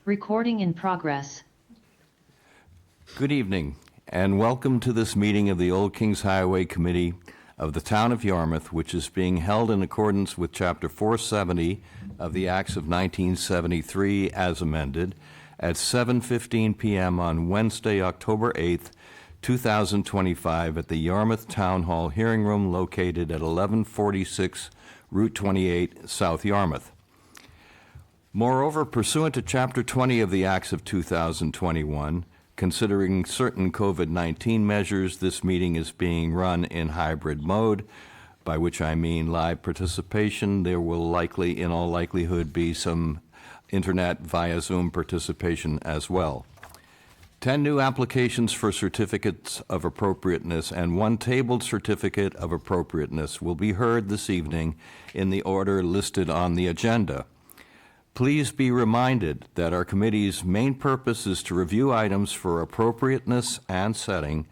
Recording in progress. Good evening, and welcome to this meeting of the Old Kings Highway Committee of the Town of Yarmouth, which is being held in accordance with Chapter 470 of the Acts of 1973 as amended at 7:15 p.m. on Wednesday, October 8th, 2025 at the Yarmouth Town Hall Hearing Room located at 1146 Route 28, South Yarmouth. Moreover, pursuant to Chapter 20 of the Acts of 2021, considering certain COVID-19 measures, this meeting is being run in hybrid mode, by which I mean live participation. There will likely, in all likelihood, be some internet via Zoom participation as well. 10 new applications for certificates of appropriateness and 1 tabled certificate of appropriateness will be heard this evening in the order listed on the agenda. Please be reminded that our committee's main purpose is to review items for appropriateness and setting,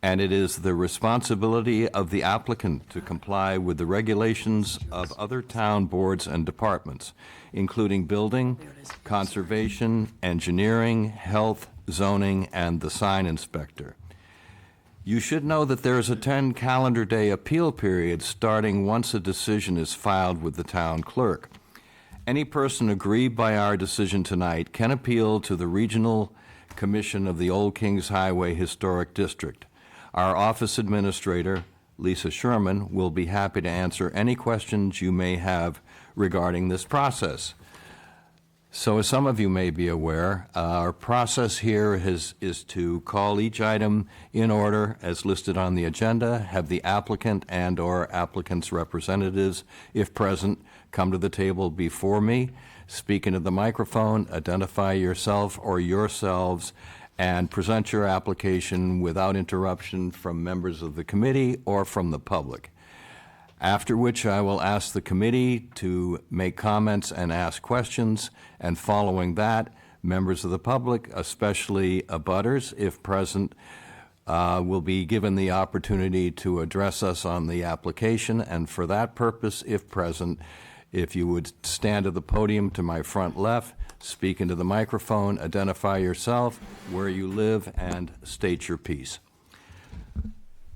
and it is the responsibility of the applicant to comply with the regulations of other town boards and departments, including building, conservation, engineering, health, zoning, and the sign inspector. You should know that there is a 10 calendar day appeal period starting once a decision is filed with the town clerk. Any person aggrieved by our decision tonight can appeal to the Regional Commission of the Old Kings Highway Historic District. Our office administrator, Lisa Sherman, will be happy to answer any questions you may have regarding this process. So as some of you may be aware, our process here is to call each item in order as listed on the agenda, have the applicant and/or applicant's representatives, if present, come to the table before me, speak into the microphone, identify yourself or yourselves, and present your application without interruption from members of the committee or from the public. After which I will ask the committee to make comments and ask questions, and following that, members of the public, especially abutters, if present, will be given the opportunity to address us on the application, and for that purpose, if present, if you would stand at the podium to my front left, speak into the microphone, identify yourself, where you live, and state your piece.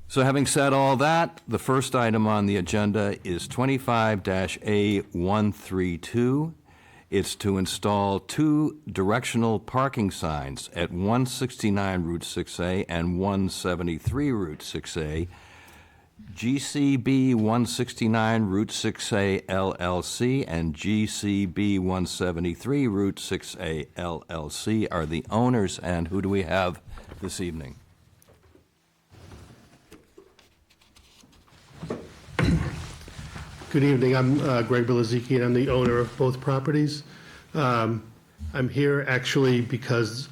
So having said all that, the first item on the agenda is 25-A132. It's to install 2 directional parking signs at 169 Route 6A and 173 Route 6A. GCB 169 Route 6A LLC and GCB 173 Route 6A LLC are the owners, and who do we have this evening? Good evening. I'm Greg Belaziki, and I'm the owner of both properties. I'm here actually because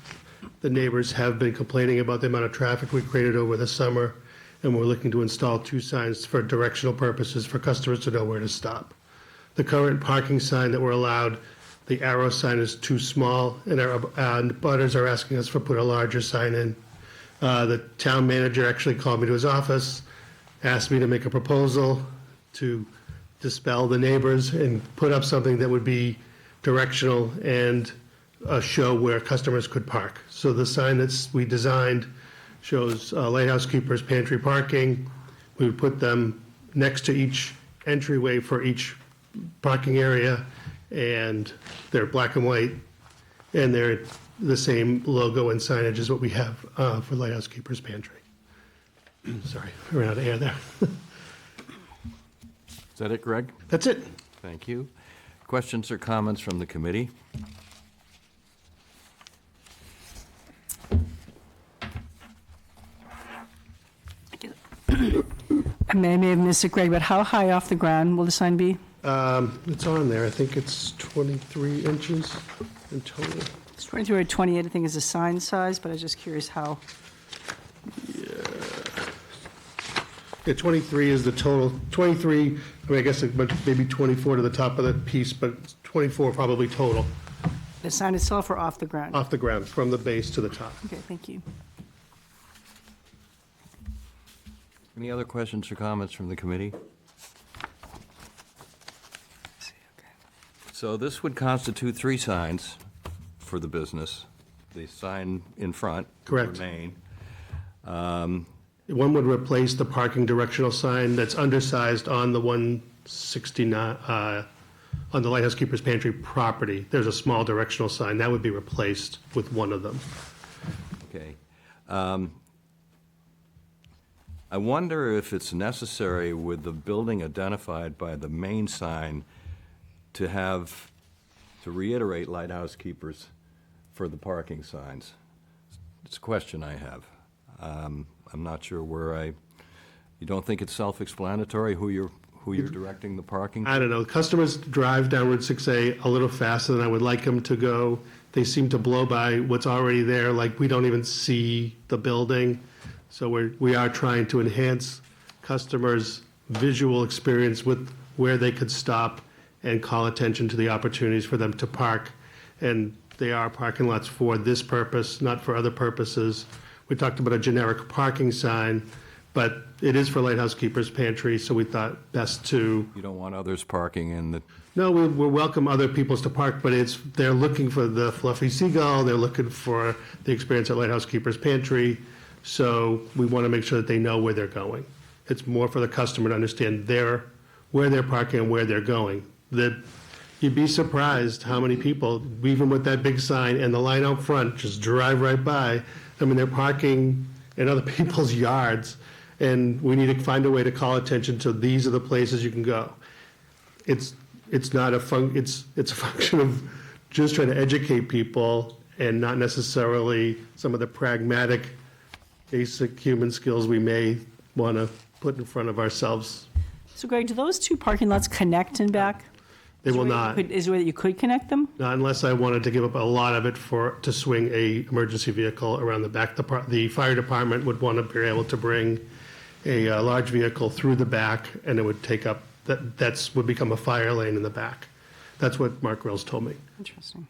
the neighbors have been complaining about the amount of traffic we created over the summer, and we're looking to install 2 signs for directional purposes for customers to know where to stop. The current parking sign that we're allowed, the arrow sign, is too small, and butters are asking us to put a larger sign in. The town manager actually called me to his office, asked me to make a proposal to dispel the neighbors and put up something that would be directional and show where customers could park. So the sign that we designed shows Lighthouse Keepers pantry parking. We would put them next to each entryway for each parking area, and they're black and white, and they're the same logo and signage as what we have for Lighthouse Keepers pantry. Sorry, I ran out of air there. Is that it, Greg? That's it. Thank you. Questions or comments from the committee? I may have missed it, Greg, but how high off the ground will the sign be? It's on there. I think it's 23 inches in total. It's 23 or 28, I think, is the sign size, but I was just curious how. Yeah, 23 is the total. 23, I mean, I guess maybe 24 to the top of that piece, but 24 probably total. The sign itself or off the ground? Off the ground, from the base to the top. Okay, thank you. Any other questions or comments from the committee? So this would constitute 3 signs for the business. The sign in front would Correct. remain. One would replace the parking directional sign that's undersized on the 169, on the Lighthouse Keepers Pantry property. There's a small directional sign. That would be replaced with one of them. Okay. I wonder if it's necessary with the building identified by the main sign to reiterate Lighthouse Keepers for the parking signs. It's a question I have. I'm not sure you don't think it's self-explanatory who you're directing the parking? I don't know. Customers drive down Route 6A a little faster than I would like them to go. They seem to blow by what's already there, like we don't even see the building. So we are trying to enhance customers' visual experience with where they could stop and call attention to the opportunities for them to park. And they are parking lots for this purpose, not for other purposes. We talked about a generic parking sign, but it is for Lighthouse Keepers Pantry, so we thought best to, You don't want others parking in the, no, we'll welcome other peoples to park, but they're looking for the fluffy seagull, they're looking for the experience at Lighthouse Keepers Pantry, so we want to make sure that they know where they're going. It's more for the customer to understand where they're parking and where they're going. You'd be surprised how many people, even with that big sign and the line out front, just drive right by. I mean, they're parking in other people's yards, and we need to find a way to call attention to these are the places you can go. It's not it's a function of just trying to educate people and not necessarily some of the pragmatic, basic human skills we may want to put in front of ourselves. So Greg, do those two parking lots connect in back? They will not. Is there a way that you could connect them? Not unless I wanted to give up a lot of it to swing a emergency vehicle around the back. The fire department would want to be able to bring a large vehicle through the back, and it would take up, would become a fire lane in the back. That's what Mark Grills told me. Interesting.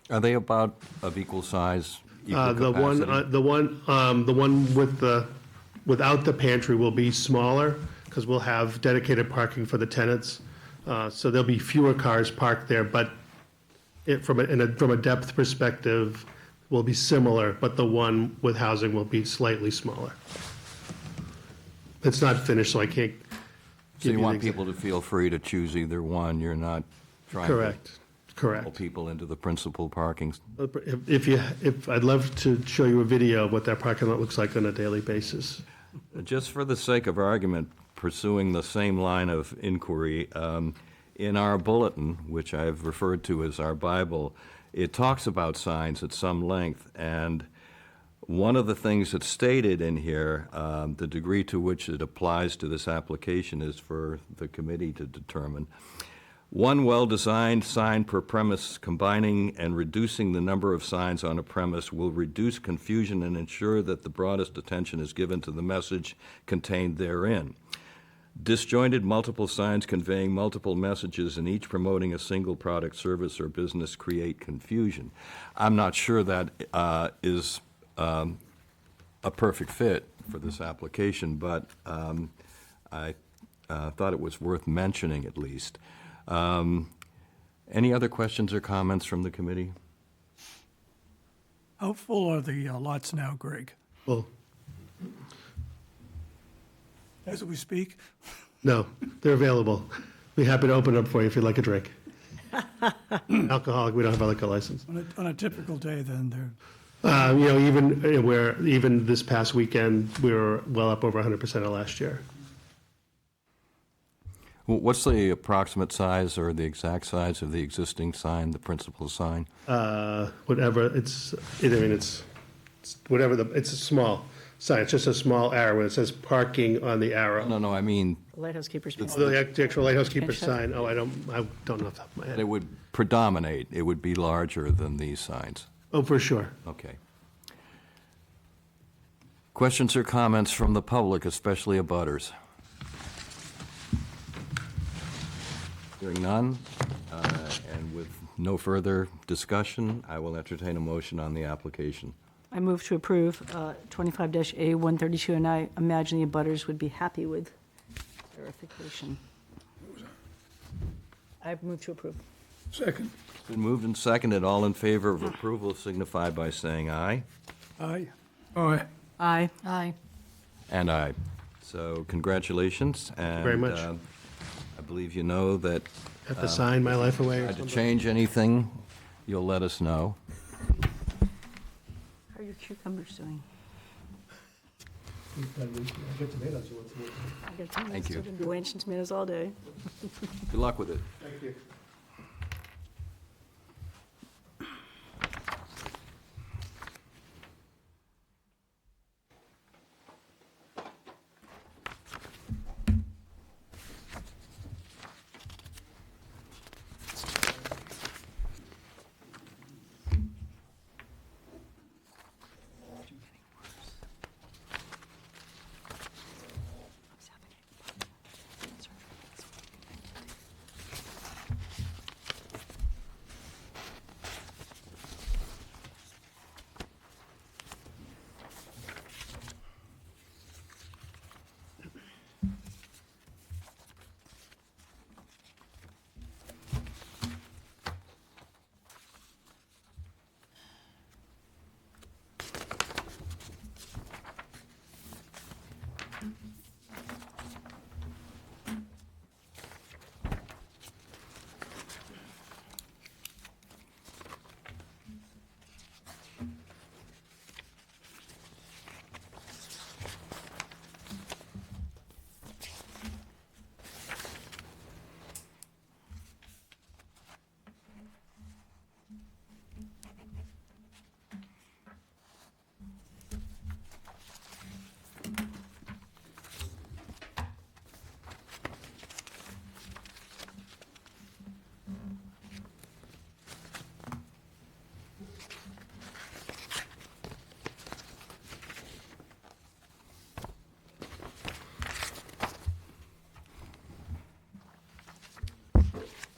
are they about of equal size, equal The capacity? one without the pantry will be smaller, because we'll have dedicated parking for the tenants. So there'll be fewer cars parked there, but from a depth perspective, will be similar, but the one with housing will be slightly smaller. It's not finished, so I can't So give you you want the people to feel free to choose either one, you're not trying to pull Correct. people into the principal parking. If I'd love to show you a video of what that parking lot looks like on a daily basis. Just for the sake of argument, pursuing the same line of inquiry, in our bulletin, which I've referred to as our Bible, it talks about signs at some length, and one of the things that's stated in here, the degree to which it applies to this application is for the committee to determine. One well-designed sign per premise combining and reducing the number of signs on a premise will reduce confusion and ensure that the broadest attention is given to the message contained therein. Disjointed multiple signs conveying multiple messages and each promoting a single product, service, or business create confusion. I'm not sure that is a perfect fit for this application, but I thought it was worth mentioning at least. Any other questions or comments from the committee? How full are the lots now, Greg? Well, As we speak? no, they're available. Be happy to open up for you if you'd like a drink. Alcoholic, we don't have a liquor license. On a typical day, then, they're, Even this past weekend, we were well up over 100% of last year. What's the approximate size or the exact size of the existing sign, the principal sign? It's a small sign. It's just a small arrow. When it says parking on the arrow. No, I mean, Lighthouse Keepers. Oh, the actual Lighthouse Keeper Finish that. sign. Oh, I don't know off the top of my it head. would predominate, it would be larger than these signs. Oh, for sure. Okay. Questions or comments from the public, especially abutters? Hearing none, and with no further discussion, I will entertain a motion on the application. I move to approve 25-A132, and I imagine the abutters would be happy with verification. I move to approve. Second. It's been moved and seconded. All in favor of approval signify by saying aye. Aye. Aye. Aye. Aye. And aye. So congratulations. And very much. I believe you know that Have to sign my life away or to something? change anything, you'll let us know. How are your cucumbers doing? I get tomatoes once in a while. I got tomatoes. Thank you. I've been blanching tomatoes all day. Good luck with it. Thank you.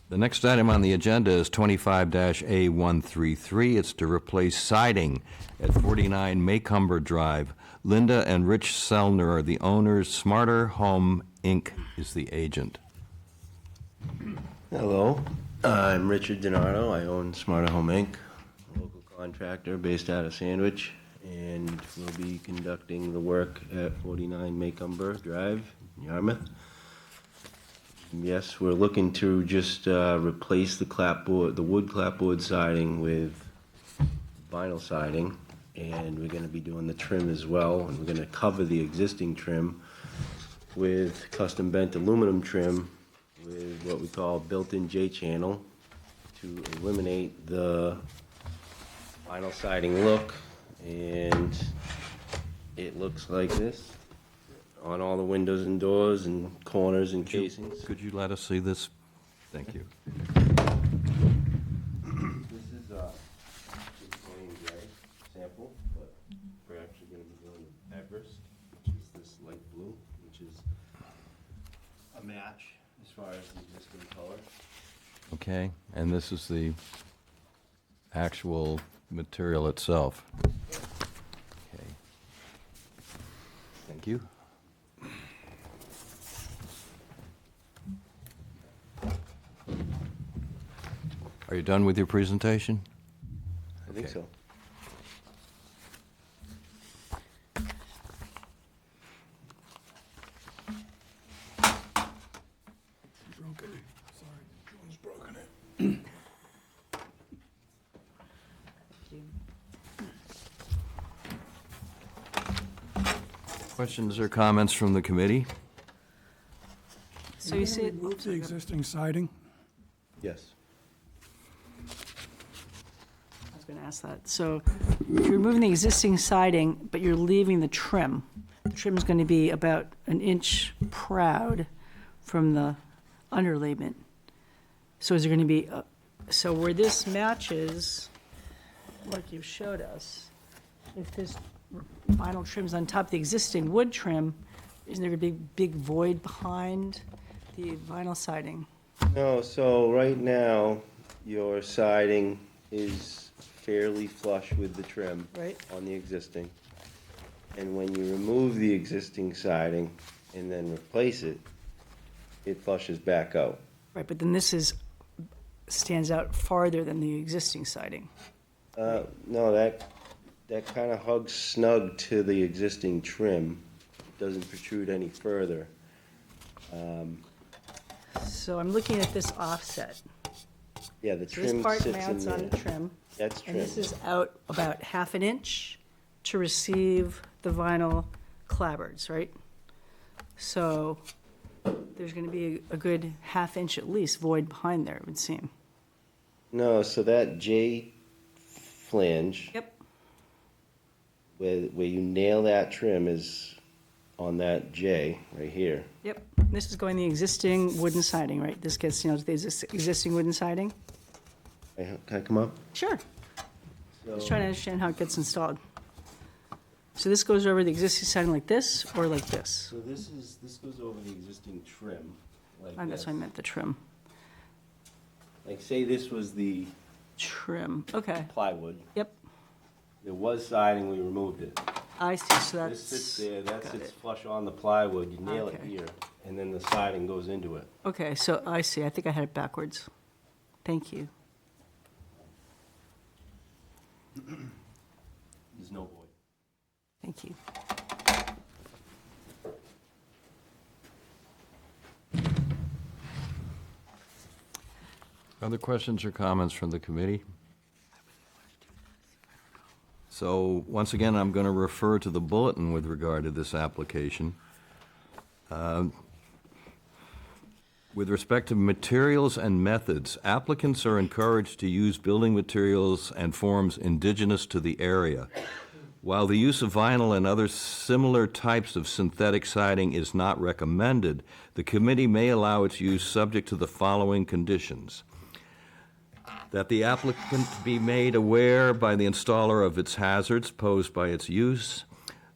The next item on the agenda is 25-A133. It's to replace siding at 49 Maycumber Drive. Linda and Rich Sellner are the owners. Smarter Home, Inc. is the agent. Hello, I'm Richard DiNardo. I own Smarter Home Inc., a local contractor based out of Sandwich, and we'll be conducting the work at 49 Maycumber Drive, Yarmouth. Yes, we're looking to just replace the clapboard, the wood clapboard siding with vinyl siding, and we're going to be doing the trim as well, and we're going to cover the existing trim with custom bent aluminum trim with what we call built-in J-channel to eliminate the vinyl siding look, and it looks like this on all the windows and doors and corners and casings. Could you let us see this? Thank you. This is a plain gray sample, but we're actually gonna be doing the Everest, which is this light blue, which is a match as far as the existing color. Okay, and this is the actual material itself. Okay. Thank you. Are you done with your presentation? I think Okay. so. Broken it. Sorry, John's broken it. Questions or comments from the committee? So you see, Remove the existing siding? Yes. I was going to ask that. So if you're removing the existing siding, but you're leaving the trim, the trim's going to be about an inch proud from the underlayment. So is there going to be, so where this matches, like you showed us, if this vinyl trim's on top of the existing wood trim, isn't there a big void behind the vinyl siding? No, so right now, your siding is fairly flush with the trim. Right. On the existing. And when you remove the existing siding and then replace it, it flushes back out. Right, but then this is stands out farther than the existing siding. No, that kind of hugs snug to the existing trim, doesn't protrude any further. So I'm looking at this offset. Yeah, the So this trim part sits in mounts on the there. trim. That's And trim. this is out about half an inch to receive the vinyl clapboards, right? So there's gonna be a good half inch at least void behind there, it would seem. No, so that J flange, Yep. where you nail that trim is on that J right here. Yep. This is going the existing wooden siding, right? This gets, to the existing wooden siding? Can I come up? Sure. So- Just trying to understand how it gets installed. So this goes over the existing siding like this or like this? So this goes over the existing trim, like That's this. why I meant the trim. Like, say this was the Trim, okay. plywood. Yep, There was siding, we removed it. I see, so that's. This sits there, that got sits it. flush on the plywood, you nail it Okay. here, and then the siding goes into it. Okay, so I see, I think I had it backwards. Thank you. There's no void. Thank you. Other questions or comments from the committee? So, once again, I'm going to refer to the bulletin with regard to this application. With respect to materials and methods, applicants are encouraged to use building materials and forms indigenous to the area. While the use of vinyl and other similar types of synthetic siding is not recommended, the committee may allow its use subject to the following conditions: that the applicant be made aware by the installer of its hazards posed by its use,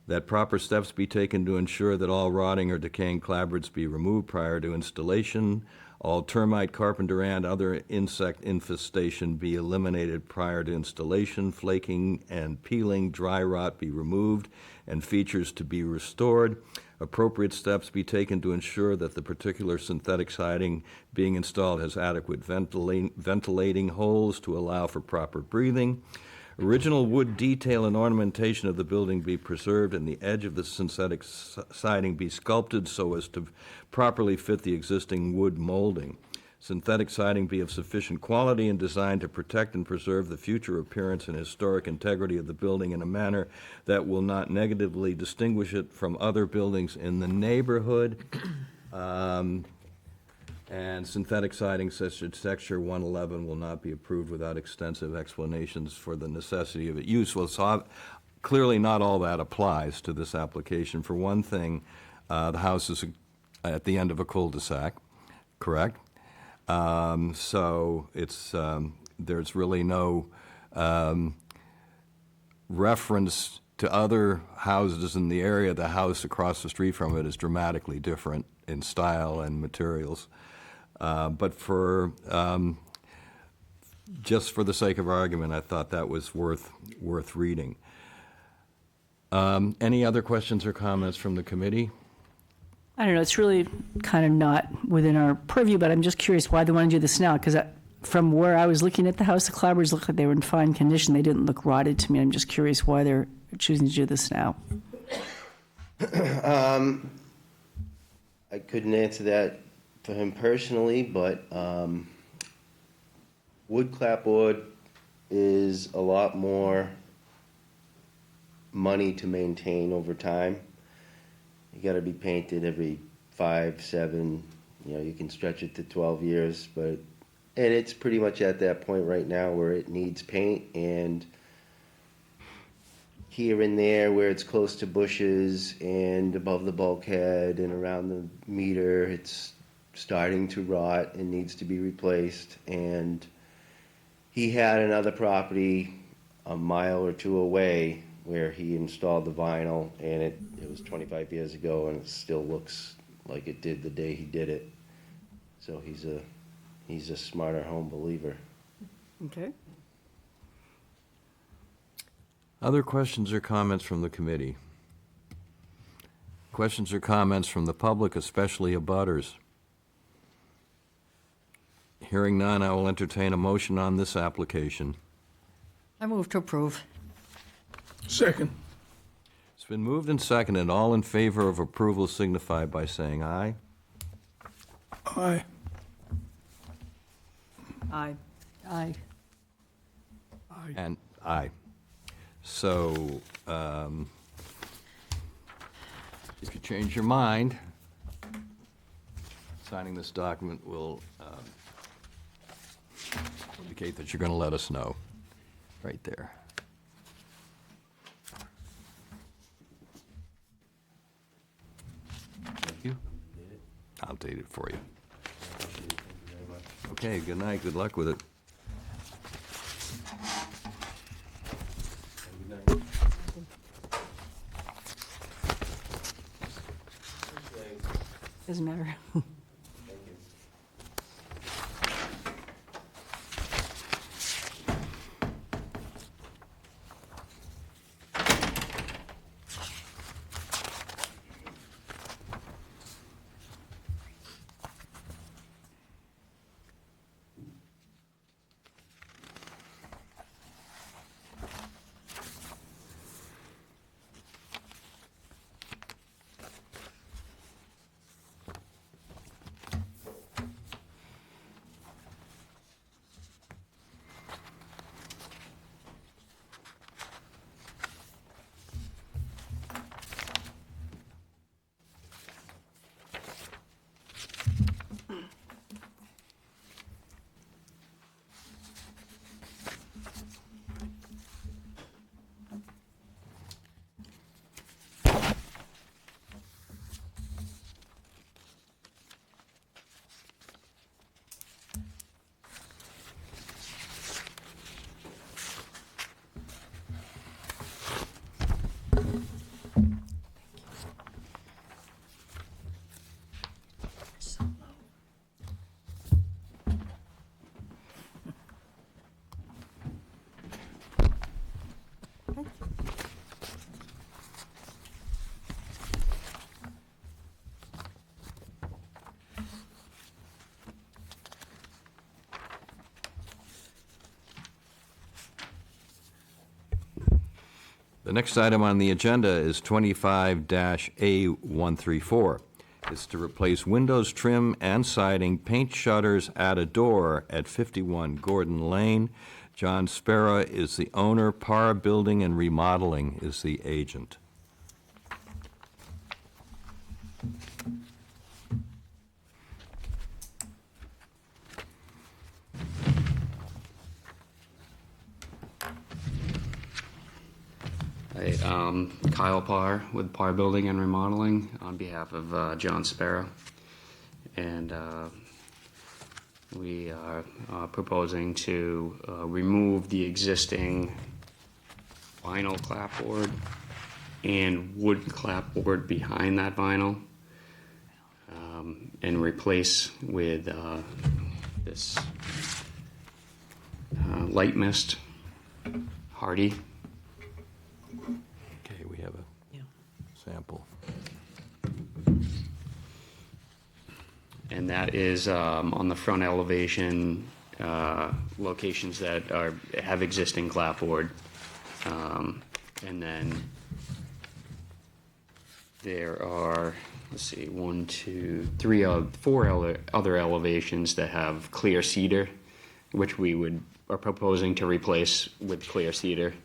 that proper steps be taken to ensure that all rotting or decaying clapboards be removed prior to installation, all termite, carpenter, and other insect infestation be eliminated prior to installation, flaking and peeling, dry rot be removed, and features to be restored. Appropriate steps be taken to ensure that the particular synthetic siding being installed has adequate ventilating holes to allow for proper breathing. Original wood detail and ornamentation of the building be preserved, and the edge of the synthetic siding be sculpted so as to properly fit the existing wood molding. Synthetic siding be of sufficient quality and designed to protect and preserve the future appearance and historic integrity of the building in a manner that will not negatively distinguish it from other buildings in the neighborhood. And synthetic siding such as Section 111 will not be approved without extensive explanations for the necessity of its use. Well, so clearly not all that applies to this application. For one thing, the house is at the end of a cul-de-sac, correct? So it's, there's really no reference to other houses in the area. The house across the street from it is dramatically different in style and materials. But for, just for the sake of argument, I thought that was worth reading. Any other questions or comments from the committee? I don't know, it's really kind of not within our purview, but I'm just curious why they want to do this now, because from where I was looking at the house, the clapboards looked like they were in fine condition. They didn't look rotted to me. I'm just curious why they're choosing to do this now. I couldn't answer that for him personally, but wood clapboard is a lot more money to maintain over time. You gotta be painted every 5, 7, you can stretch it to 12 years, and it's pretty much at that point right now where it needs paint, and here and there where it's close to bushes and above the bulkhead and around the meter, it's starting to rot and needs to be replaced. And he had another property a mile or two away where he installed the vinyl, and it was 25 years ago, and it still looks like it did the day he did it. So he's a smarter home believer. Okay. Other questions or comments from the committee? Questions or comments from the public, especially abutters? Hearing none, I will entertain a motion on this application. I move to approve. Second. It's been moved and seconded. All in favor of approval signify by saying aye. Aye. Aye. Aye. Aye. And aye. So, if you change your mind, signing this document will indicate that you're going to let us know, right there. Thank you. I'll date it for you. Okay, good night, good luck with it. Doesn't matter. The next item on the agenda is 25-A134. It's to replace windows, trim, and siding, paint shutters, add a door at 51 Gordon Lane. John Spera is the owner. Parr Building and Remodeling is the agent. Hi, Kyle Parr with Parr Building and Remodeling on behalf of John Spera. And we are proposing to remove the existing vinyl clapboard and wood clapboard behind that vinyl and replace with this light mist Hardy. Okay, we have a sample. And that is on the front elevation, locations that have existing clapboard. And then there are, let's see, 1, 2, 3, 4 other elevations that have clear cedar, which we are proposing to replace with clear cedar.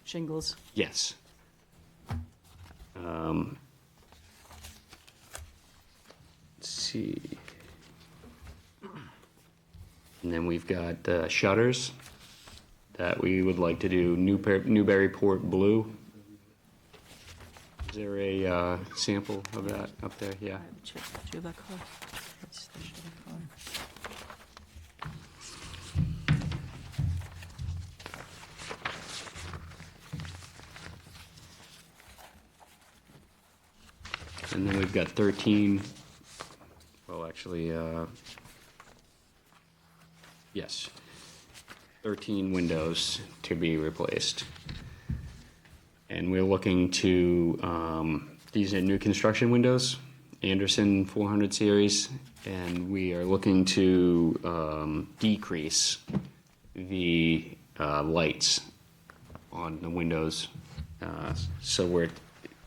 Shingles. Yes. Let's see. And then we've got shutters that we would like to do Newburyport blue. Is there a sample of that up there? Yeah. I have a check. Do you have that color? That's the shutter color. And then we've got 13, well, actually, yes, 13 windows to be replaced. And we're looking to, these are new construction windows, Anderson 400 series, and we are looking to decrease the lights on the windows. So we're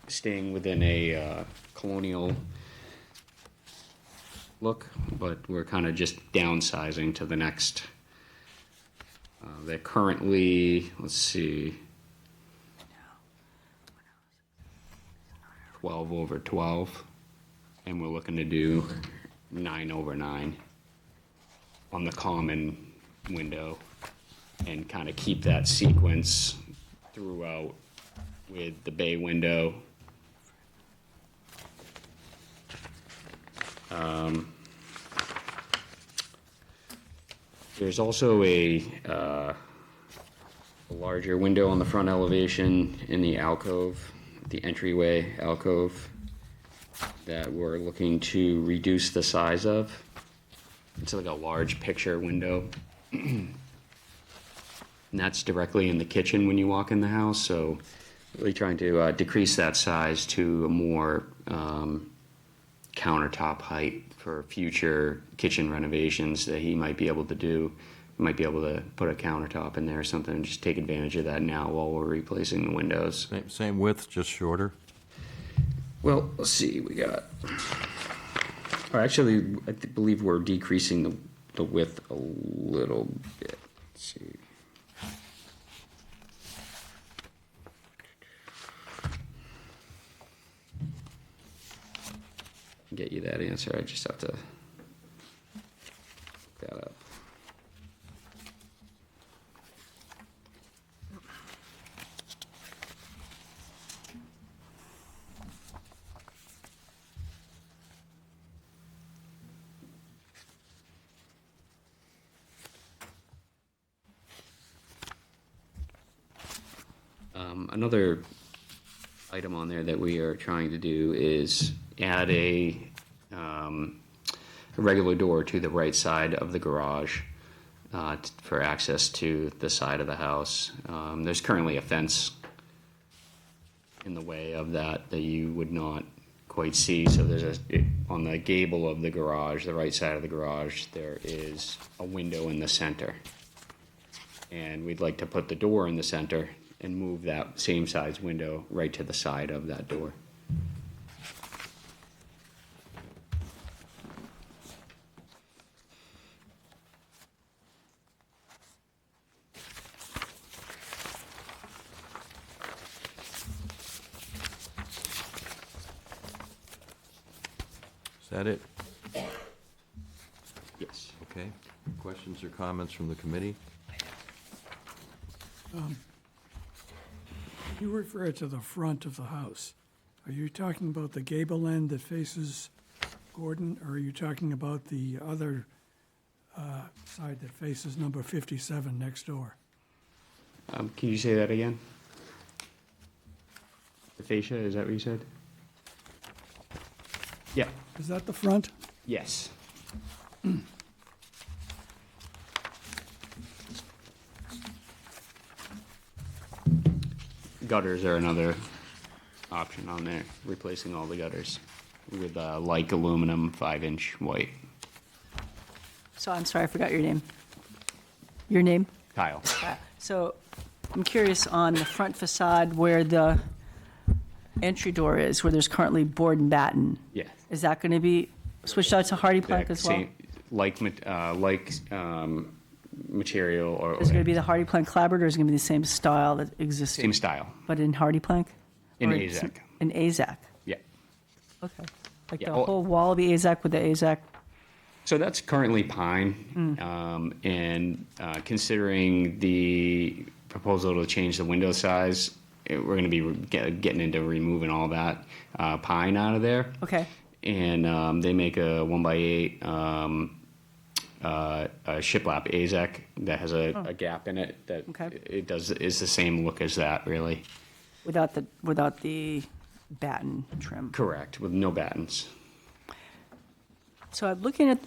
staying within a colonial look, but we're kind of just downsizing to the next. They're currently, let's see, 12 over 12, and we're looking to do 9 over 9 on the common window and kind of keep that sequence throughout with the bay window. There's also a larger window on the front elevation in the alcove, the entryway alcove, that we're looking to reduce the size of. It's like a large picture window. And that's directly in the kitchen when you walk in the house, so really trying to decrease that size to a more countertop height for future kitchen renovations that he might be able to do. He might be able to put a countertop in there or something and just take advantage of that now while we're replacing the windows. Same width, just shorter? Well, let's see, we got, or actually, I believe we're decreasing the width a little bit. Let's see. Get you that answer, I just have to look that up. Another item on there that we are trying to do is add a regular door to the right side of the garage for access to the side of the house. There's currently a fence in the way of that you would not quite see. So there's on the gable of the garage, the right side of the garage, there is a window in the center. And we'd like to put the door in the center and move that same size window right to the side of that door. Is that it? Yes. Okay. Questions or comments from the committee? You refer to the front of the house. Are you talking about the gable end that faces Gordon, or are you talking about the other side that faces number 57 next door? Can you say that again? The fascia, is that what you said? Yeah. Is that the front? Yes. Gutters are another option on there, replacing all the gutters with like aluminum 5-inch white. So I'm sorry, I forgot your name. Your name? Kyle. So I'm curious on the front facade where the entry door is, where there's currently board and batten. Yeah. Is that going to be switched out to hardy plank as well? Same, like material or Is it going to be the hardy plank clapboard, or is it going to be the same style that exists? same style. But in hardy plank? In Or AZEK. In AZEK, Yeah. okay. Like Yeah, the well- whole wall will be AZEK with the AZEK? So that's currently pine, and considering the proposal to change the window size, we're going to be getting into removing all that pine out of there. Okay, And they make a 1x8 shiplap AZEK that has a gap in it that Okay. is the same look as that, really. without the batten trim. Correct, with no battens. So I'm looking at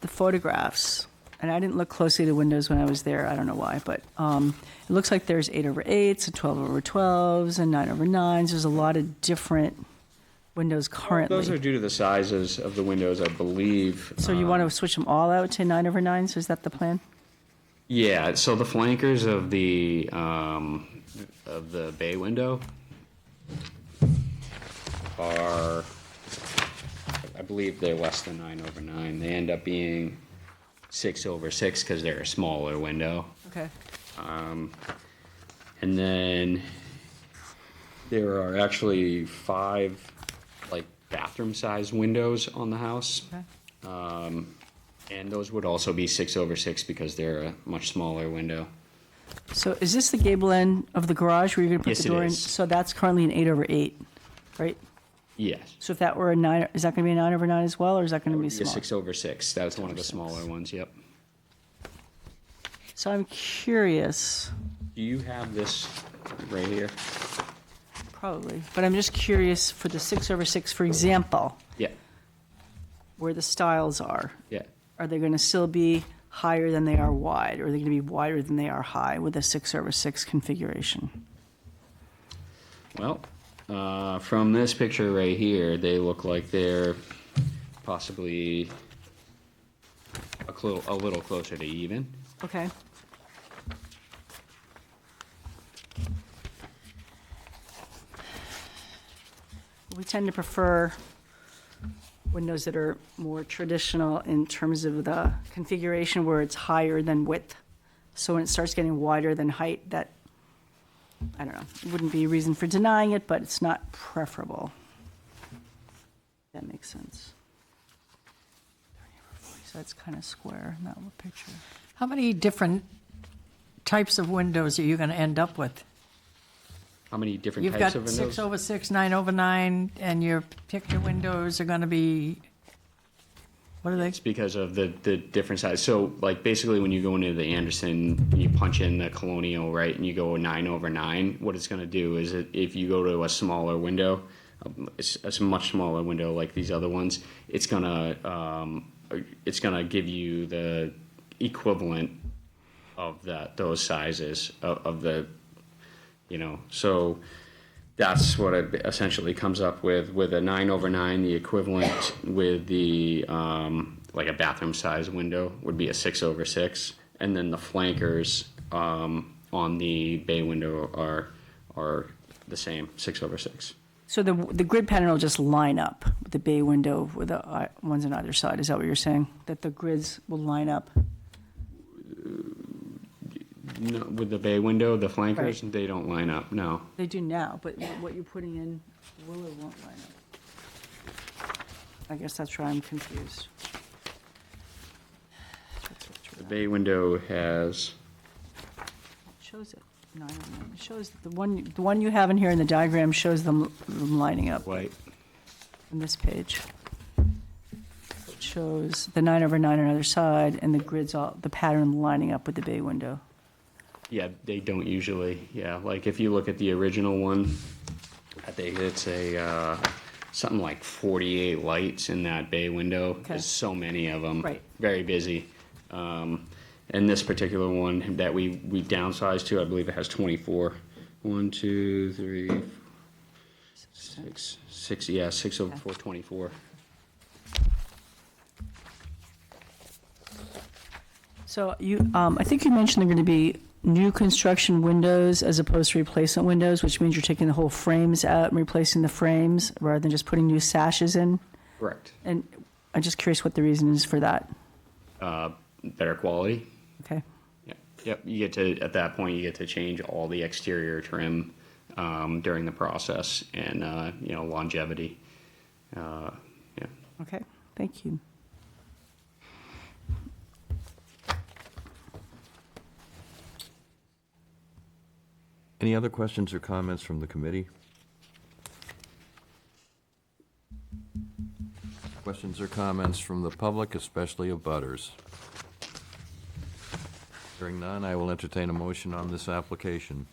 the photographs, and I didn't look closely at the windows when I was there, I don't know why, but it looks like there's 8 over 8s and 12 over 12s and 9 over 9s. There's a lot of different windows Those are currently. due to the sizes of the windows, I believe. So you want to switch them all out to 9/9s? Is that the plan? Yeah, so the flankers of the bay window are, I believe they're less than 9/9. They end up being 6/6 because they're a smaller window. Okay. And then there are actually 5 like bathroom-sized windows on the house. Okay. And those would also be 6/6 because they're a much smaller window. So is this the gable end of the garage where you're going to put Yes, the it door in? is. So that's currently an 8/8, right? Yes. So if that were a 9, is that going to be a 9/9 as well, or is that going to be Yeah, small? 6/6. That's one of the smaller ones, yep. So I'm curious, Do you have this right here? probably, but I'm just curious for the 6/6, for example, Yeah, where the stiles are. yeah. Are they going to still be higher than they are wide, or are they going to be wider than they are high with a 6/6 configuration? Well, from this picture right here, they look like they're possibly a little closer to even. Okay. We tend to prefer windows that are more traditional in terms of the configuration where it's higher than width. So when it starts getting wider than height, that, I don't know, wouldn't be a reason for denying it, but it's not preferable. That makes sense. So that's kind of square in that little picture. How many different types of windows are you going to end up with? How many different You've types got of windows? 6/6, 9/9, and your picture windows are going to be, what are they? It's because of the different size. So, like, basically, when you go into the Anderson, you punch in the Colonial, right, and you go 9/9. What it's going to do is, if you go to a smaller window, it's a much smaller window like these other ones, it's gonna give you the equivalent of those sizes of the, you know. So that's what it essentially comes up with a 9/9. The equivalent with the like a bathroom size window would be a 6/6, and then the flankers on the bay window are the same, 6/6. So the grid pattern will just line up with the bay window with the ones on either side. Is that what you're saying? That the grids will line up? No, with the bay window, the flankers, Right. they don't line up. No. They do now, but what you're putting in will or won't line up? I guess that's where I'm confused. That's what's The wrong. bay window has, It shows it. No, I don't know. It shows that the one you have in here in the diagram shows them lining up white. on this page. It shows the 9/9 on either side and the grids, the pattern lining up with the bay window. Yeah, they don't usually. Yeah, like if you look at the original one, I think it's a something like 48 lights in that bay window. Okay. There's so many of them. Right. Very busy. And this particular one that we downsized to, I believe it has 24. 1, 2, 3, 6. Yeah, 6/4, 24. So I think you mentioned they're going to be new construction windows as opposed to replacement windows, which means you're taking the whole frames out and replacing the frames rather than just putting new sashes in. Correct. And I'm just curious what the reason is for that. Better quality. Okay. Yep. Yep. You get to, at that point, you get to change all the exterior trim during the process, and longevity. Yeah. Okay. Thank you. Any other questions or comments from the committee? Questions or comments from the public, especially of butters? Hearing none, I will entertain a motion on this application.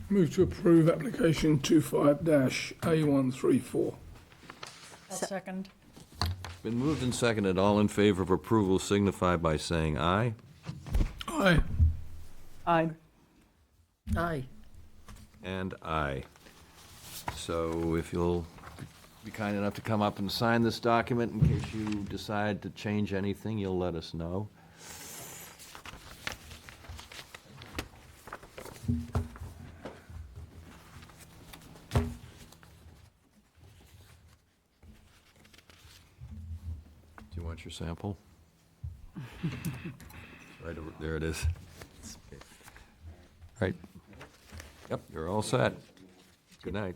Move to approve application 25-A134. I'll second. Been moved and seconded. All in favor of approval signify by saying aye. Aye. Aye. Aye. And aye. So if you'll be kind enough to come up and sign this document in case you decide to change anything, you'll let us know. Do you want your sample? Right over, there it is. Right. Yep, you're all set. Good night.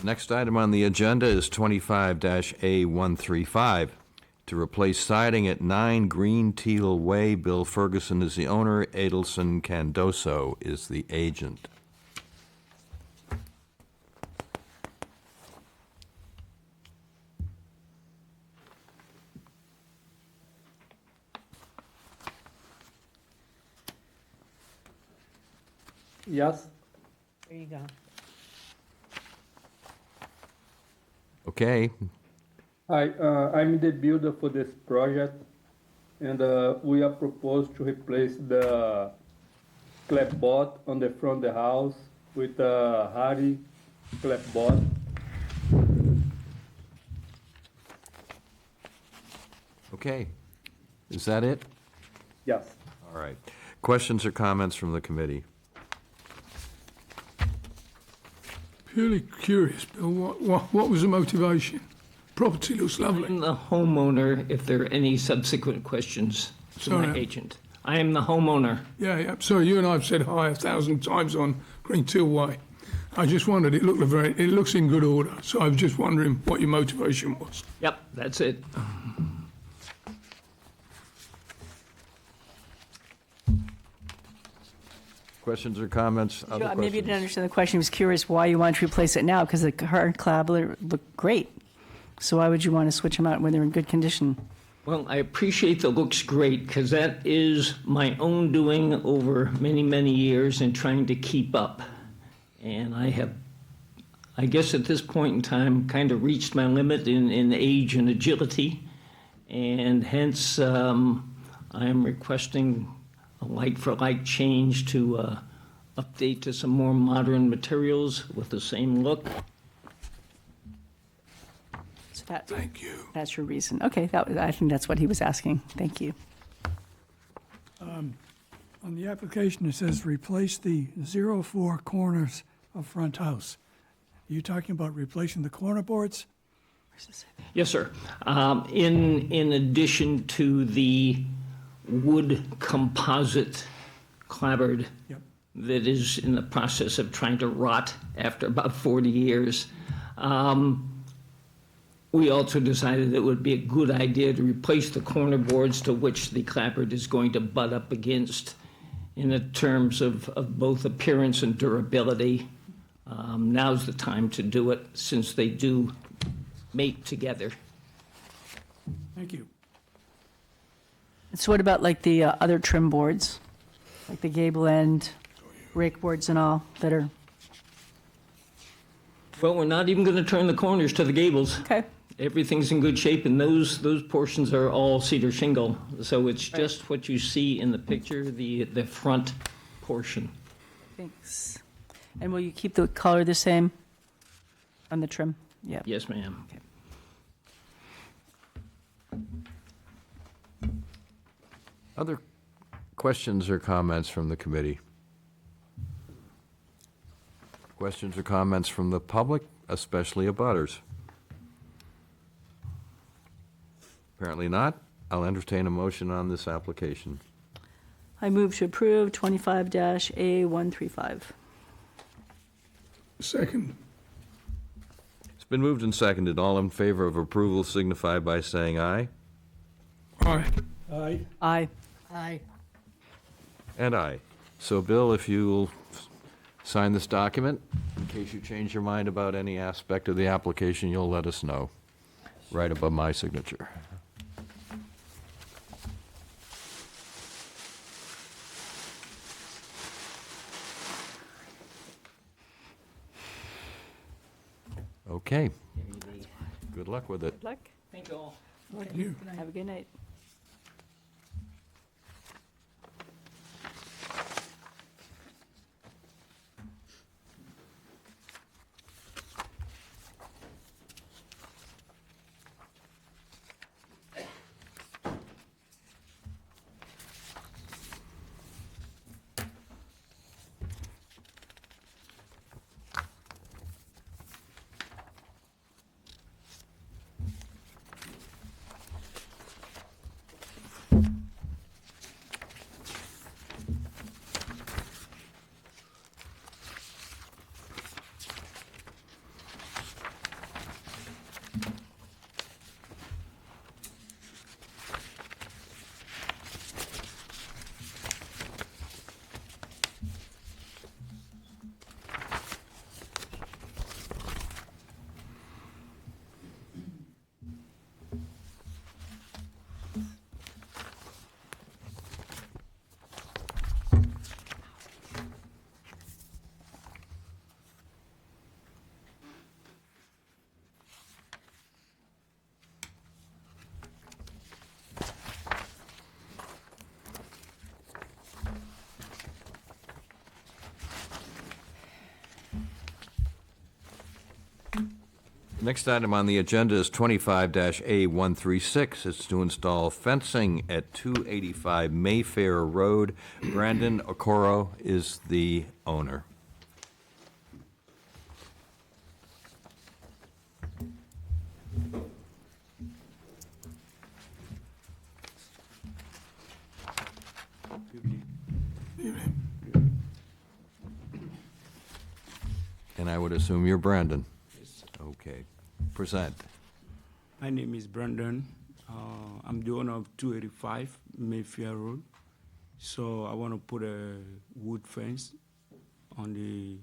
Next item on the agenda is 25-A135, to replace siding at 9 Green Teal Way. Bill Ferguson is the owner, Adelson Candoso is the agent. Yes, There you go. Okay, hi, I'm the builder for this project, and we are proposed to replace the clapboard on the front of the house with a hardy clapboard. okay. Is that it? Yes. All right. Questions or comments from the committee? Purely curious, Bill, what was the motivation? Property looks lovely. I'm the homeowner if there are any subsequent questions to my Sorry. agent. I am the homeowner. Yeah, sorry, you and I have said hi 1,000 times on Green Teal Way. I just wondered, it looks in good order, so I was just wondering what your motivation was. Yep, that's it. Questions or comments? Other Maybe you didn't questions? understand the question. He was curious why you wanted to replace it now, because the hard clapboard looked great. So why would you want to switch them out when they're in good condition? Well, I appreciate the looks great because that is my own doing over many, many years and trying to keep up. And I guess at this point in time, kind of reached my limit in age and agility. And hence, I am requesting a like-for-like change to update to some more modern materials with the same look. So that, Thank you. that's your reason. Okay, I think that's what he was asking. Thank you. On the application, it says replace the 04 corners of front house. Are you talking about replacing the corner boards? Yes, sir. In addition to the wood composite clapboard Yep. that is in the process of trying to rot after about 40 years, we also decided it would be a good idea to replace the corner boards to which the clapboard is going to butt up against in the terms of both appearance and durability. Now's the time to do it since they do mate together. Thank you. So what about like the other trim boards? Like the gable end, rake boards and all that are, Well, we're not even going to turn the corners to the gables. okay, Everything's in good shape, and those portions are all cedar shingle. So it's just what you see in the picture, the front portion. thanks. And will you keep the color the same on the trim? Yeah. Yes, ma'am. Other questions or comments from the committee? Questions or comments from the public, especially abutters? Apparently not. I'll entertain a motion on this application. I move to approve 25-A135. Second. It's been moved and seconded. All in favor of approval signify by saying aye. Aye. Aye. Aye. And aye. So, Bill, if you'll sign this document, in case you change your mind about any aspect of the application, you'll let us know, right above my signature. Okay. Good luck with it. Good luck. Thank you all. Thank you. Have a good night. Next item on the agenda is 25-A136. It's to install fencing at 285 Mayfair Road. Brandon Okoro is the owner. And I would assume you're Brandon. Okay. Present. My name is Brandon. I'm the owner of 285 Mayfair Road. So I want to put a wood fence on the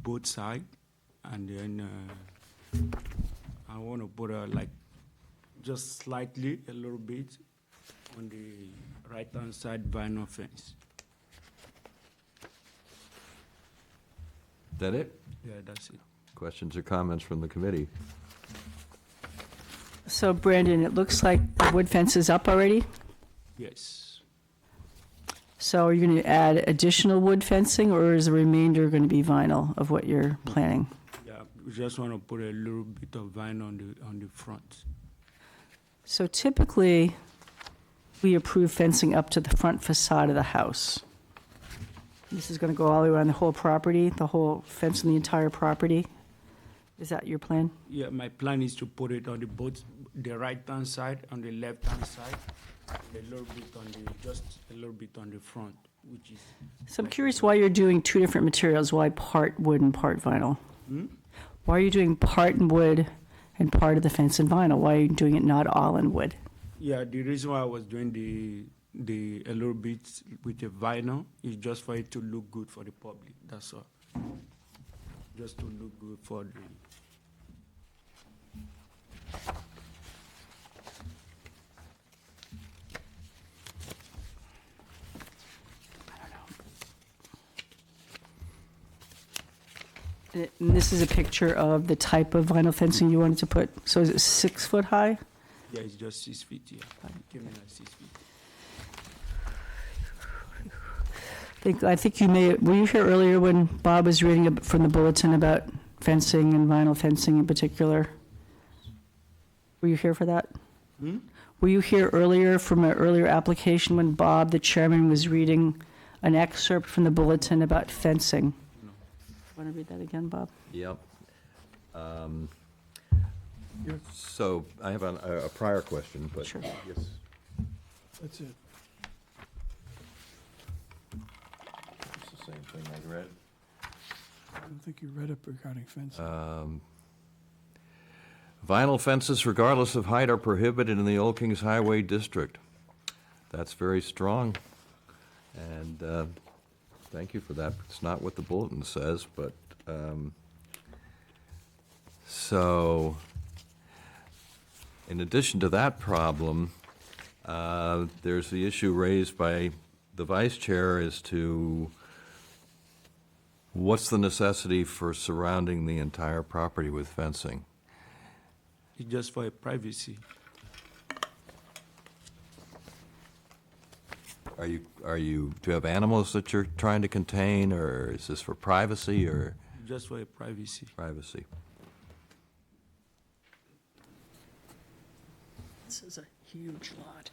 both side, and then I want to put just slightly a little bit on the right hand side vinyl fence. That it? Yeah, that's it. Questions or comments from the committee? So Brandon, it looks like the wood fence is up already. Yes. So are you going to add additional wood fencing, or is the remainder going to be vinyl of what you're planning? Yeah, we just want to put a little bit of vinyl on the front. So typically, we approve fencing up to the front facade of the house. This is going to go all the way around the whole property, the whole fence on the entire property? Is that your plan? Yeah, my plan is to put it on the right hand side, on the left hand side, and a little bit just a little bit on the front, which is. So I'm curious why you're doing two different materials, why part wood and part vinyl? Why are you doing part in wood and part of the fence in vinyl? Why are you doing it not all in wood? Yeah, the reason why I was doing a little bit with the vinyl is just for it to look good for the public. That's all. Just to look good for And this is a picture of the type of vinyl fencing you wanted to put. So is it 6 foot high? Yeah, it's just 6 feet, yeah. Came in at 6 feet. I think you were you here earlier when Bob was reading from the bulletin about fencing and vinyl fencing in particular? Were you here for that? Were you here earlier from an earlier application when Bob, the chairman, was reading an excerpt from the bulletin about fencing? Want to read that again, Bob? Yep. So I have a prior question, but Sure. yes. That's it. It's the same thing I read. I don't think you read it regarding fencing. Vinyl fences, regardless of height, are prohibited in the Old Kings Highway District. That's very strong, and thank you for that. It's not what the bulletin says, but, so, in addition to that problem, there's the issue raised by the vice chair as to what's the necessity for surrounding the entire property with fencing? It's just for privacy. Do you have animals that you're trying to contain, or is this for privacy or Just for privacy. privacy? This is a huge lot.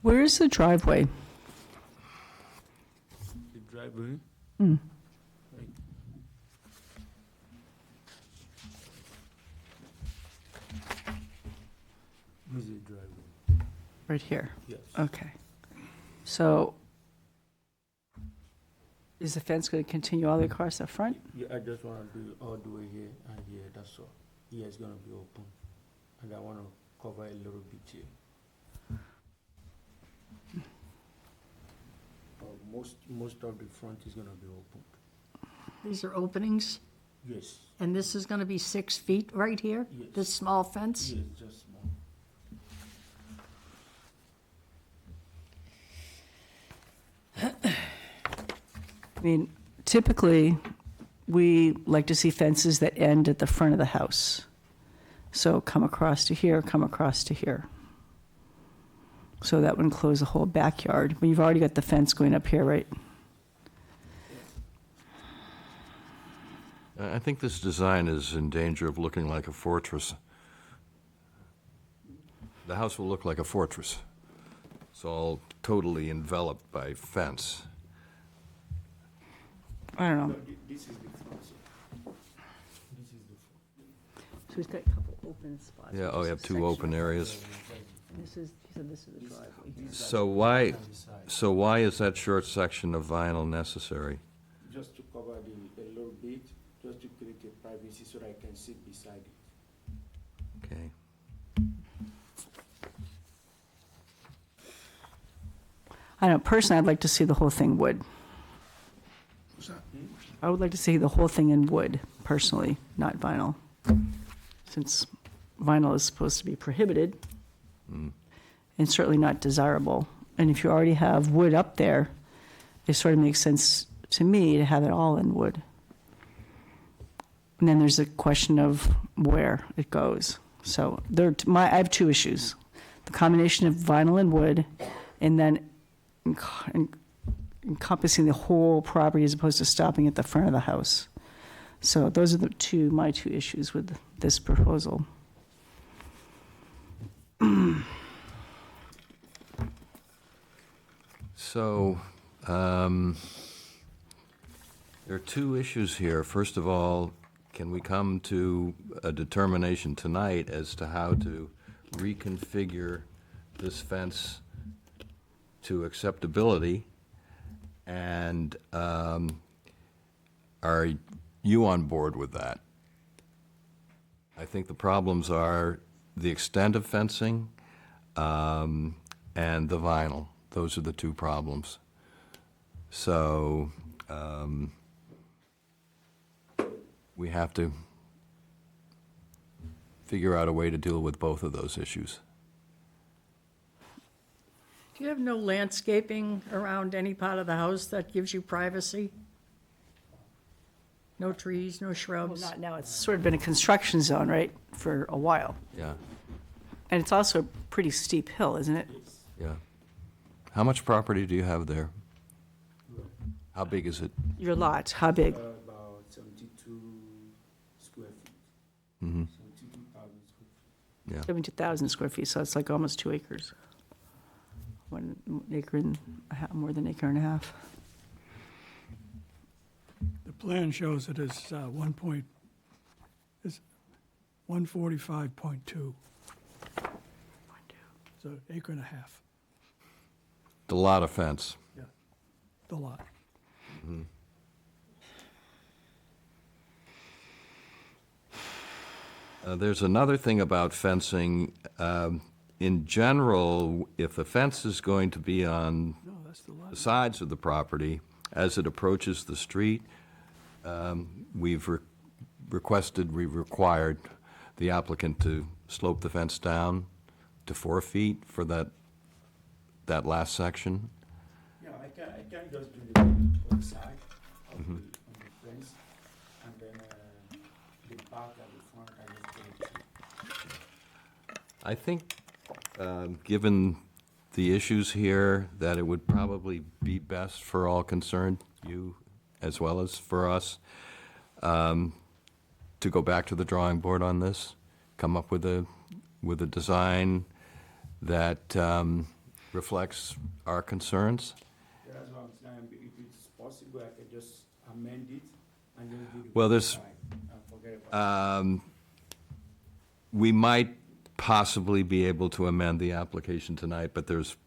Where is the driveway? The driveway. Hmm. Right. Where's the driveway? Right here. Yes. Okay. So is the fence going to continue all the way across the front? Yeah, I just want to do it all the way here and here, that's all. Here it's gonna be open, and I want to cover a little bit here. Most of the front is gonna be open. These are openings, Yes, and this is gonna be 6 feet right here? Yes. This small fence? yes, just small. I mean, typically, we like to see fences that end at the front of the house. So come across to here, come across to here. So that would enclose the whole backyard. But you've already got the fence going up here, right? I think this design is in danger of looking like a fortress. The house will look like a fortress. It's all totally enveloped by fence. I don't know. This is the front, sir. This is the front. So he's got a couple open spots. Yeah, oh, you have two open areas. This is, he said this is the driveway. So why is that short section of vinyl necessary? Just to cover a little bit, just to create a privacy so that I can sit beside it. Okay. I don't know, personally, I'd like to see the whole thing wood. What's that? I would like to see the whole thing in wood, personally, not vinyl. Since vinyl is supposed to be prohibited and certainly not desirable. And if you already have wood up there, it sort of makes sense to me to have it all in wood. And then there's a question of where it goes. So I have two issues. The combination of vinyl and wood, and then encompassing the whole property as opposed to stopping at the front of the house. So those are my two issues with this proposal. So, there are two issues here. First of all, can we come to a determination tonight as to how to reconfigure this fence to acceptability? And are you on board with that? I think the problems are the extent of fencing and the vinyl. Those are the two problems. So we have to figure out a way to deal with both of those issues. Do you have no landscaping around any part of the house that gives you privacy? No trees, no Well, shrubs? not now, it's sort of been a construction zone, right, for a while. Yeah, And it's also a pretty steep hill, isn't it? yeah. How much property do you have there? How big is it? Your lot, how big? About 72 square feet. Mhm. 72,000 square feet. Yeah. 72,000 square feet, so it's like almost 2 acres. 1 acre and a half, more than an acre and a half. The plan shows it as 145.2. So acre and a half, A lot of fence. the lot. There's another thing about fencing. In general, if the fence is going to be on No, that's the lot. the sides of the property, as it approaches the street, we've required the applicant to slope the fence down to 4 feet for that last section. Yeah, I can just do the one side of the, on the fence, and then the back and the front, I just put it to. I think, given the issues here, that it would probably be best for all concerned, you as well as for us, to go back to the drawing board on this, come up with a design that reflects our concerns. Yeah, that's what I'm saying. If it's possible, I can just amend it and just do the Well, one there's- side and forget about it. We might possibly be able to amend the application tonight, but there's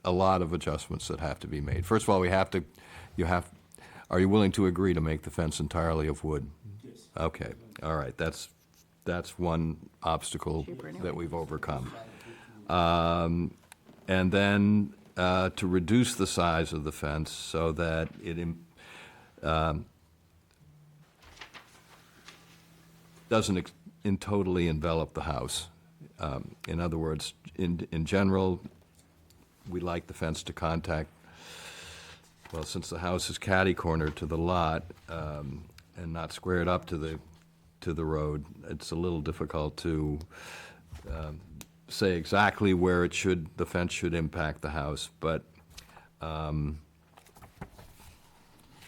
a lot of adjustments that have to be made. First of all, are you willing to agree to make the fence entirely of wood? Yes. Okay, all right, that's one obstacle that we've overcome. And then to reduce the size of the fence so that it doesn't totally envelop the house. In other words, in general, we like the fence to contact, well, since the house is catty-cornered to the lot and not squared up to the road, it's a little difficult to say exactly where the fence should impact the house, but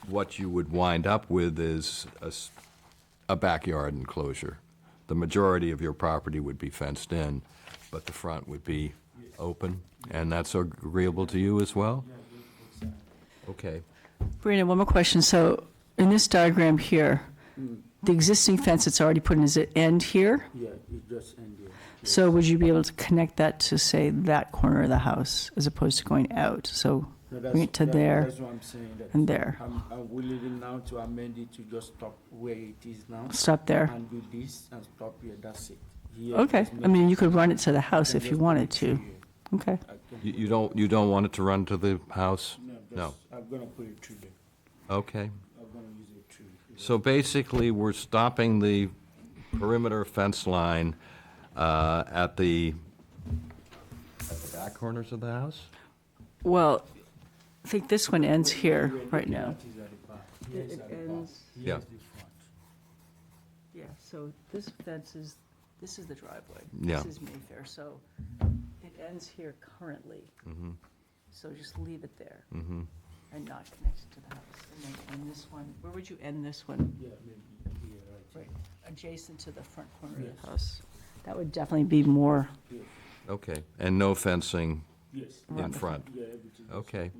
what you would wind up with is a backyard enclosure. The majority of your property would be fenced in, but the front would be open, and that's agreeable to you as well? Okay. Brandon, one more question. So in this diagram here, the existing fence that's already put in, is it end here? Yeah, it just end there. So would you be able to connect that to, say, that corner of the house as opposed to going out? So No, bring it to there That's what I'm saying. That and there. I'm willing now to amend it to just stop where it is now. Stop there. And do this and stop here, that's it. Here, Okay. just I mean, make you it- could run it to the I house can if you just put wanted it to. here. Okay. I can- You don't want it to run to the house? No, I'm gonna put it through there. Okay. I'm gonna use it through. So basically, we're stopping the perimeter fence line at the back corners of the house? Well, I think this one ends here right now. That is at the back. Here is at the back. Yeah. Here's the front. Yeah, so this fence is, this is the driveway. Yeah. This is Mayfair, so it ends here currently. So just leave it there and not connect it to the house. And then end this one, where would you end this one? Yeah, maybe here, right Right, adjacent to the front corner of the house. That would definitely be more, here. Okay, and no fencing Yes. in front? Yeah, everything. Okay.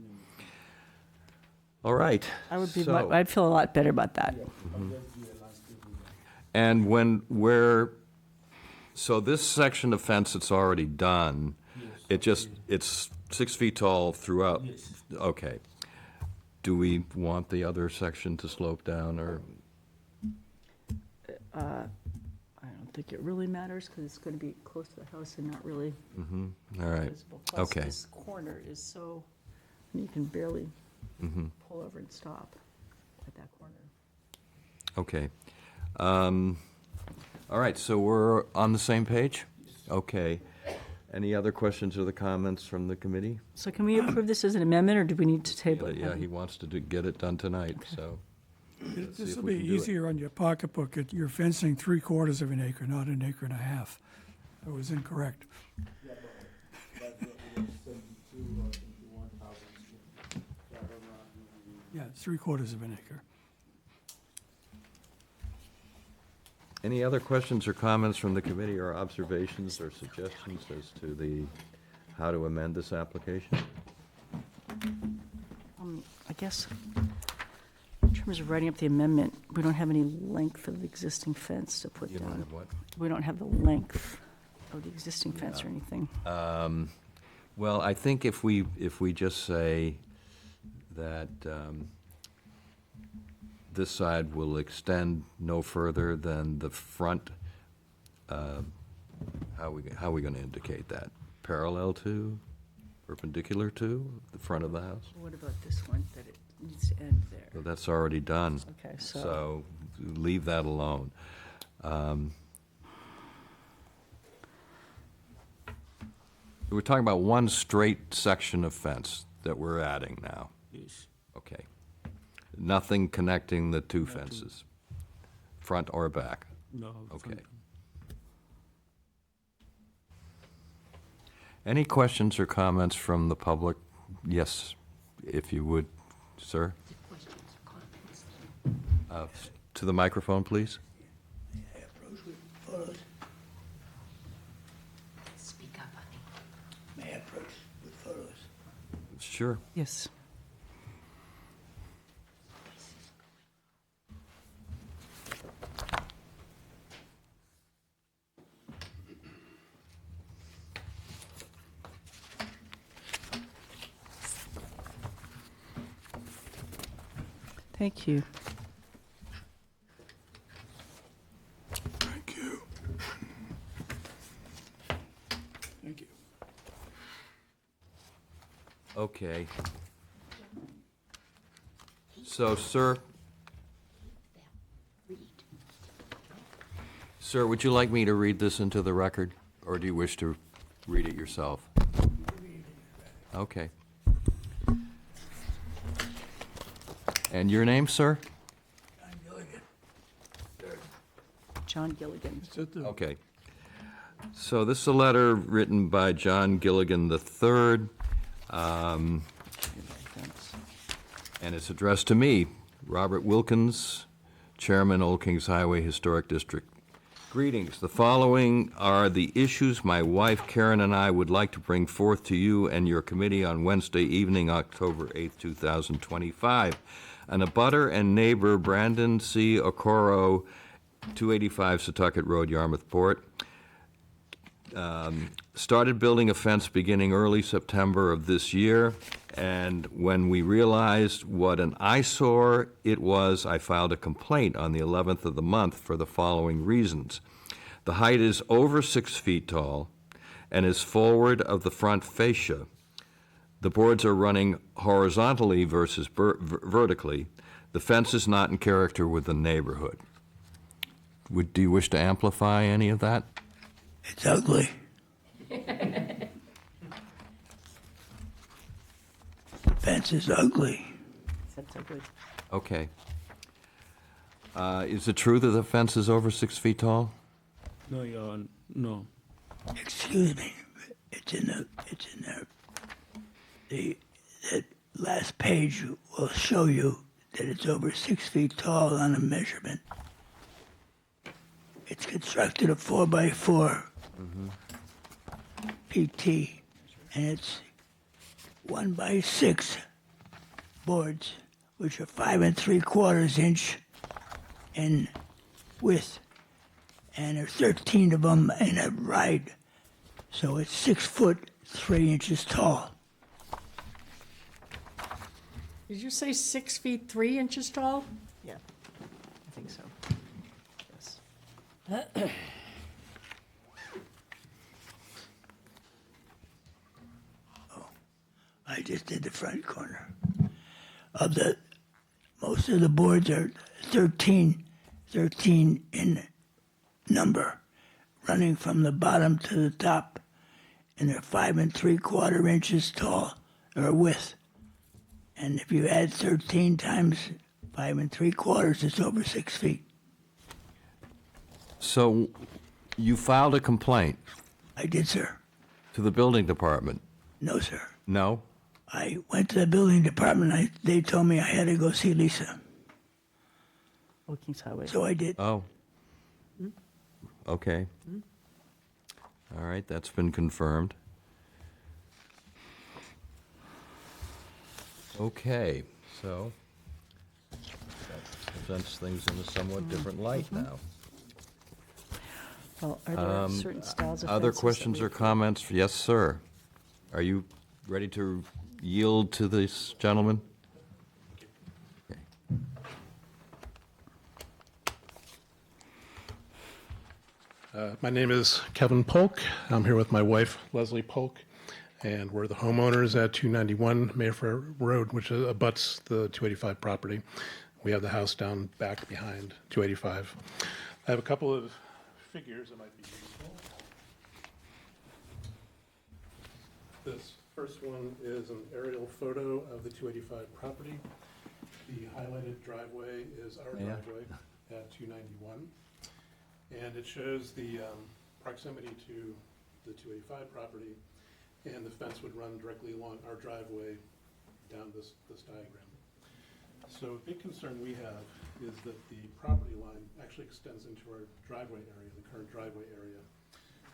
All right. I would be, So- I'd feel a lot better about that. Yeah, I'll just do a landscaping. And so this section of fence that's already done, it's 6 feet tall throughout? Yes. Okay. Do we want the other section to slope down, or? I don't think it really matters because it's going to be close to the house and not really All right, visible. Plus, okay. this corner is so and you can barely pull over and stop at that corner. Okay. All right, so we're on the same page? Okay. Any other questions or the comments from the committee? So can we approve this as an amendment, or do we need to table it? Yeah, he wants to get it done tonight, so. let's see This if will we be can do it. easier on your pocketbook. You're fencing 3/4 of an acre, not an acre and a half. That was incorrect. Yeah, it's 3/4 of an acre. Any other questions or comments from the committee, or observations or suggestions as to how to amend this application? I guess, in terms of writing up the amendment, we don't have any length of the existing fence to put You don't down. have what? We don't have the length of the existing fence or anything. Well, I think if we just say that this side will extend no further than the front, how are we going to indicate that? Parallel to, perpendicular to, the front of the house? What about this one, that it needs to end there? So that's already done. Okay, so, So leave that alone. We're talking about one straight section of fence that we're adding now. Yes. Okay. Nothing connecting the two fences, front or back. No. Okay. Any questions or comments from the public? Yes, if you would, sir. To the microphone, please. Speak up, honey. May I approach with photos? Sure. yes. Thank you. Thank you. Thank you. Okay. So, sir, would you like me to read this into the record, or do you wish to read it yourself? Okay. And your name, sir? John Gilligan. Okay. So this is a letter written by John Gilligan III, and it's addressed to me, Robert Wilkins, Chairman, Old Kings Highway Historic District. Greetings. The following are the issues my wife Karen and I would like to bring forth to you and your committee on Wednesday evening, October 8th, 2025. An abutter and neighbor, Brandon C. Okoro, 285 Setauket Road, Yarmouth Port, started building a fence beginning early September of this year, and when we realized what an eyesore it was, I filed a complaint on the 11th of the month for the following reasons. The height is over 6 feet tall and is forward of the front fascia. The boards are running horizontally versus vertically. The fence is not in character with the neighborhood. Do you wish to amplify any of that? It's ugly. The fence is ugly. That's ugly. Okay. Is it true that the fence is over 6 feet tall? No, Your Honor, no. Excuse me. It's in the last page will show you that it's over 6 feet tall on a measurement. It's constructed of 4x4 PT, and it's 1x6 boards, which are 5 3/4 inch in width, and there are 13 of them in a ride, so it's 6 foot 3 inches tall. Did you say 6 feet 3 inches tall? Yeah, I think so. Yes. I just did the front corner. Most of the boards are 13 in number, running from the bottom to the top, and they're 5 3/4 inches tall, or width. And if you add 13 times 5 3/4, it's over 6 feet. So you filed a complaint I did, sir. to the building department? No, sir. No? I went to the building department. They told me I had to go see Lisa. Old Kings Highway. So I did. Oh. Okay. All right, that's been confirmed. Okay, so that presents things in a somewhat different light now. Well, are there certain styles of Other fences that questions we- or comments? Yes, sir. Are you ready to yield to this gentleman? Okay. My name is Kevin Polk. I'm here with my wife, Leslie Polk, and we're the homeowners at 291 Mayfair Road, which abuts the 285 property. We have the house down back behind 285. I have a couple of figures that might be useful. This first one is an aerial photo of the 285 property. The highlighted driveway is our driveway at 291. And it shows the proximity to the 285 property, and the fence would run directly along our driveway down this diagram. So a big concern we have is that the property line actually extends into our driveway area, the current driveway area.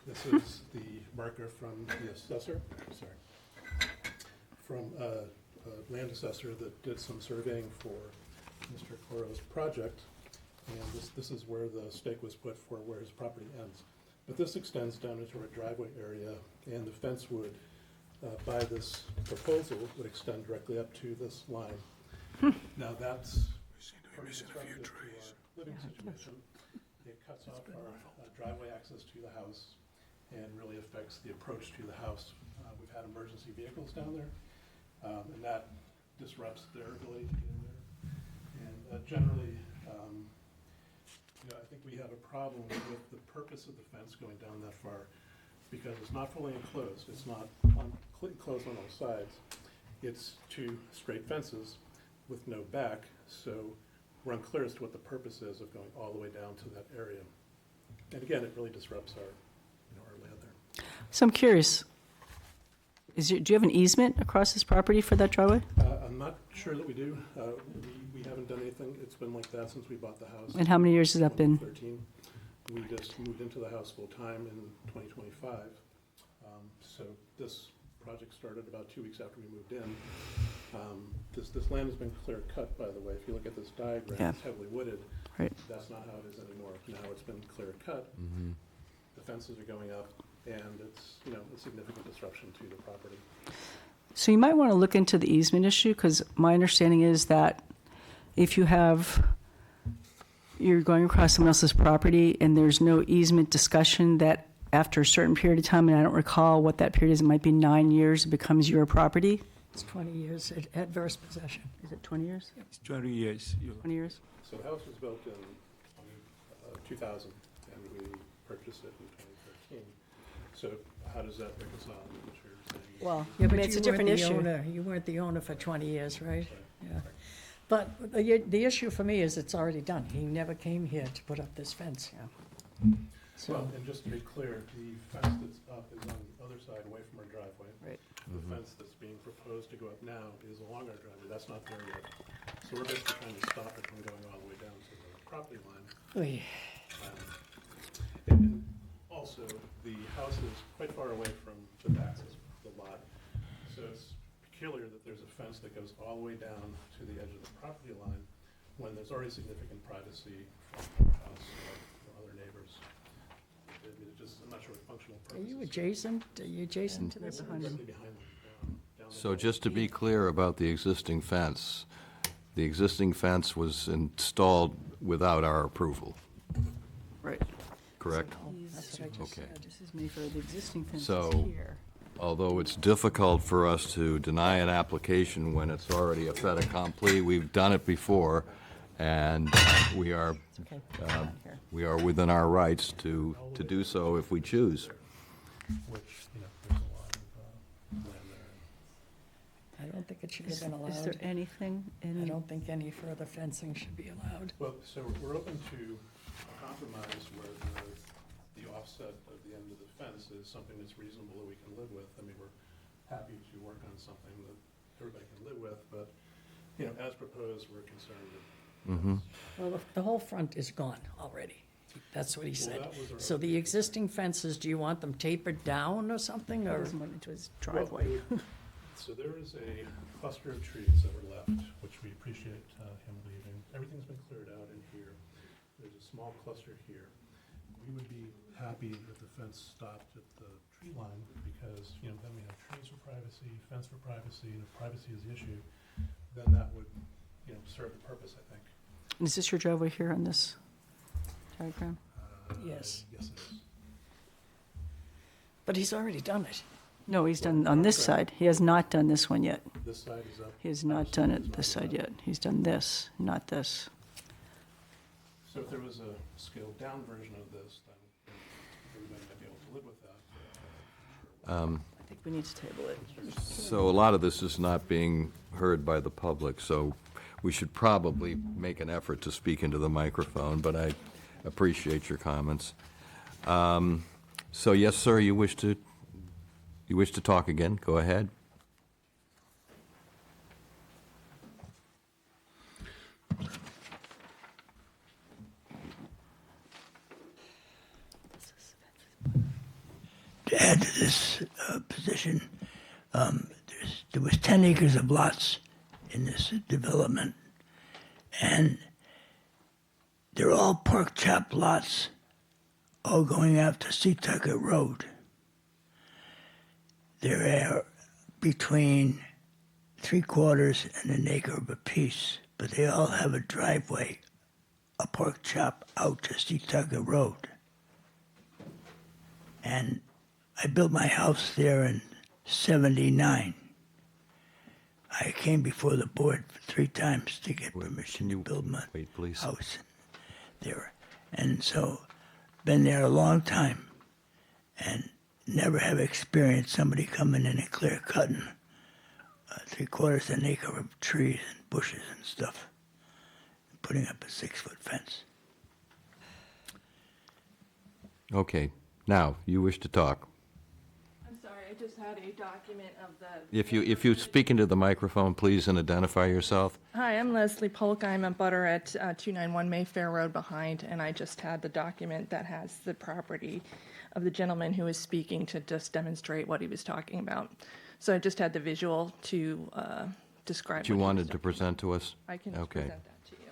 This is the marker from the assessor, from a land assessor that did some surveying for Mr. Coro's project. And this is where the stake was put for where his property ends. But this extends down into our driveway area, and the fence would, by this proposal, would extend directly up to this line. Now that's very disruptive to our living situation. It cuts off our driveway access to the house and really affects the approach to the house. We've had emergency vehicles down there, and that disrupts their ability to get in there. And generally, I think we have a problem with the purpose of the fence going down that far, because it's not fully enclosed. It's not enclosed on all sides. It's two straight fences with no back, so we're unclear as to what the purpose is of going all the way down to that area. And again, it really disrupts our land there. So I'm curious, do you have an easement across this property for that driveway? I'm not sure that we do. We haven't done anything. It's been like that since we bought the house. And how many years has that been? 2013. We just moved into the house full-time in 2025. So this project started about 2 weeks after we moved in. This land has been clear-cut, by the way. If you look at this diagram, Yeah. it's heavily wooded. Right. That's not how it is anymore. Now it's been clear-cut. The fences are going up, and it's, a significant disruption to the property. So you might want to look into the easement issue, because my understanding is that if you're going across someone else's property and there's no easement discussion, that after a certain period of time, and I don't recall what that period is, it might be 9 years, it becomes your property. It's 20 years at adverse possession. Is it 20 years? It's 20 years. 20 years? So the house was built in 2000, and we purchased it in 2013. So how does that reconcile with what you're saying? Well, Yeah, but it's a you weren't different the issue. owner. You weren't the owner for 20 years, right? Yeah. But the issue for me is it's already done. He never came here to put up this fence. So, Well, and just to be clear, the fence that's up is on the other side, away from our driveway. Right. The fence that's being proposed to go up now is along our driveway. That's not there yet. So we're basically trying to stop it from going all the way down to the property line. oy. And also, the house is quite far away from the back of the lot. So it's peculiar that there's a fence that goes all the way down to the edge of the property line when there's already significant privacy from our house or other neighbors. I'm not sure what functional Are purpose. you adjacent? Are you adjacent to this? Directly behind them, down the So just to be clear about the existing fence was installed without our approval, Right. correct? That's what I just Okay. said. This is made for the existing fence So- is here. although it's difficult for us to deny an application when it's already a fait accompli, we've done it before, and we are within our rights to do so if we choose. Which, you know, there's a lot of land there. I don't think it should have been Is there allowed. anything I in, don't think any further fencing should be allowed. Well, so we're open to a compromise where the offset of the end of the fence is something that's reasonable that we can live with. I mean, we're happy to work on something that everybody can live with, but, you know, as proposed, we're concerned that. Well, the whole front is gone already. That's what he said. that was our- So the existing fences, do you want them tapered down or something, or? doesn't want into his Well, driveway? So there is a cluster of trees that were left, which we appreciate him leaving. Everything's been cleared out in here. There's a small cluster here. We would be happy if the fence stopped at the tree line because, you know, then we have trees for privacy, fence for privacy, and if privacy is the issue, then that would, you know, serve the purpose, I think. Is this your driveway here on this diagram? Yes. Yes, it is. But he's already done it. No, he's done on this side. He has not done this one yet. This side is up. He has not done it this side yet. He's done this, not this. So if there was a scaled down version of this, then everybody might be able to live with that. I think we need to table it. So a lot of this is not being heard by the public, so we should probably make an effort to speak into the microphone, but I appreciate your comments. So yes, sir, you wish to talk again? Go ahead. To add to this position, there was 10 acres of lots in this development, and they're all pork chop lots, all going out to Seatucket Road. There are between 3/4 and an acre of a piece, but they all have a driveway, a pork chop out to Seatucket Road. And I built my house there in '79. I came before the board 3 times to get permission to build my Wait, please. house there. And so, been there a long time and never have experienced somebody coming in and clear cutting 3/4 an acre of trees and bushes and stuff, and putting up a 6-foot fence. Okay, now, you wish to talk. I'm sorry, I just had a document of the. If you speak into the microphone, please, and identify yourself. Hi, I'm Leslie Polk. I'm a butter at 291 Mayfair Road behind, and I just had the document that has the property of the gentleman who was speaking to just demonstrate what he was talking about. So I just had the visual to describe. That you what he was wanted to talking present to us? about. I can Okay. present that to you.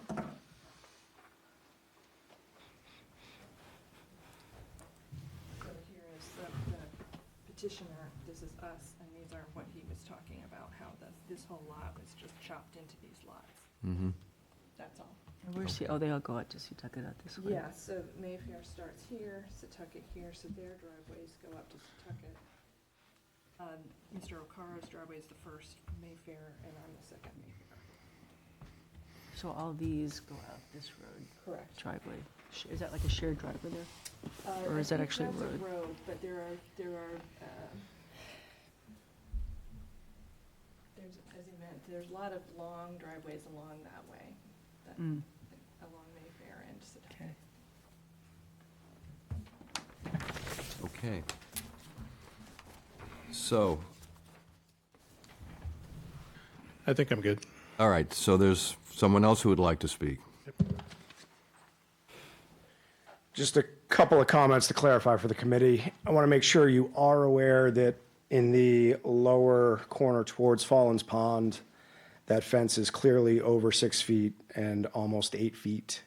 So here is the petitioner, this is us, and these are what he was talking about, how this whole lot was just chopped into these lots. Mm-hmm. That's all. And where's he, oh, they all go out to Seatucket out this way. Yeah, so Mayfair starts here, Setauket here, so their driveways go up to Setauket. Mr. O'Carro's driveway is the first Mayfair, and I'm the second Mayfair. So all these go out this road? Correct. Driveway. Is that like a shared driveway there? Or I is that think actually a that's road? road, but there's, as he meant, there's a lot of long driveways along that way, Mm. along Mayfair and Setauket. Okay. So, I think I'm good. all right, so there's someone else who would like to speak. Just a couple of comments to clarify for the committee. I want to make sure you are aware that in the lower corner towards Fallon's Pond, that fence is clearly over 6 feet and almost 8 feet.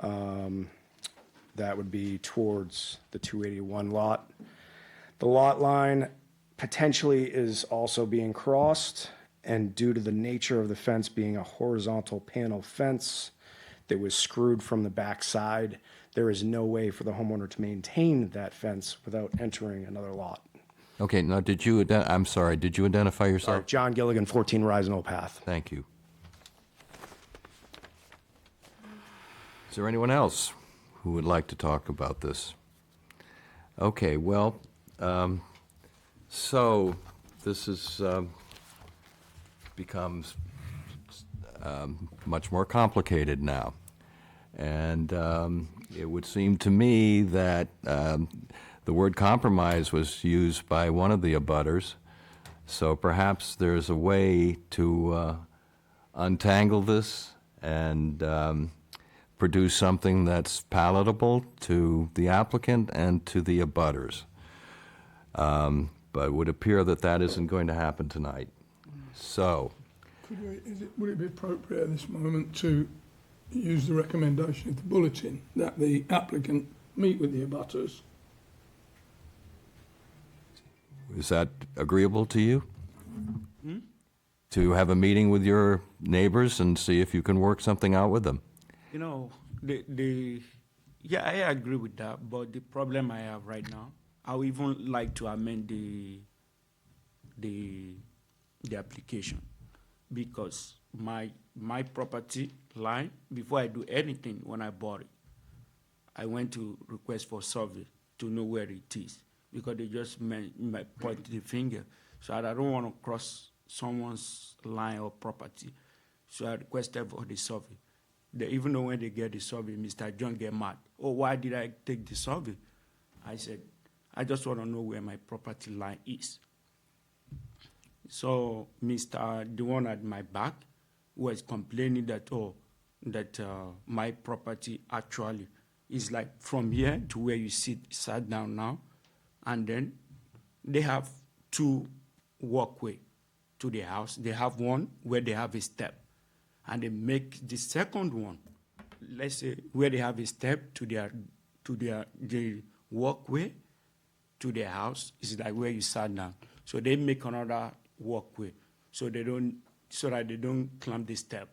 That would be towards the 281 lot. The lot line potentially is also being crossed, and due to the nature of the fence being a horizontal panel fence that was screwed from the back side, there is no way for the homeowner to maintain that fence without entering another lot. Okay, now I'm sorry, did you identify yourself? John Gilligan, 14 Rise and Old Path. Thank you. Is there anyone else who would like to talk about this? Okay, well, so this is, becomes much more complicated now. And it would seem to me that the word compromise was used by one of the abutters. So perhaps there's a way to untangle this and produce something that's palatable to the applicant and to the abutters. But it would appear that that isn't going to happen tonight. So, Would it be appropriate at this moment to use the recommendation of the bulletin that the applicant meet with the abutters? is that agreeable to you? To have a meeting with your neighbors and see if you can work something out with them? You know, yeah, I agree with that, but the problem I have right now, I would even like to amend the application, because my property line, before I do anything, when I bought it, I went to request for survey to know where it is, because they just point the finger. So I don't want to cross someone's line or property. So I requested for the survey. Even though when they get the survey, Mr. John get mad. Oh, why did I take the survey? I said, I just want to know where my property line is. So the one at my back was complaining that, my property actually is like from here to where you sat down now, and then they have two walkway to the house. They have one where they have a step, and they make the second one, let's say, where they have a step to the walkway to their house is like where you sat down. So they make another walkway so that they don't climb the step,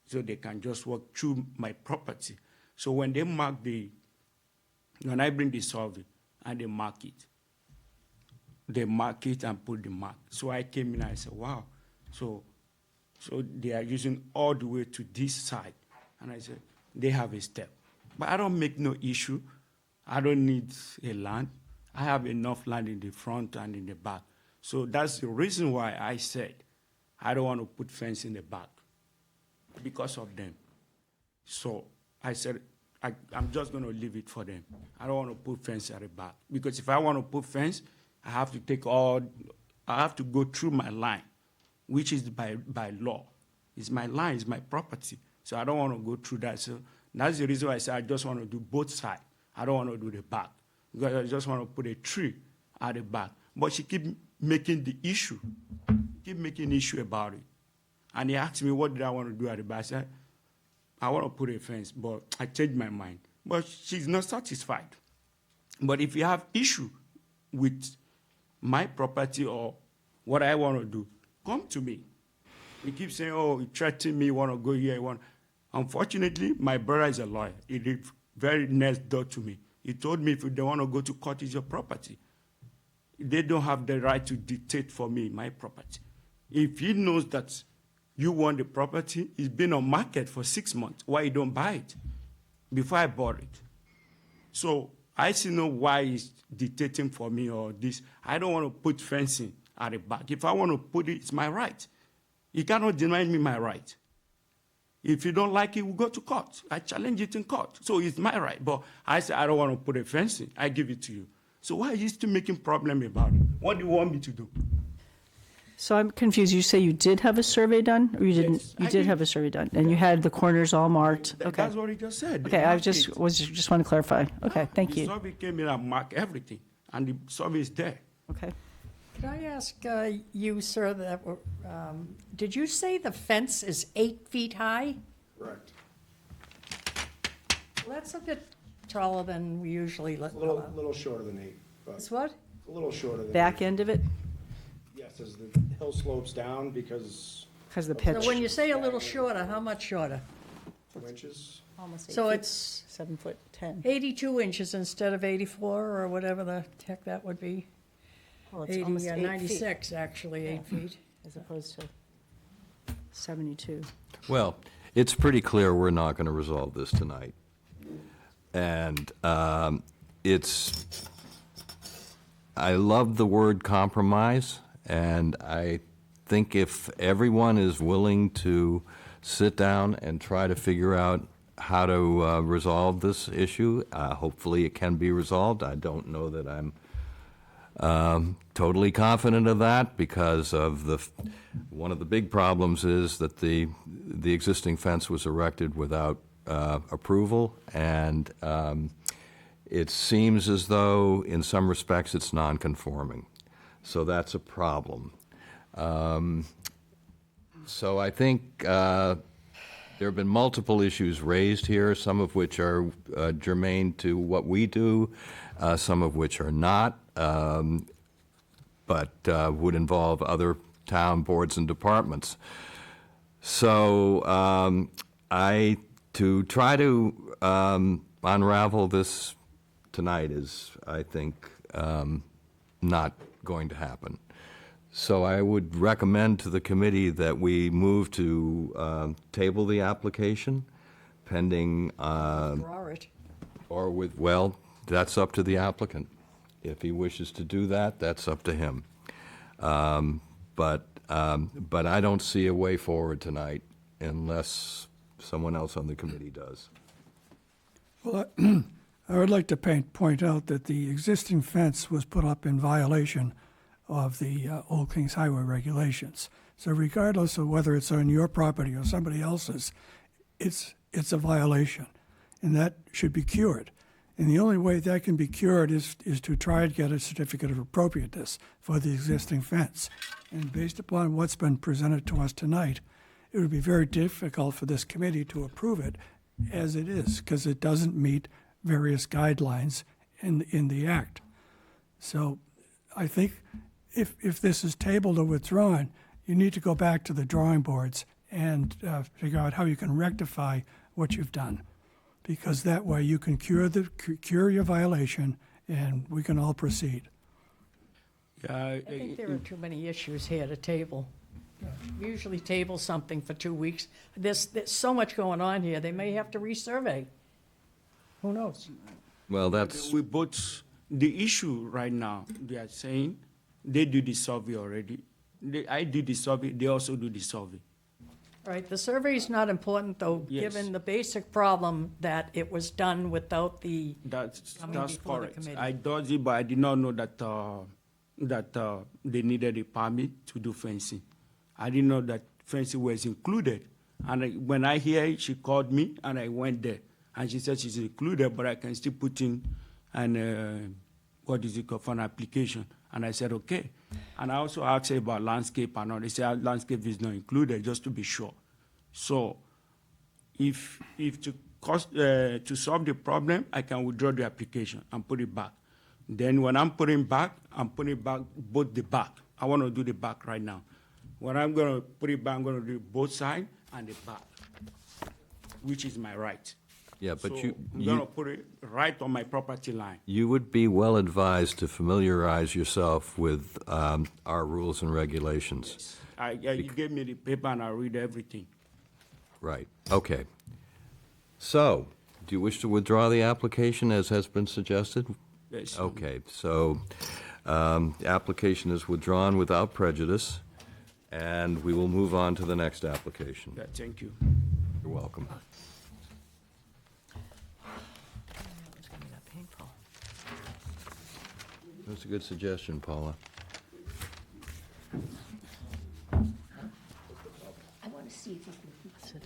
so they can just walk through my property. So when they when I bring the survey and they mark it and put the mark. So I came in and I said, wow, so they are using all the way to this side. And I said, they have a step. But I don't make no issue. I don't need a land. I have enough land in the front and in the back. So that's the reason why I said I don't want to put fence in the back, because of them. So I said, I'm just going to leave it for them. I don't want to put fence at the back, because if I want to put fence, I have to go through my line, which is by law. It's my line, it's my property. So I don't want to go through that. So that's the reason why I said I just want to do both sides. I don't want to do the back, because I just want to put a tree at the back. But she keep making issue about it. And he asked me, what did I want to do at the back? I said, I want to put a fence, but I changed my mind. But she's not satisfied. But if you have issue with my property or what I want to do, come to me. He keeps saying, oh, he threatened me, want to go here. Unfortunately, my brother is a lawyer. He lives very next door to me. He told me if they want to go to court, it's your property. They don't have the right to dictate for me my property. If he knows that you want the property, it's been on market for 6 months, why you don't buy it? Before I bought it. So I see no why he's dictating for me or this. I don't want to put fencing at the back. If I want to put it, it's my right. You cannot deny me my right. If you don't like it, we'll go to court. I challenge it in court. So it's my right. But I say I don't want to put a fencing. I give it to you. So why are you still making problem about it? What do you want me to do? So I'm confused. You say you did have a survey done, or you didn't? Yes, You I did did. have a survey done, and you had the corners all marked. Okay. That's what he just said. Okay, I just want to clarify. Okay, thank The you. survey came in and marked everything, and the survey is there. Okay. Could I ask you, sir, did you say the fence is 8 feet high? Correct. Well, that's a bit taller than we usually let. A little shorter than 8. But It's what? a little shorter than Back end of it, Yes, as the hill slopes down because because the So pitch. when you say a little shorter, how much shorter? 2 inches. Almost 8 So feet, it's 7'10". 82 inches instead of 84, or whatever the heck that would be. Well, it's almost 8 feet. 96, actually, 8 feet. As opposed to 72. Well, it's pretty clear we're not going to resolve this tonight. And I love the word compromise, and I think if everyone is willing to sit down and try to figure out how to resolve this issue, hopefully it can be resolved. I don't know that I'm totally confident of that, because of one of the big problems is that the existing fence was erected without approval, and it seems as though in some respects it's non-conforming. So that's a problem. So I think there have been multiple issues raised here, some of which are germane to what we do, some of which are not, but would involve other town boards and departments. So to try to unravel this tonight is, I think, not going to happen. So I would recommend to the committee that we move to table the application pending, Draw it. or with, well, that's up to the applicant. If he wishes to do that, that's up to him. But I don't see a way forward tonight unless someone else on the committee does. Well, I would like to point out that the existing fence was put up in violation of the Old Kings Highway regulations. So regardless of whether it's on your property or somebody else's, it's a violation, and that should be cured. And the only way that can be cured is to try and get a certificate of appropriateness for the existing fence. And based upon what's been presented to us tonight, it would be very difficult for this committee to approve it as it is, because it doesn't meet various guidelines in the act. So I think if this is tabled or withdrawn, you need to go back to the drawing boards and figure out how you can rectify what you've done, because that way you can cure your violation and we can all proceed. I think there are too many issues here to table. We usually table something for 2 weeks. There's so much going on here, they may have to resurvey. Who knows? Well, that's, We both, the issue right now, they are saying they do the survey already. I do the survey, they also do the survey. All right, the survey is not important, though, Yes. given the basic problem that it was done without the, That's coming before the correct. committee. I does it, but I did not know that they needed a permit to do fencing. I didn't know that fencing was included. And when I hear it, she called me and I went there. And she said she's included, but I can still put in an, what is it called, for an application. And I said, okay. And I also asked her about landscape and all. They said landscape is not included, just to be sure. So if to solve the problem, I can withdraw the application and put it back. Then when I'm putting back both the back. I want to do the back right now. When I'm going to put it back, I'm going to do both sides and the back, which is my right. yeah, but So I'm going to put it right on my property line. you would be well advised to familiarize yourself with our rules and regulations. You gave me the paper and I read everything. Right, okay. So, do you wish to withdraw the application as has been suggested? Yes. Okay, so the application is withdrawn without prejudice, and we will move on to the next application. Yeah, thank you. You're welcome. That's a good suggestion, Paula. I want to see if you can fix it.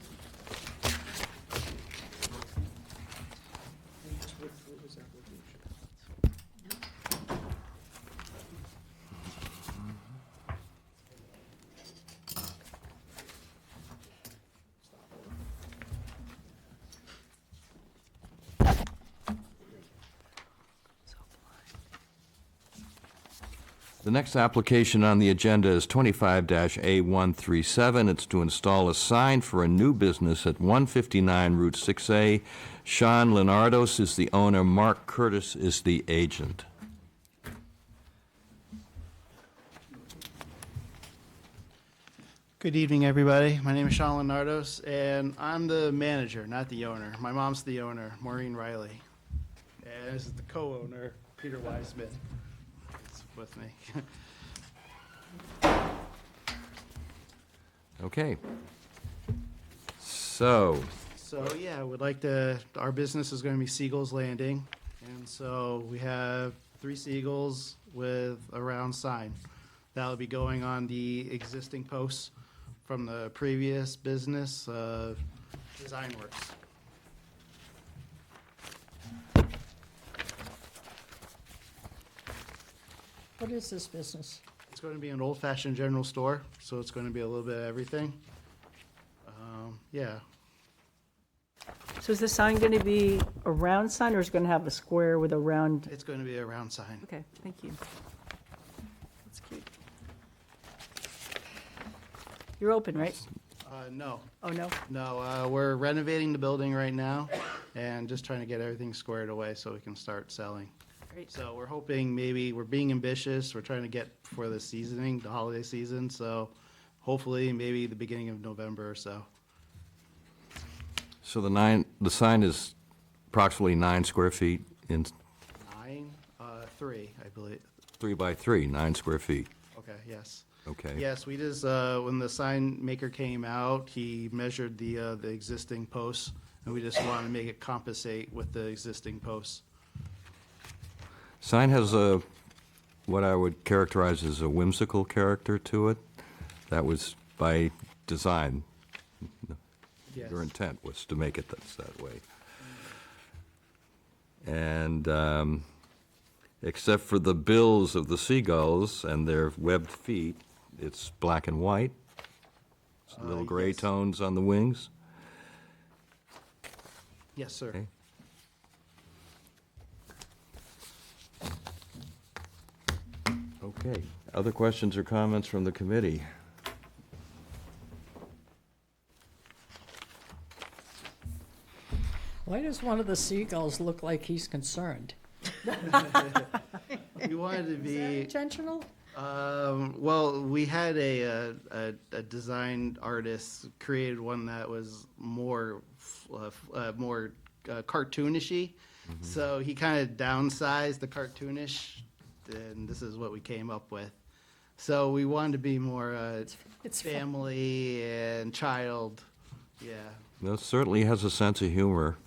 The next application on the agenda is 25-A137. It's to install a sign for a new business at 159 Route 6A. Sean Leonardos is the owner. Mark Curtis is the agent. Good evening, everybody. My name is Sean Leonardos, and I'm the manager, not the owner. My mom's the owner, Maureen Riley. And this is the co-owner, Peter Wiseman. He's with me. Okay. So, So, yeah, we'd like to, our business is going to be Seagulls Landing. And so we have 3 seagulls with a round sign. That'll be going on the existing posts from the previous business, Design Works. What is this business? It's going to be an old-fashioned general store, so it's going to be a little bit of everything. Yeah, So is the sign going to be a round sign, or is it going to have a square with a round? it's going to be a round sign. Okay, thank you. That's cute. You're open, right? No. Oh, no? No, we're renovating the building right now and just trying to get everything squared away so we can start selling. Great. So we're hoping maybe, we're being ambitious, we're trying to get for the seasoning, the holiday season, so hopefully maybe the beginning of November or so. so the sign is approximately 9 square feet in 3, I believe. 3 by 3, 9 square feet. Okay, yes. Okay. Yes, we just, when the sign maker came out, he measured the existing posts, and we just wanted to make it compensate with the existing posts. Sign has what I would characterize as a whimsical character to it. That was by design. Yes. Your intent was to make it that way. And except for the bills of the seagulls and their webbed feet, it's black and white. Little gray yes. tones on the wings. Yes, sir. Okay. Okay. Other questions or comments from the committee? Why does one of the seagulls look like he's concerned? We wanted to Is that be, intentional? well, we had a design artist created one that was more cartoonishy. So he kind of downsized the cartoonish, and this is what we came up with. So we wanted to be more It's fun. family and child, yeah. Well, it certainly has a sense of humor.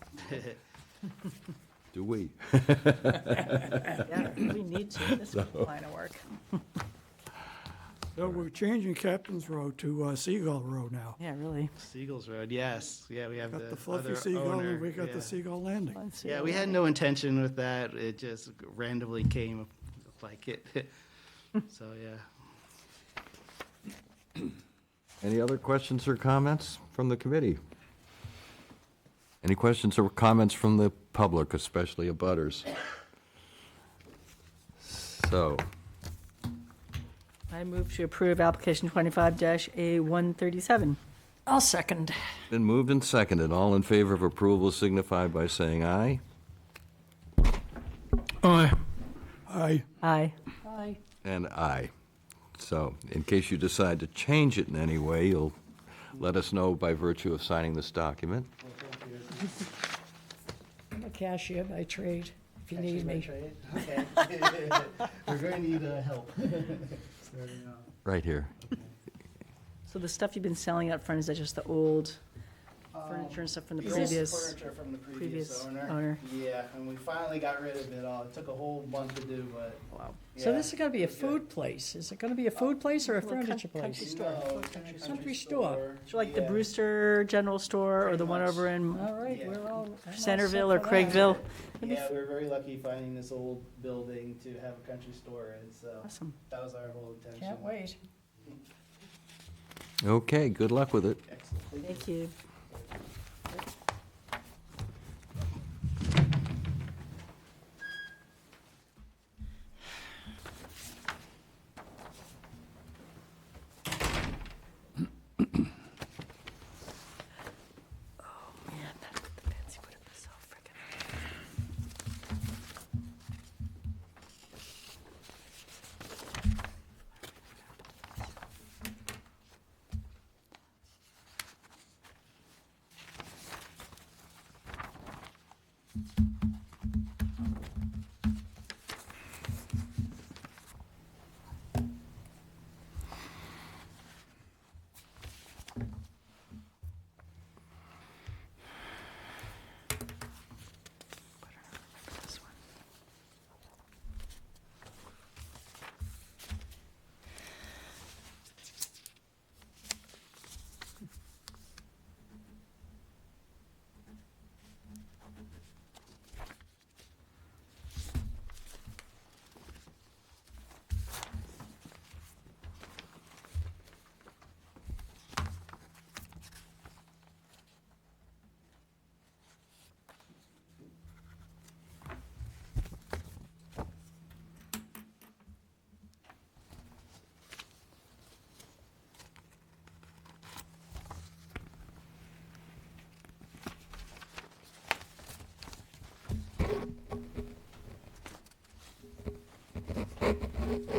Do we? Yeah, we need to, this line of work. So we're changing Captain's Road to Seagull Road now. Yeah, really. Seagulls Road, yes. Yeah, we have Got the other fluffy seagull owner, and we got yeah. the Seagull Landing. Yeah, we had no intention with that. It just randomly came like it. So, yeah. Any other questions or comments from the committee? Any questions or comments from the public, especially abutters? So, I move to approve application 25-A137. I'll second. been moved and seconded. All in favor of approval signify by saying aye. Aye. Aye. Aye. Aye. And aye. So, in case you decide to change it in any way, you'll let us know by virtue of signing this document. I'm a cashier by trade, if you need me. Okay. We're going to need help. Right here. So the stuff you've been selling out front, is that just the old furniture and stuff from the This previous? is furniture from the previous owner. Yeah, and we finally got rid of it all. It took a whole month to do, but. Wow. So yeah, this is gonna be a food place. Is it gonna be a food place or a Little furniture country place? store. No, Country store. So like the Yeah. Brewster General Store or Pretty the one much. over in All right, Yeah. we're all. I'm all set Centerville or for that. Craigville? Yeah, we were very lucky finding this old building to have a country store in, so Awesome. that was our whole intention. Can't wait. Okay, good luck with it. Excellent. Thank you. Oh, man, that's what the fancy put up is so frickin'.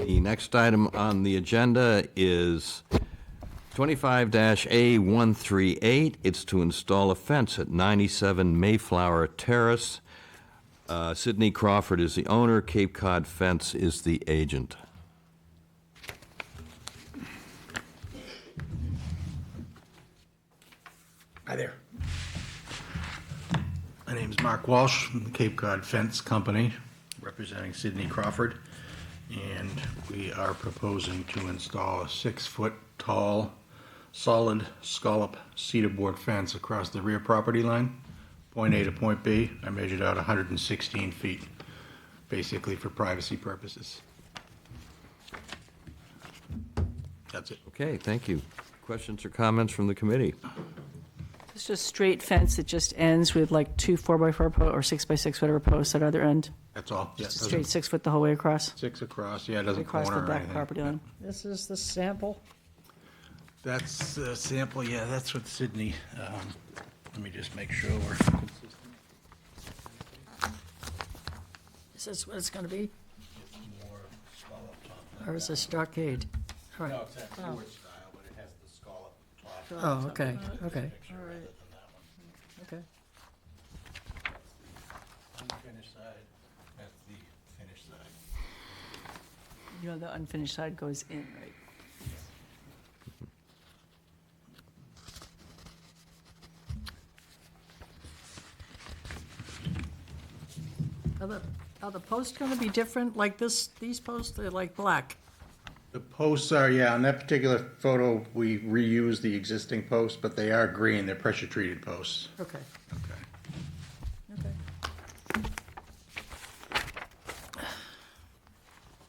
The next item on the agenda is 25-A138. It's to install a fence at 97 Mayflower Terrace. Sidney Crawford is the owner. Cape Cod Fence is the agent. Hi there. My name's Mark Walsh from the Cape Cod Fence Company, representing Sidney Crawford. And we are proposing to install a 6-foot tall, solid scallop cedar board fence across the rear property line, point A to point B. I measured out 116 feet, basically for privacy purposes. That's it. Okay, thank you. Questions or comments from the committee? It's just straight fence, it just ends with like 2 4x4 or 6x6, whatever posts at either end. That's all. Yeah, Just a straight 6 foot the whole way across. 6 across, yeah, it doesn't Across the corner or back anything. property line. This is the sample. That's the sample, yeah, that's what Sydney, let me just make sure we're. Is this what it's gonna be? Or is it stockade? All right. No, it's that Ford style, but it has the scallop top. Oh, okay, okay. All right. Okay. Unfinished side, that's the finished side. You know, the unfinished side goes in, right? Are the posts gonna be different, like this, these posts, they're like black? The posts are, yeah, on that particular photo, we reused the existing posts, but they are green, they're pressure-treated posts. Okay. Okay. Okay.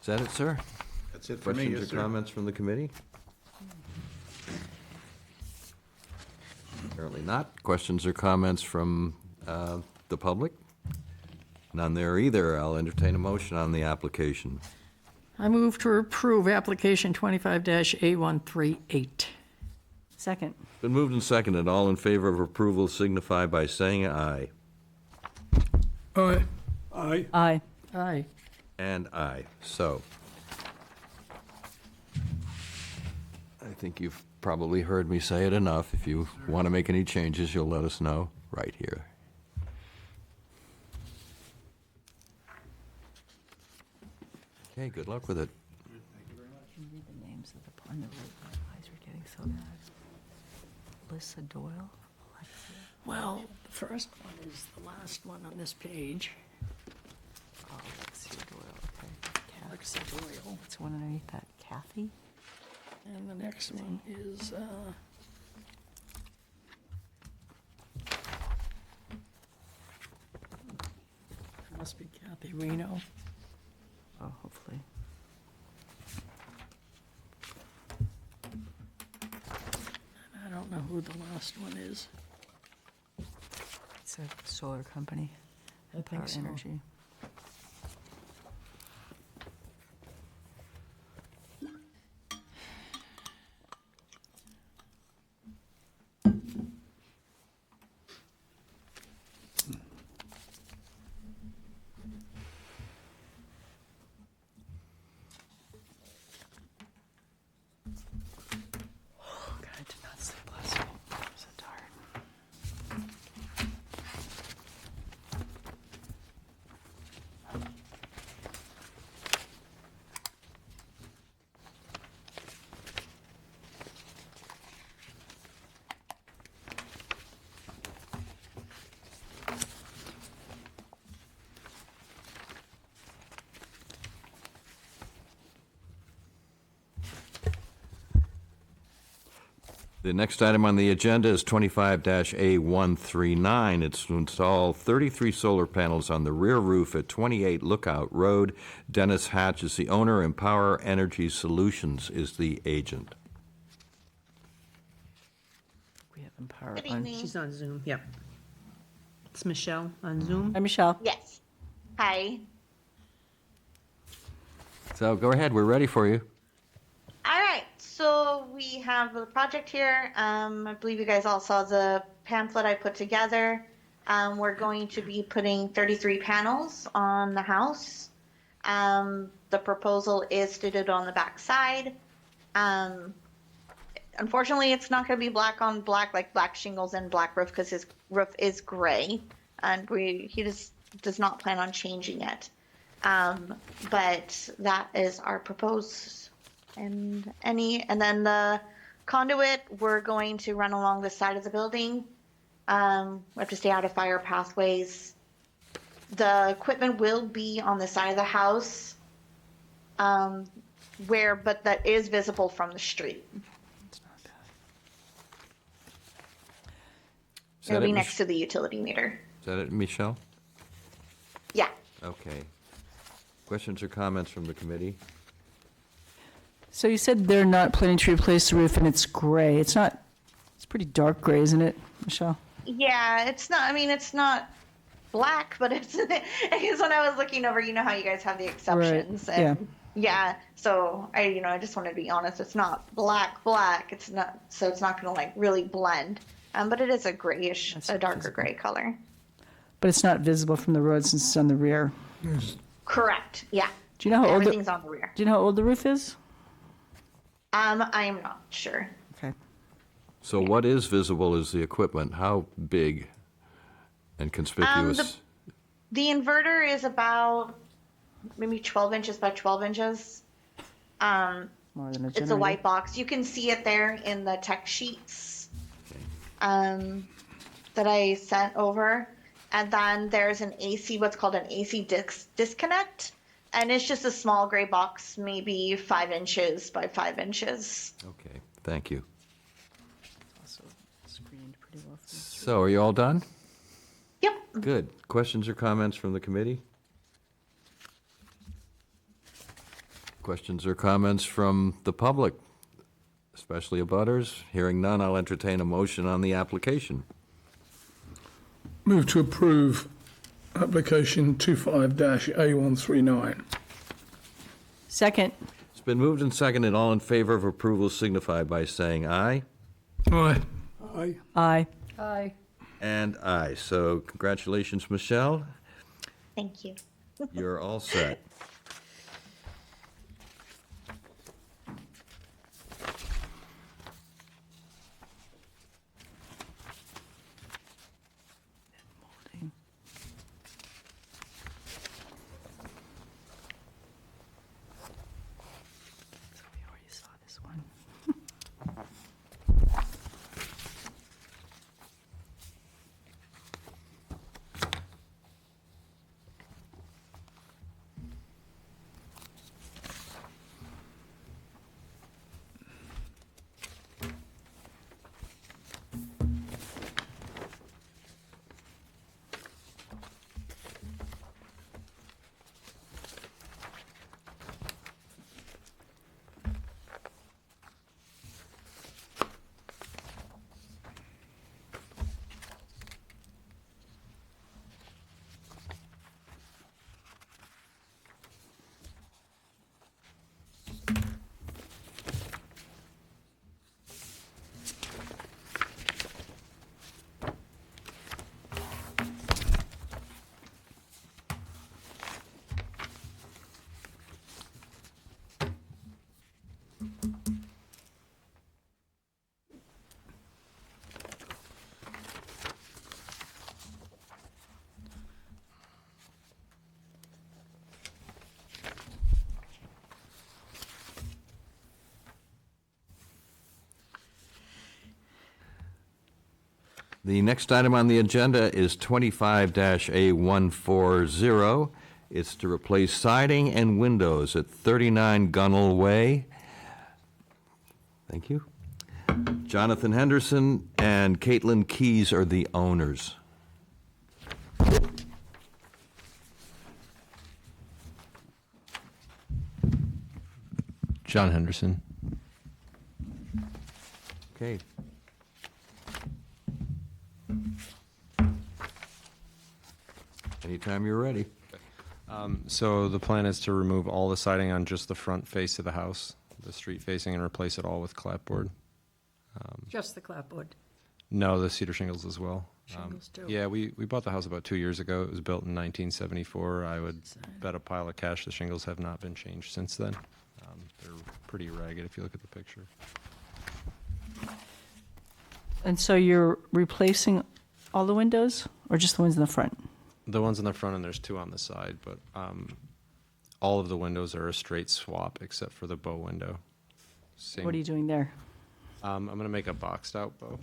Is that it, sir? That's it for me, Questions yes, or sir. comments from the committee? Apparently not. Questions or comments from the public? None there either. I'll entertain a motion on the application. I move to approve application 25-A138. Second. Been moved and seconded. All in favor of approval signify by saying aye. Aye. Aye. Aye. Aye. And aye. So, I think you've probably heard me say it enough. If you want to make any changes, you'll let us know right here. Okay, good luck with it. Can you read the names of the, on the right, my eyes are getting so bad. Alyssa Doyle, Alexia. Well, the first one is the last one on this page. Oh, Alexia Doyle, okay. Alexia Doyle. What's the one underneath that? Kathy? And the next one is, it must be Kathy Reno. Oh, hopefully. I don't know who the last one is. It's a solar company. I think Power so. Energy. God, I did not sleep last night. I'm so tired. The next item on the agenda is 25-A139. It's to install 33 solar panels on the rear roof at 28 Lookout Road. Dennis Hatch is the owner, and Power Energy Solutions is the agent. We have Empower Good on. evening. She's on Zoom, yep. It's Michelle on Zoom. Hi, Michelle. Yes. Hi. So go ahead, we're ready for you. All right. So we have the project here. I believe you guys all saw the pamphlet I put together. We're going to be putting 33 panels on the house. The proposal is to do it on the back side. Unfortunately, it's not going to be black on black, like black shingles and black roof, because his roof is gray, and he just does not plan on changing it. But that is our proposed. And then the conduit, we're going to run along the side of the building. We have to stay out of fire pathways. The equipment will be on the side of the house, but that is visible from the street. It'll be next to the utility meter. Is that it, Michelle? Yeah. Okay. Questions or comments from the committee? So you said they're not planning to replace the roof and it's gray. It's pretty dark gray, isn't it, Michelle? Yeah, it's not black, but it's, because when I was looking over, you know how you guys have the exceptions. Right. And yeah. So I just wanted to be honest. It's not black. It's not, so it's not going to like really blend. But it is a grayish, a darker gray color. But it's not visible from the road since it's on the rear. Correct. Yeah. Do you know how old everything's on the rear? Do you know how old the roof is? I am not sure. Okay. So what is visible is the equipment. How big and conspicuous? The inverter is about maybe 12 inches by 12 inches. More than a It's a generator. white box. You can see it there in the tech sheets that I sent over. And then there's an AC, what's called an AC disconnect. And it's just a small gray box, maybe 5 inches by 5 inches. Okay, thank you. Also screened pretty well. So are you all done? Yep. Good. Questions or comments from the committee? Questions or comments from the public, especially abutters? Hearing none, I'll entertain a motion on the application. Move to approve application 25-A139. Second. It's been moved and seconded. All in favor of approval signify by saying aye. Aye. Aye. Aye. Aye. And aye. So congratulations, Michelle. Thank you. You're all set. So we already saw this one. The next item on the agenda is 25-A140. It's to replace siding and windows at 39 Gunnell Way. Thank you. Jonathan Henderson and Caitlin Keys are the owners. John Henderson. Okay. Anytime you're ready. So the plan is to remove all the siding on just the front face of the house, the street facing, and replace it all with clapboard. Just the clapboard. No, the cedar shingles as well. Shingles too. Yeah, we bought the house about 2 years ago. It was built in 1974. I would bet a pile of cash the shingles have not been changed since then. They're pretty ragged if you look at the picture. And so you're replacing all the windows, or just the ones in the front? The ones in the front, and there's two on the side, but all of the windows are a straight swap except for the bow window. Same. What are you doing there? I'm going to make a boxed out bow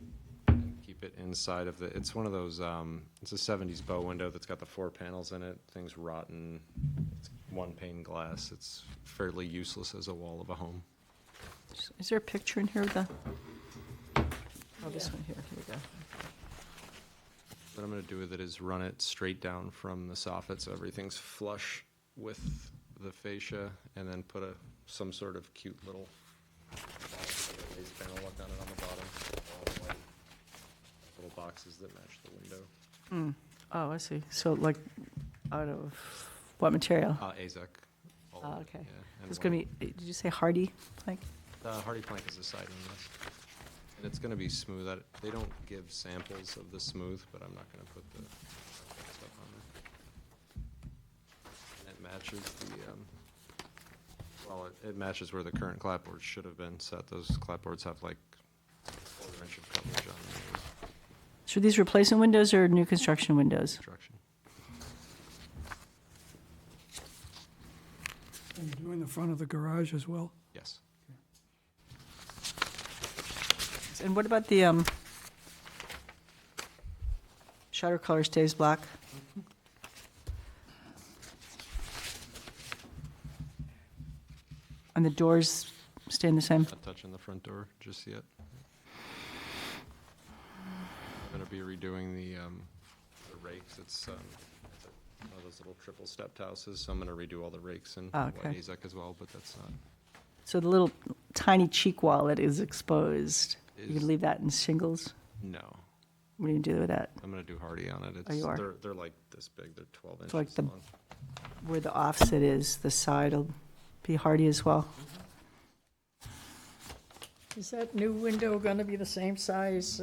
and keep it inside of the, it's one of those, it's a 70s bow window that's got the 4 panels in it. Thing's rotten. It's one pane glass. It's fairly useless as a wall of a home. Is there a picture in here of the? Oh, this one here. Here we go. What I'm going to do with it is run it straight down from the soffit so everything's flush with the fascia, and then put some sort of cute little base panel look on it on the bottom. All white little boxes that match the window. Oh, I see. So like out of what material? AZEK. all of Oh, it, okay. yeah, and It's going to be, did you say hardy plank? Hardy plank is the siding, yes. And it's going to be smooth. They don't give samples of the smooth, but I'm not going to put the stuff on there. And it matches the, well, it matches where the current clapboards should have been set. Those clapboards have like 1/4 inch of coverage on them. So these replacement windows or new construction windows? Construction. Are you doing the front of the garage as well? Yes. And what about the shutter color stays black? And the doors staying the same? Not touching the front door just yet. I'm going to be redoing the rakes. It's one of those little triple stepped houses, so I'm going to redo all the rakes and Oh, white okay. AZEK as well, but that's not. So the little tiny cheek wall that is exposed, you Is- can leave that in shingles? No. What are you going to do with that? I'm going to do hardy on it. Oh, you are? They're like this big. They're 12 inches So like the, long. where the offset is, the side will be hardy as well? Is that new window going to be the same size,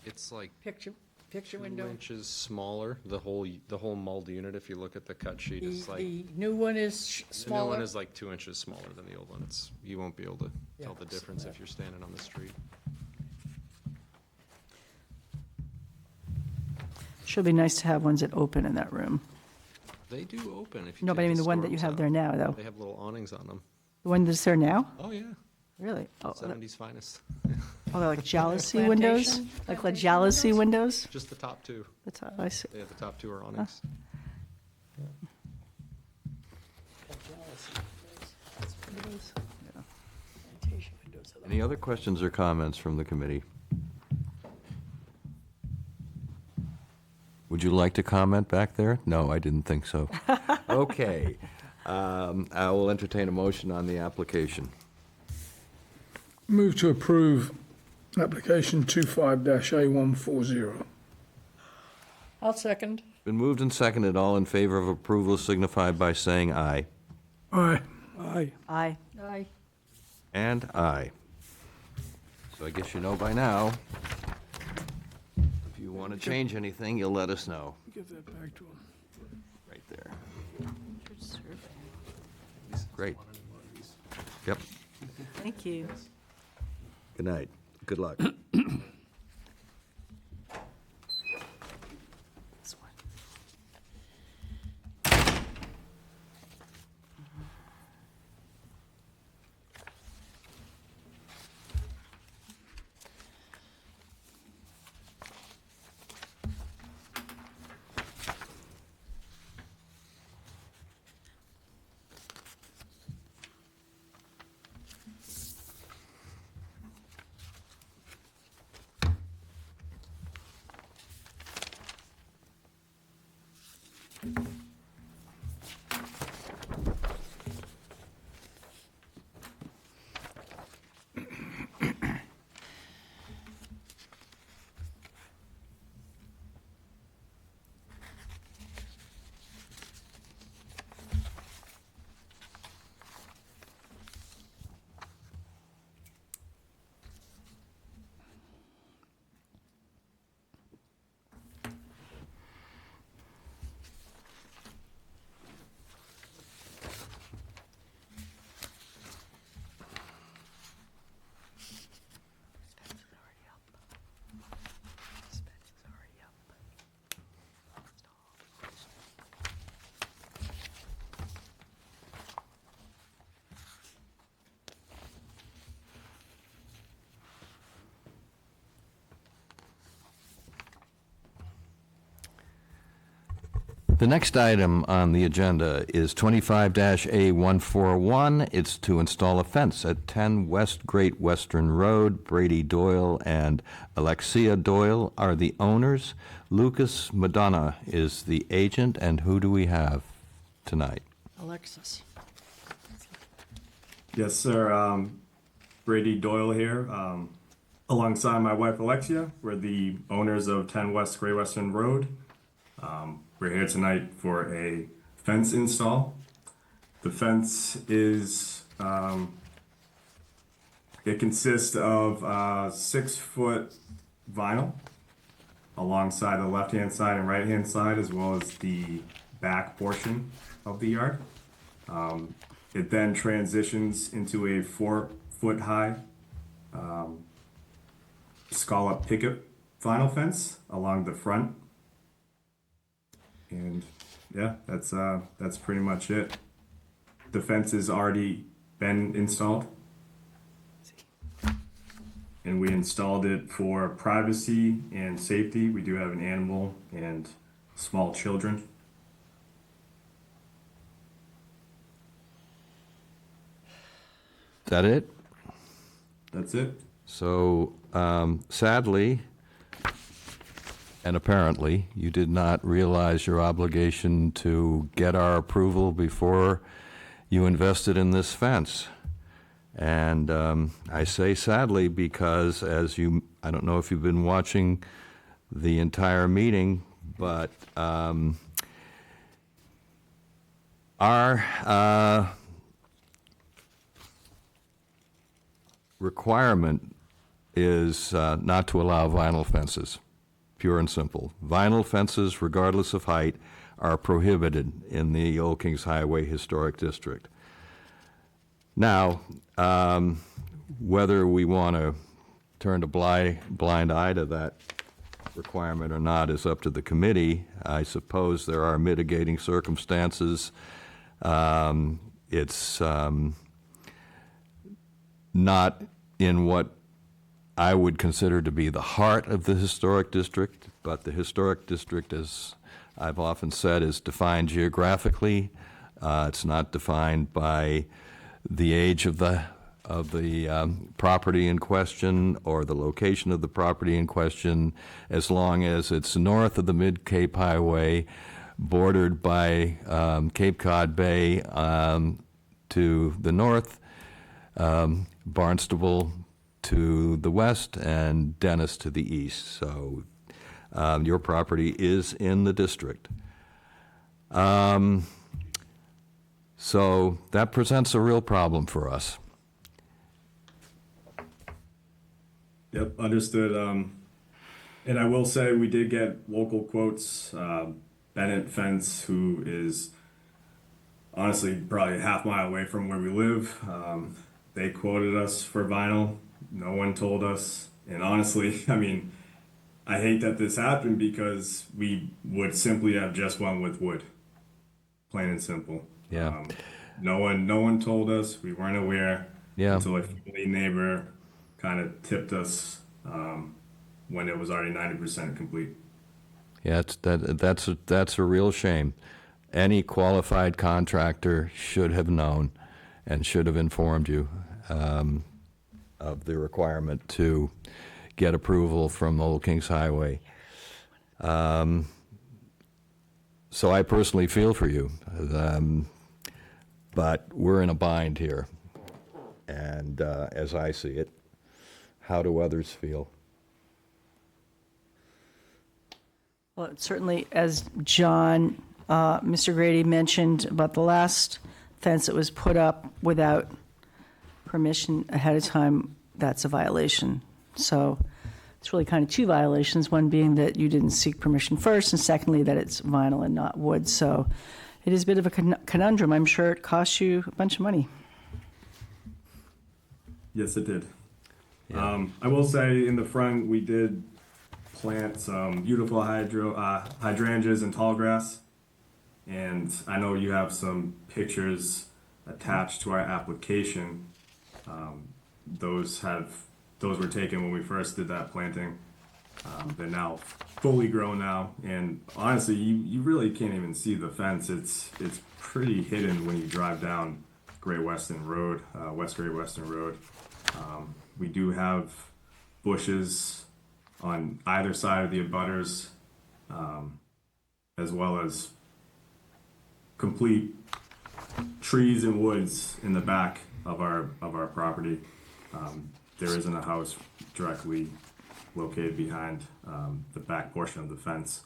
It's like picture 2 window? inches smaller. The whole mulled unit, if you look at the cut sheet, is like The new one is the new smaller? one is like 2 inches smaller than the old one. You won't be able to Yeah, tell the I've seen difference that. if you're standing on the street. Should be nice to have ones that open in that room. They do open if you No, take but I mean the the one that you storms have out. there now, though. They have little awnings on them. The one that's there now? Oh, yeah. Really? Oh, 70s finest. oh, they're like jealousy windows? Plantation? Like jealousy windows? Just the top two. The top, I see. Yeah, the top two are awnings. Any other questions or comments from the committee? Would you like to comment back there? No, I didn't think so. Okay. I will entertain a motion on the application. Move to approve application 25-A140. I'll second. Been moved and seconded. All in favor of approval signify by saying aye. Aye. Aye. Aye. Aye. And aye. So I guess you know by now. If you want to change anything, you'll let us know. Give that back to him. Right there. Great. Yep. Thank you. Good night. Good luck. The next item on the agenda is 25-A141. It's to install a fence at 10 West Great Western Road. Brady Doyle and Alexia Doyle are the owners. Lucas Madonna is the agent, and who do we have tonight? Alexis. Yes, sir. Brady Doyle here, alongside my wife Alexia. We're the owners of 10 West Great Western Road. We're here tonight for a fence install. The fence is, it consists of 6-foot vinyl alongside the left-hand side and right-hand side, as well as the back portion of the yard. It then transitions into a 4-foot high scallop picket vinyl fence along the front. And yeah, that's pretty much it. The fence has already been installed. And we installed it for privacy and safety. We do have an animal and small children. Is that it? That's it. So, sadly, and apparently, you did not realize your obligation to get our approval before you invested in this fence. And I say sadly because I don't know if you've been watching the entire meeting, but our requirement is not to allow vinyl fences. Pure and simple. Vinyl fences, regardless of height, are prohibited in the Old Kings Highway Historic District. Now, whether we want to turn a blind eye to that requirement or not is up to the committee. I suppose there are mitigating circumstances. It's not in what I would consider to be the heart of the historic district, but the historic district, as I've often said, is defined geographically. It's not defined by the age of the property in question or the location of the property in question, as long as it's north of the Mid-Cape Highway, bordered by Cape Cod Bay to the north, Barnstable to the west, and Dennis to the east. So your property is in the district. So that presents a real problem for us. Yep, understood. And I will say we did get local quotes. Bennett Fence, who is honestly probably a half mile away from where we live, they quoted us for vinyl. No one told us. And honestly, I mean, I hate that this happened because we would simply have just went with wood. Plain and simple. Yeah. No one told us. We weren't aware. Yeah. Until a family neighbor kind of tipped us when it was already 90% complete. Yeah, that's a real shame. Any qualified contractor should have known and should have informed you of the requirement to get approval from Old Kings Highway. So I personally feel for you, but we're in a bind here. And as I see it, how do others feel? Well, certainly, as John, Mr. Grady mentioned about the last fence that was put up without permission ahead of time, that's a violation. So it's really kind of two violations, one being that you didn't seek permission first, and secondly, that it's vinyl and not wood. So it is a bit of a conundrum. I'm sure it cost you a bunch of money. Yes, it did. I will say in the front, we did plant some beautiful hydrangeas and tall grass. And I know you have some pictures attached to our application. Those were taken when we first did that planting. They're now fully grown now, and honestly, you really can't even see the fence. It's pretty hidden when you drive down Great Western Road, West Great Western Road. We do have bushes on either side of the abutters, as well as complete trees and woods in the back of our property. There isn't a house directly located behind the back portion of the fence.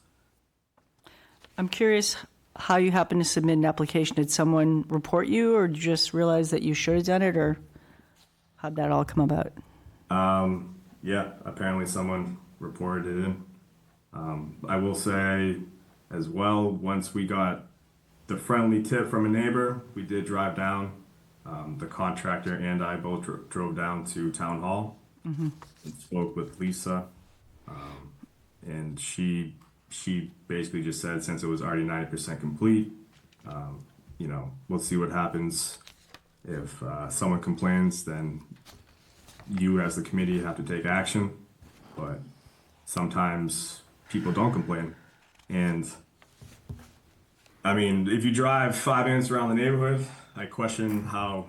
I'm curious how you happened to submit an application. Did someone report you, or did you just realize that you should have done it, or how'd that all come about? Yeah, apparently someone reported it in. I will say as well, once we got the friendly tip from a neighbor, we did drive down. The contractor and I both drove down to Town Hall and spoke with Lisa. And she basically just said, since it was already 90% complete, we'll see what happens. If someone complains, then you as the committee have to take action. But sometimes people don't complain. And I mean, if you drive 5 minutes around the neighborhood, I question how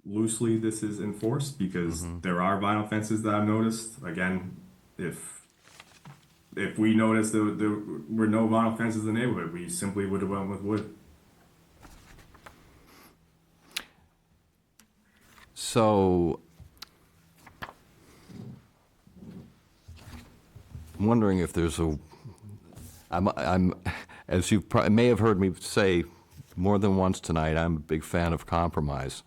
loosely this is enforced, because there are vinyl fences that I've noticed. Again, if we noticed there were no vinyl fences in the neighborhood, we simply would have went with wood. So, I'm wondering if there's I'm as you may have heard me say more than once tonight, I'm a big fan of compromise.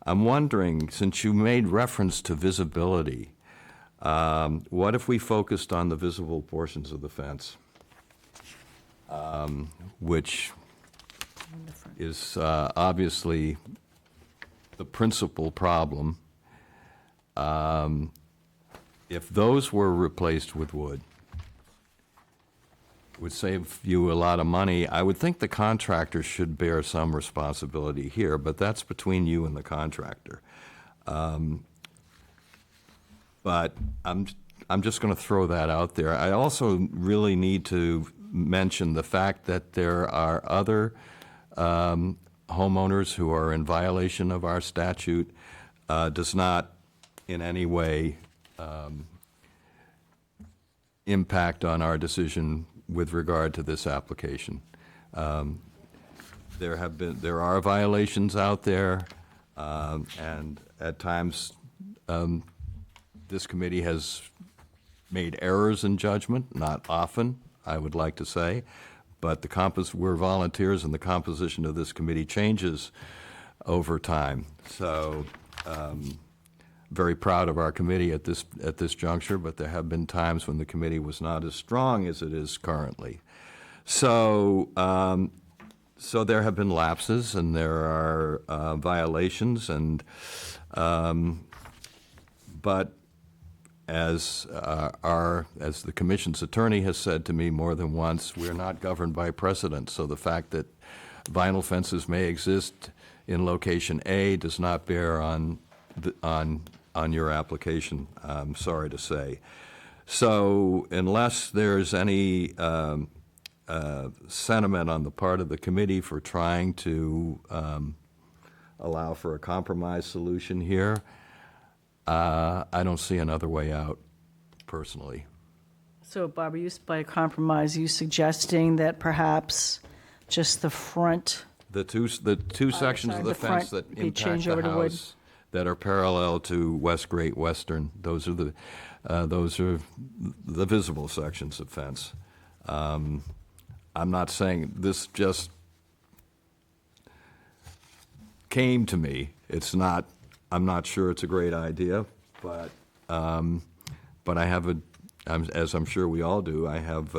I'm wondering, since you made reference to visibility, what if we focused on the visible portions of the fence, which is obviously the principal problem. If those were replaced with wood, it would save you a lot of money. I would think the contractor should bear some responsibility here, but that's between you and the contractor. But I'm just going to throw that out there. I also really need to mention the fact that there are other homeowners who are in violation of our statute. Does not in any way impact on our decision with regard to this application. There are violations out there, and at times this committee has made errors in judgment, not often, I would like to say, but we're volunteers, and the composition of this committee changes over time. So, very proud of our committee at this juncture, but there have been times when the committee was not as strong as it is currently. So, so there have been lapses, and there are violations, and but as the commission's attorney has said to me more than once, we're not governed by precedent. So the fact that vinyl fences may exist in location A does not bear on your application, I'm sorry to say. So unless there's any sentiment on the part of the committee for trying to allow for a compromise solution here, I don't see another way out, personally. So, Bob, by a compromise, are you suggesting that perhaps just the front? The two sections of the fence that impact the house that are parallel to West Great Western, those are the visible sections of fence. I'm not saying this just came to me. It's not. I'm not sure it's a great idea, but I have as I'm sure we all do, I have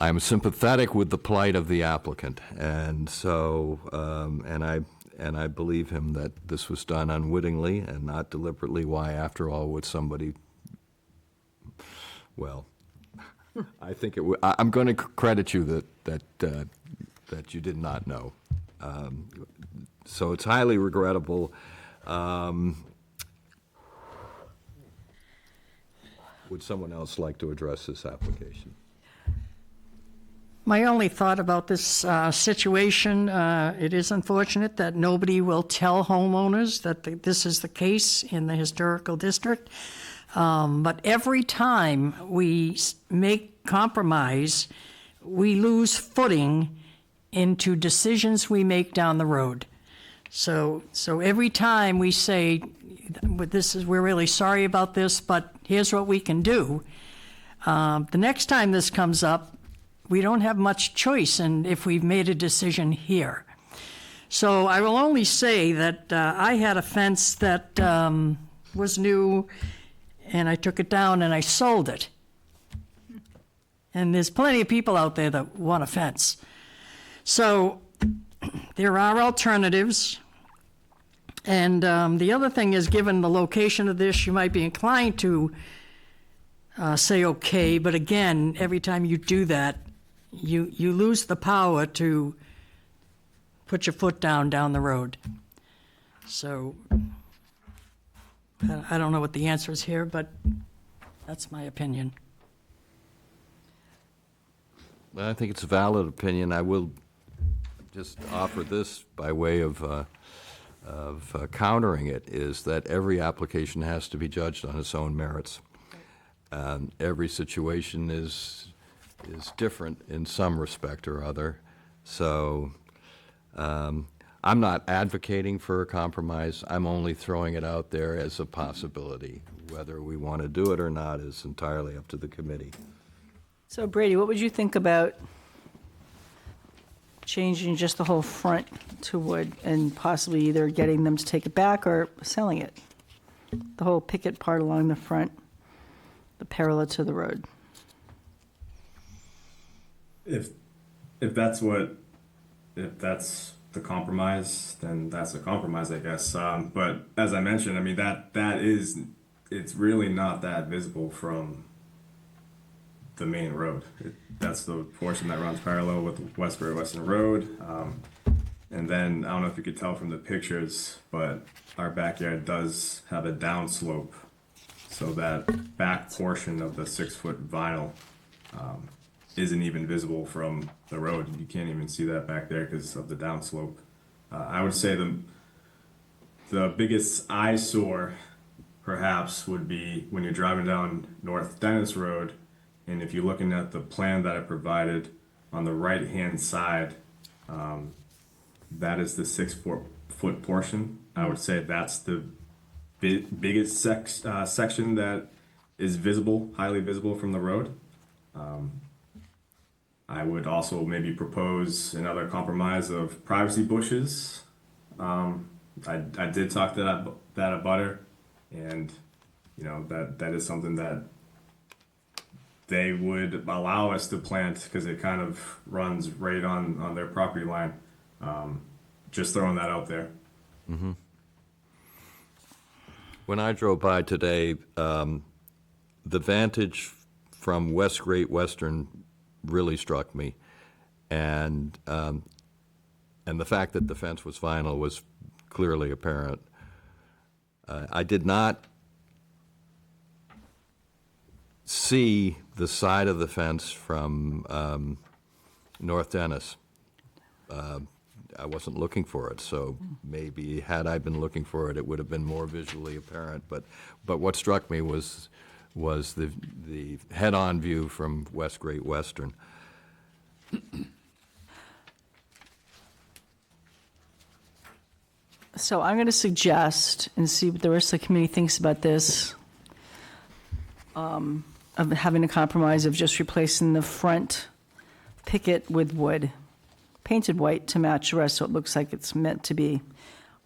I'm sympathetic with the plight of the applicant, and so and I believe him that this was done unwittingly and not deliberately. Why, after all, would somebody? Well, I think it. I'm going to credit you that you did not know. So it's highly regrettable. would someone else like to address this application? My only thought about this situation, it is unfortunate that nobody will tell homeowners that this is the case in the historical district. But every time we make compromise, we lose footing into decisions we make down the road. So every time we say, we're really sorry about this, but here's what we can do. The next time this comes up, we don't have much choice in if we've made a decision here. So I will only say that I had a fence that was new, and I took it down and I sold it. And there's plenty of people out there that want a fence. So there are alternatives. And the other thing is, given the location of this, you might be inclined to say okay, but again, every time you do that, you lose the power to put your foot down the road. So I don't know what the answer is here, but that's my opinion. Well, I think it's a valid opinion. I will just offer this by way of countering it, is that every application has to be judged on its own merits. Every situation is different in some respect or other. So I'm not advocating for a compromise. I'm only throwing it out there as a possibility. Whether we want to do it or not is entirely up to the committee. So Brady, what would you think about changing just the whole front to wood and possibly either getting them to take it back or selling it? The whole picket part along the front, the parallel to the road. If that's the compromise, then that's a compromise, I guess. But as I mentioned, I mean, it's really not that visible from the main road. That's the portion that runs parallel with West Great Western Road. And then, I don't know if you could tell from the pictures, but our backyard does have a downslope. So that back portion of the 6-foot vinyl isn't even visible from the road. You can't even see that back there because of the downslope. I would say the biggest eyesore, perhaps, would be when you're driving down North Dennis Road, and if you're looking at the plan that I provided on the right-hand side, that is the 6-foot portion. I would say that's the biggest section that is visible, highly visible from the road. I would also maybe propose another compromise of privacy bushes. I did talk to that abutter, and that is something that they would allow us to plant because it kind of runs right on their property line. Just throwing that out there. Mm-hmm. When I drove by today, the vantage from West Great Western really struck me, and the fact that the fence was vinyl was clearly apparent. I did not see the side of the fence from North Dennis. I wasn't looking for it, so maybe had I been looking for it, it would have been more visually apparent. But what struck me was the head-on view from West Great Western. So I'm going to suggest, and see what the rest of the committee thinks about this, of having a compromise of just replacing the front picket with wood, painted white to match the rest, so it looks like it's meant to be.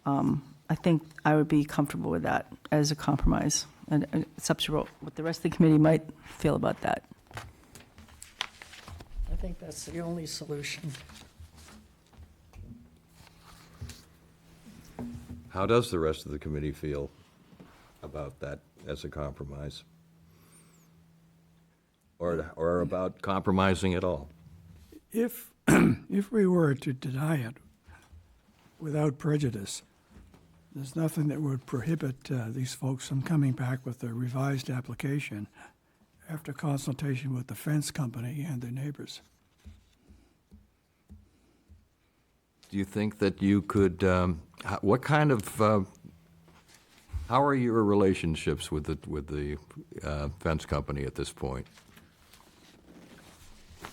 I think I would be comfortable with that as a compromise. And it's up to what the rest of the committee might feel about that. I think that's the only solution. How does the rest of the committee feel about that as a compromise? Or about compromising at all? If we were to deny it without prejudice, there's nothing that would prohibit these folks from coming back with a revised application after consultation with the fence company and their neighbors. Do you think that you could, what kind of, how are your relationships with the fence company at this point?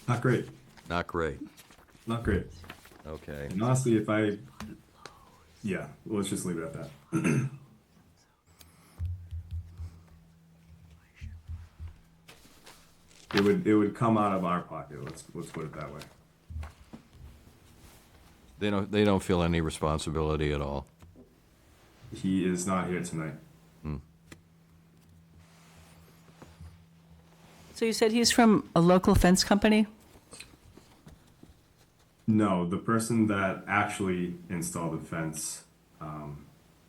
Not great. Not great. Not great. Okay. And honestly, yeah, well, let's just leave it at that. It would come out of our pocket. Let's put it that way. They don't feel any responsibility at all. He is not here tonight. So you said he's from a local fence company? No, the person that actually installed the fence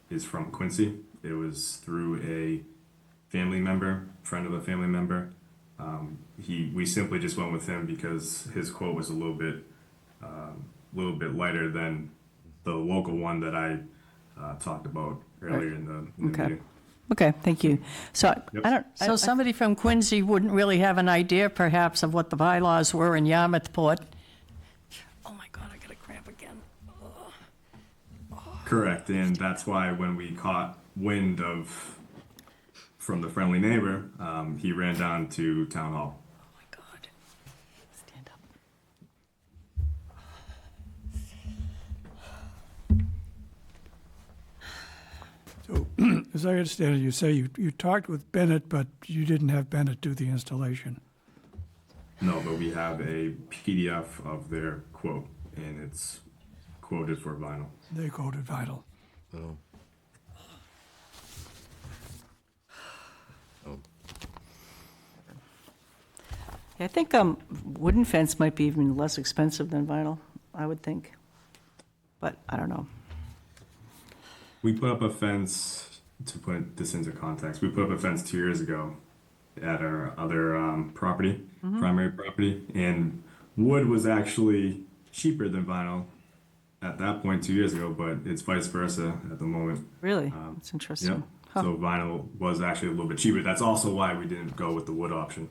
is from Quincy. It was through a family member, friend of a family member. We simply just went with him because his quote was a little bit lighter than the local one that I talked about earlier in the meeting. Okay, thank you. So So somebody from Quincy wouldn't really have an idea perhaps of what the bylaws were in Yarmouthport. Oh my God, I got a cramp again. Correct, and that's why when we caught wind from the friendly neighbor, he ran down to town hall. Stand up. So, as I understand it, you say you talked with Bennett, but you didn't have Bennett do the installation. No, but we have a PDF of their quote, and it's quoted for vinyl. They quoted vinyl. Oh. I think wooden fence might be even less expensive than vinyl, I would think. But I don't know. We put up a fence, to put this into context, we put up a fence 2 years ago at our other property, primary property, and wood was actually cheaper than vinyl at that point 2 years ago, but it's vice versa at the moment. Really? That's interesting. Yeah. Huh. So vinyl was actually a little bit cheaper. That's also why we didn't go with the wood option.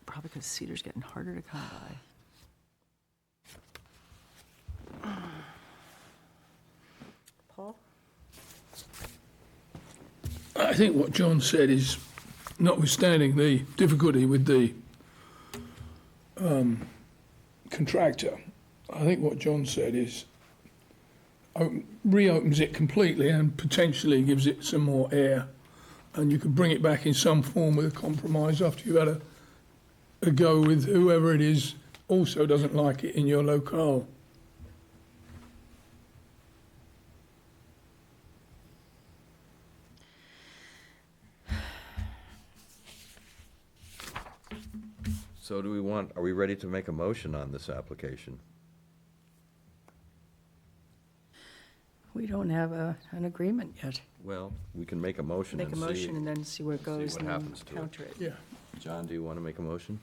Probably because cedar's getting harder to come by. Paul? I think what John said is, notwithstanding the difficulty with the contractor, I think what John said is reopens it completely and potentially gives it some more air, and you could bring it back in some form with a compromise after you've had a go with whoever it is also doesn't like it in your locale. So are we ready to make a motion on this application? We don't have an agreement yet. Well, we can make a motion Make a and see. motion and then see where it goes what and then happens to it. counter it. Yeah. John, do you want to make a motion?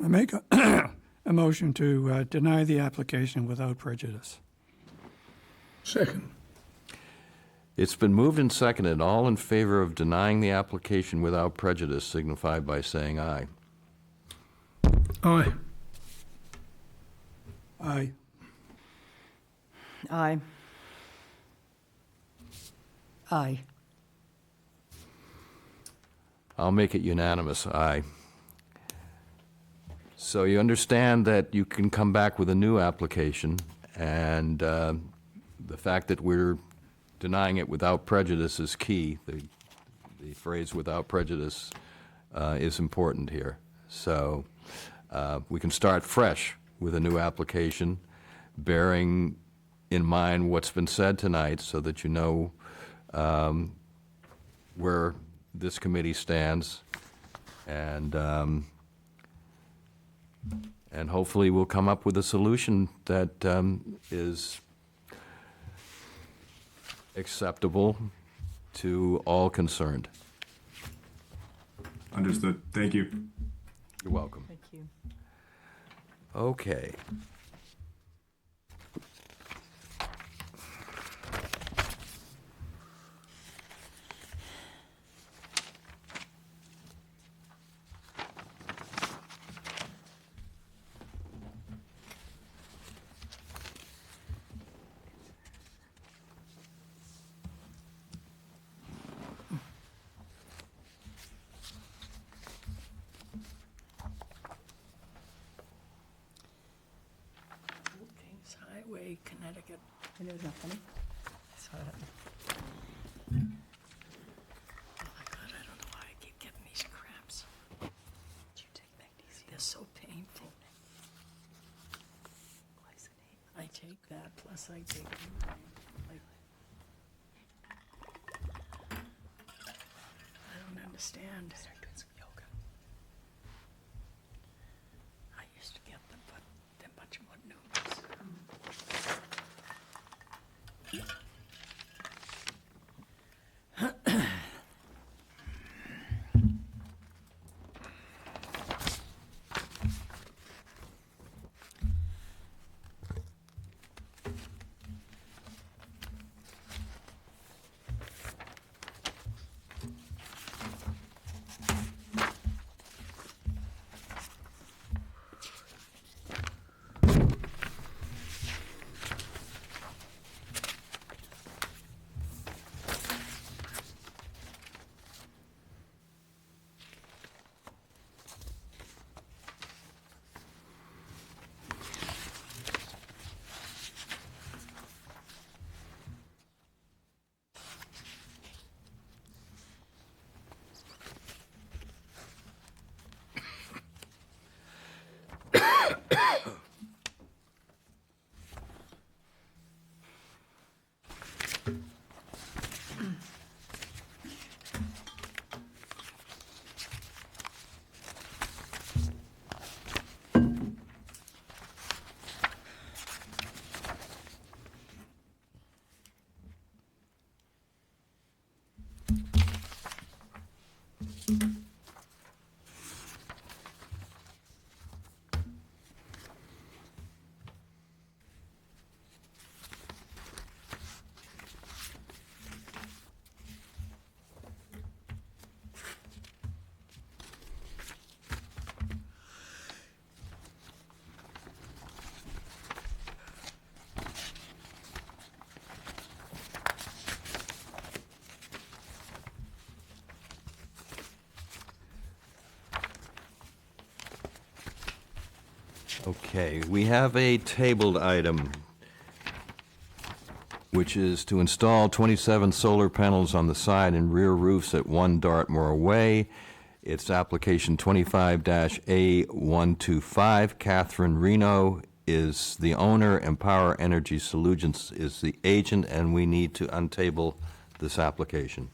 I make a motion to deny the application without prejudice. Second. It's been moved and seconded. All in favor of denying the application without prejudice signify by saying aye. Aye. Aye. Aye. Aye. I'll make it unanimous, aye. So you understand that you can come back with a new application, and the fact that we're denying it without prejudice is key. The phrase "without prejudice" is important here. So we can start fresh with a new application, bearing in mind what's been said tonight, so that you know where this committee stands, and hopefully we'll come up with a solution that is acceptable to all concerned. Understood. Thank you. You're welcome. Thank you. Okay. Connecticut. I know, isn't that funny? Oh my God, I don't know why I keep getting these cramps. They're so painful. I take that, plus I take, like, I don't understand. Start doing some yoga. I used to get them, but they're much more numerous. Okay, we have a tabled item, which is to install 27 solar panels on the side and rear roofs at 1 Dartmoor Way. It's application 25-A125. Catherine Reno is the owner, and Power Energy Solutions is the agent, and we need to untable this application.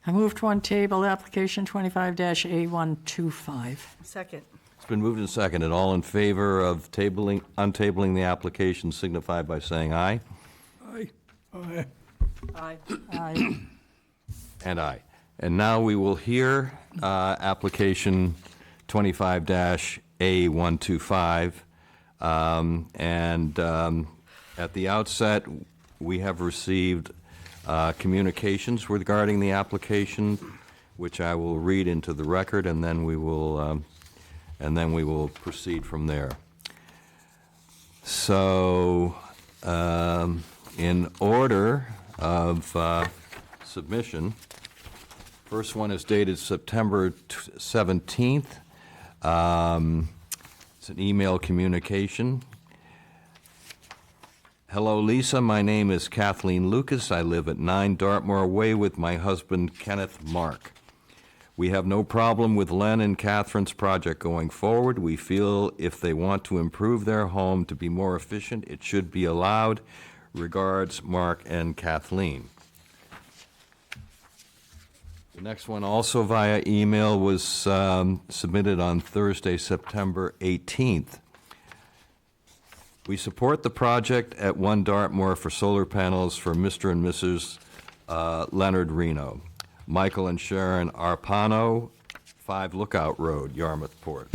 I move to untable application 25-A125. Second. It's been moved and seconded. All in favor of untabling the application signify by saying aye. Aye. Aye. Aye. Aye. And aye. And now we will hear application 25-A125. At the outset, we have received communications regarding the application, which I will read into the record, and then we will proceed from there. So, in order of submission, first one is dated September 17th. It's an email communication. Hello, Lisa. My name is Kathleen Lucas. I live at 9 Dartmoor Way with my husband, Kenneth Mark. We have no problem with Len and Catherine's project going forward. We feel if they want to improve their home to be more efficient, it should be allowed. Regards, Mark and Kathleen. The next one, also via email, was submitted on Thursday, September 18th. We support the project at 1 Dartmoor for solar panels for Mr. and Mrs. Leonard Reno. Michael and Sharon Arpano, 5 Lookout Road, Yarmouth Port.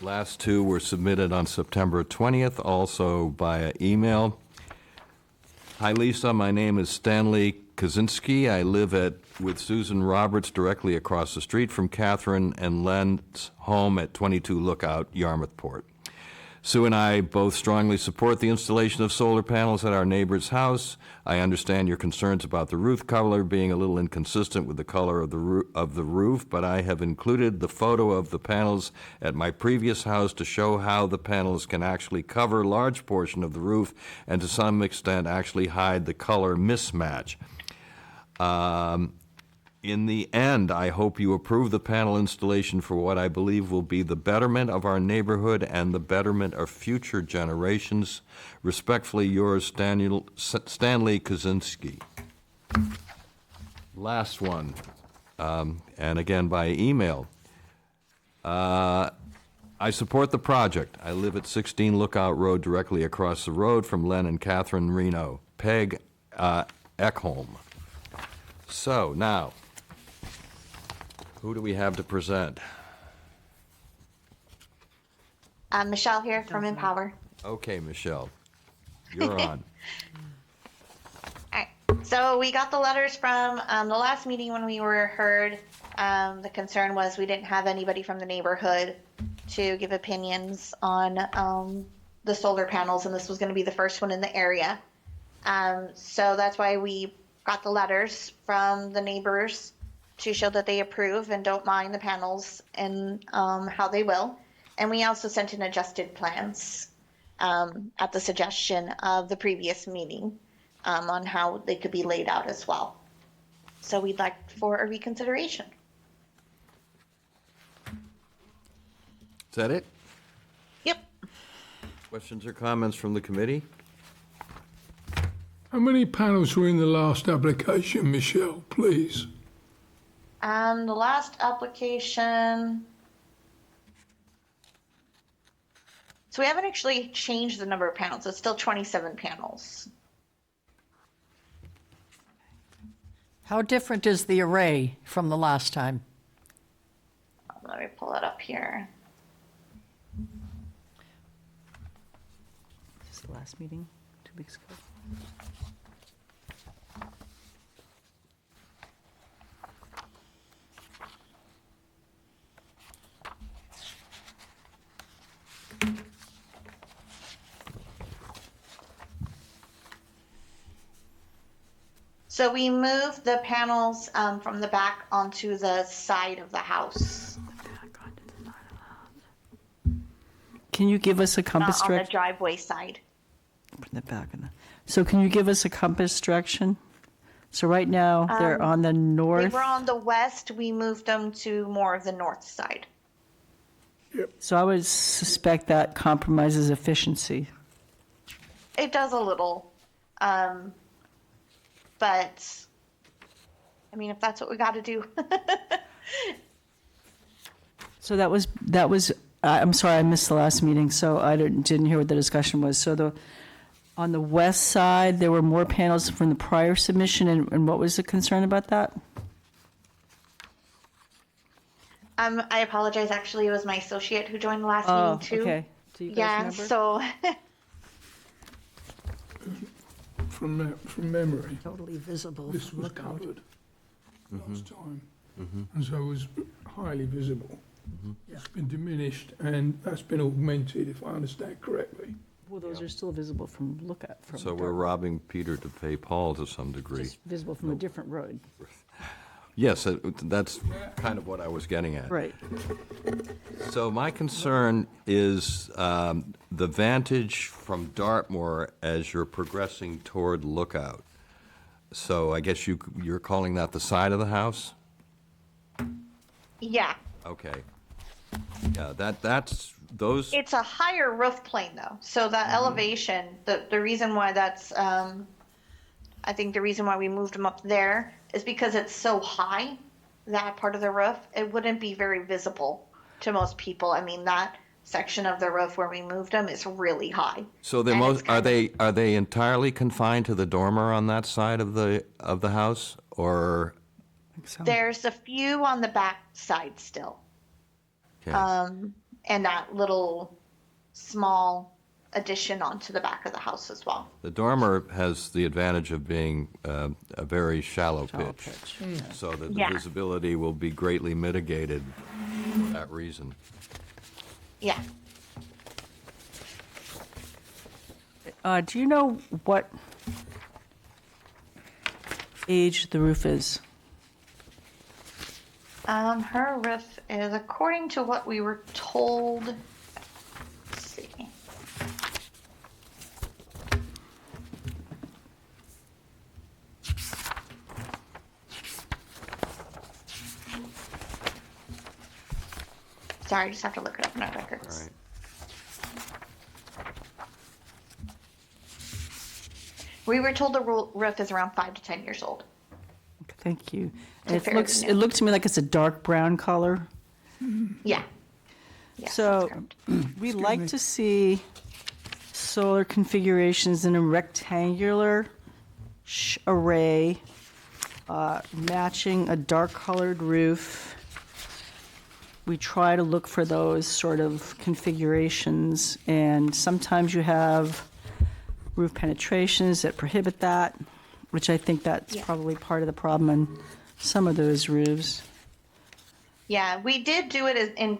Last two were submitted on September 20th, also via email. Hi, Lisa. My name is Stanley Kaczynski. I live with Susan Roberts directly across the street from Catherine and Len's home at 22 Lookout, Yarmouth Port. Sue and I both strongly support the installation of solar panels at our neighbor's house. I understand your concerns about the roof color being a little inconsistent with the color of the roof, but I have included the photo of the panels at my previous house to show how the panels can actually cover a large portion of the roof and to some extent actually hide the color mismatch. In the end, I hope you approve the panel installation for what I believe will be the betterment of our neighborhood and the betterment of future generations. Respectfully yours, Stanley Kaczynski. Last one, and again by email. I support the project. I live at 16 Lookout Road, directly across the road from Len and Catherine Reno. Peg Ekholm. So now, who do we have to present? Michelle here from Empower. Okay, Michelle, you're on. Alright, so we got the letters from the last meeting when we were heard. The concern was we didn't have anybody from the neighborhood to give opinions on the solar panels, and this was going to be the first one in the area. So that's why we got the letters from the neighbors to show that they approve and don't mind the panels and how they will. And we also sent in adjusted plans at the suggestion of the previous meeting on how they could be laid out as well. So we'd like for a reconsideration. Is that it? Yep. Questions or comments from the committee? How many panels were in the last application, Michelle, please? The last application. So we haven't actually changed the number of panels. It's still 27 panels. How different is the array from the last time? Let me pull it up here. This is the last meeting, 2 weeks ago. So we moved the panels from the back onto the side of the house. Can you give us a compass Not on the direction? driveway side. Put that back in the- So can you give us a compass direction? So right now, they're on the They north. were on the west. We moved them to more of the north side. So I would suspect that compromises efficiency. It does a little. But, I mean, if that's what we got to do. So that was, I'm sorry, I missed the last meeting, so I didn't hear what the discussion was. So on the west side, there were more panels from the prior submission, and what was the concern about that? I apologize. Actually, it was my associate who joined the last Oh, meeting too. okay. Do you guys Yeah, remember? so From memory, Totally visible. this from was lookout. covered last time, and so it was highly visible. It's been diminished, and that's been augmented, if I understand correctly. Well, those are still visible from lookout. From So we're robbing Peter to pay Paul to some degree. Just visible from a different road. Yes, that's kind of what I was getting at. Right. So my concern is the vantage from Dartmoor as you're progressing toward Lookout. So I guess you're calling that the side of the house? yeah, Okay. Yeah, that's those. it's a higher roof plane though. So that elevation, the reason why that's, I think the reason why we moved them up there is because it's so high, that part of the roof, it wouldn't be very visible to most people. I mean, that section of the roof where we moved them is really high. So they're are they entirely confined to the dormer on that side of the house, or? There's a few on the back side still. Okay. And that little small addition onto the back of the house as well. The dormer has the advantage of being a very shallow pitch, so that the Yeah. visibility will be greatly mitigated for that reason. Yeah. Do you know what age the roof is? Her roof is, according to what we were told, let's see. Sorry, I just have to look it up in our records. All right. We were told the roof is around 5 to 10 years old. Thank you. It's And fairly it new. looked to me like it's a dark brown color. Yeah. Yes, So we like to see solar configurations in a rectangular array, matching a dark colored roof. We try to look for those sort of configurations, and sometimes you have roof penetrations that prohibit that, which I think that's probably part of the problem on some of those roofs. Yeah, we did do it in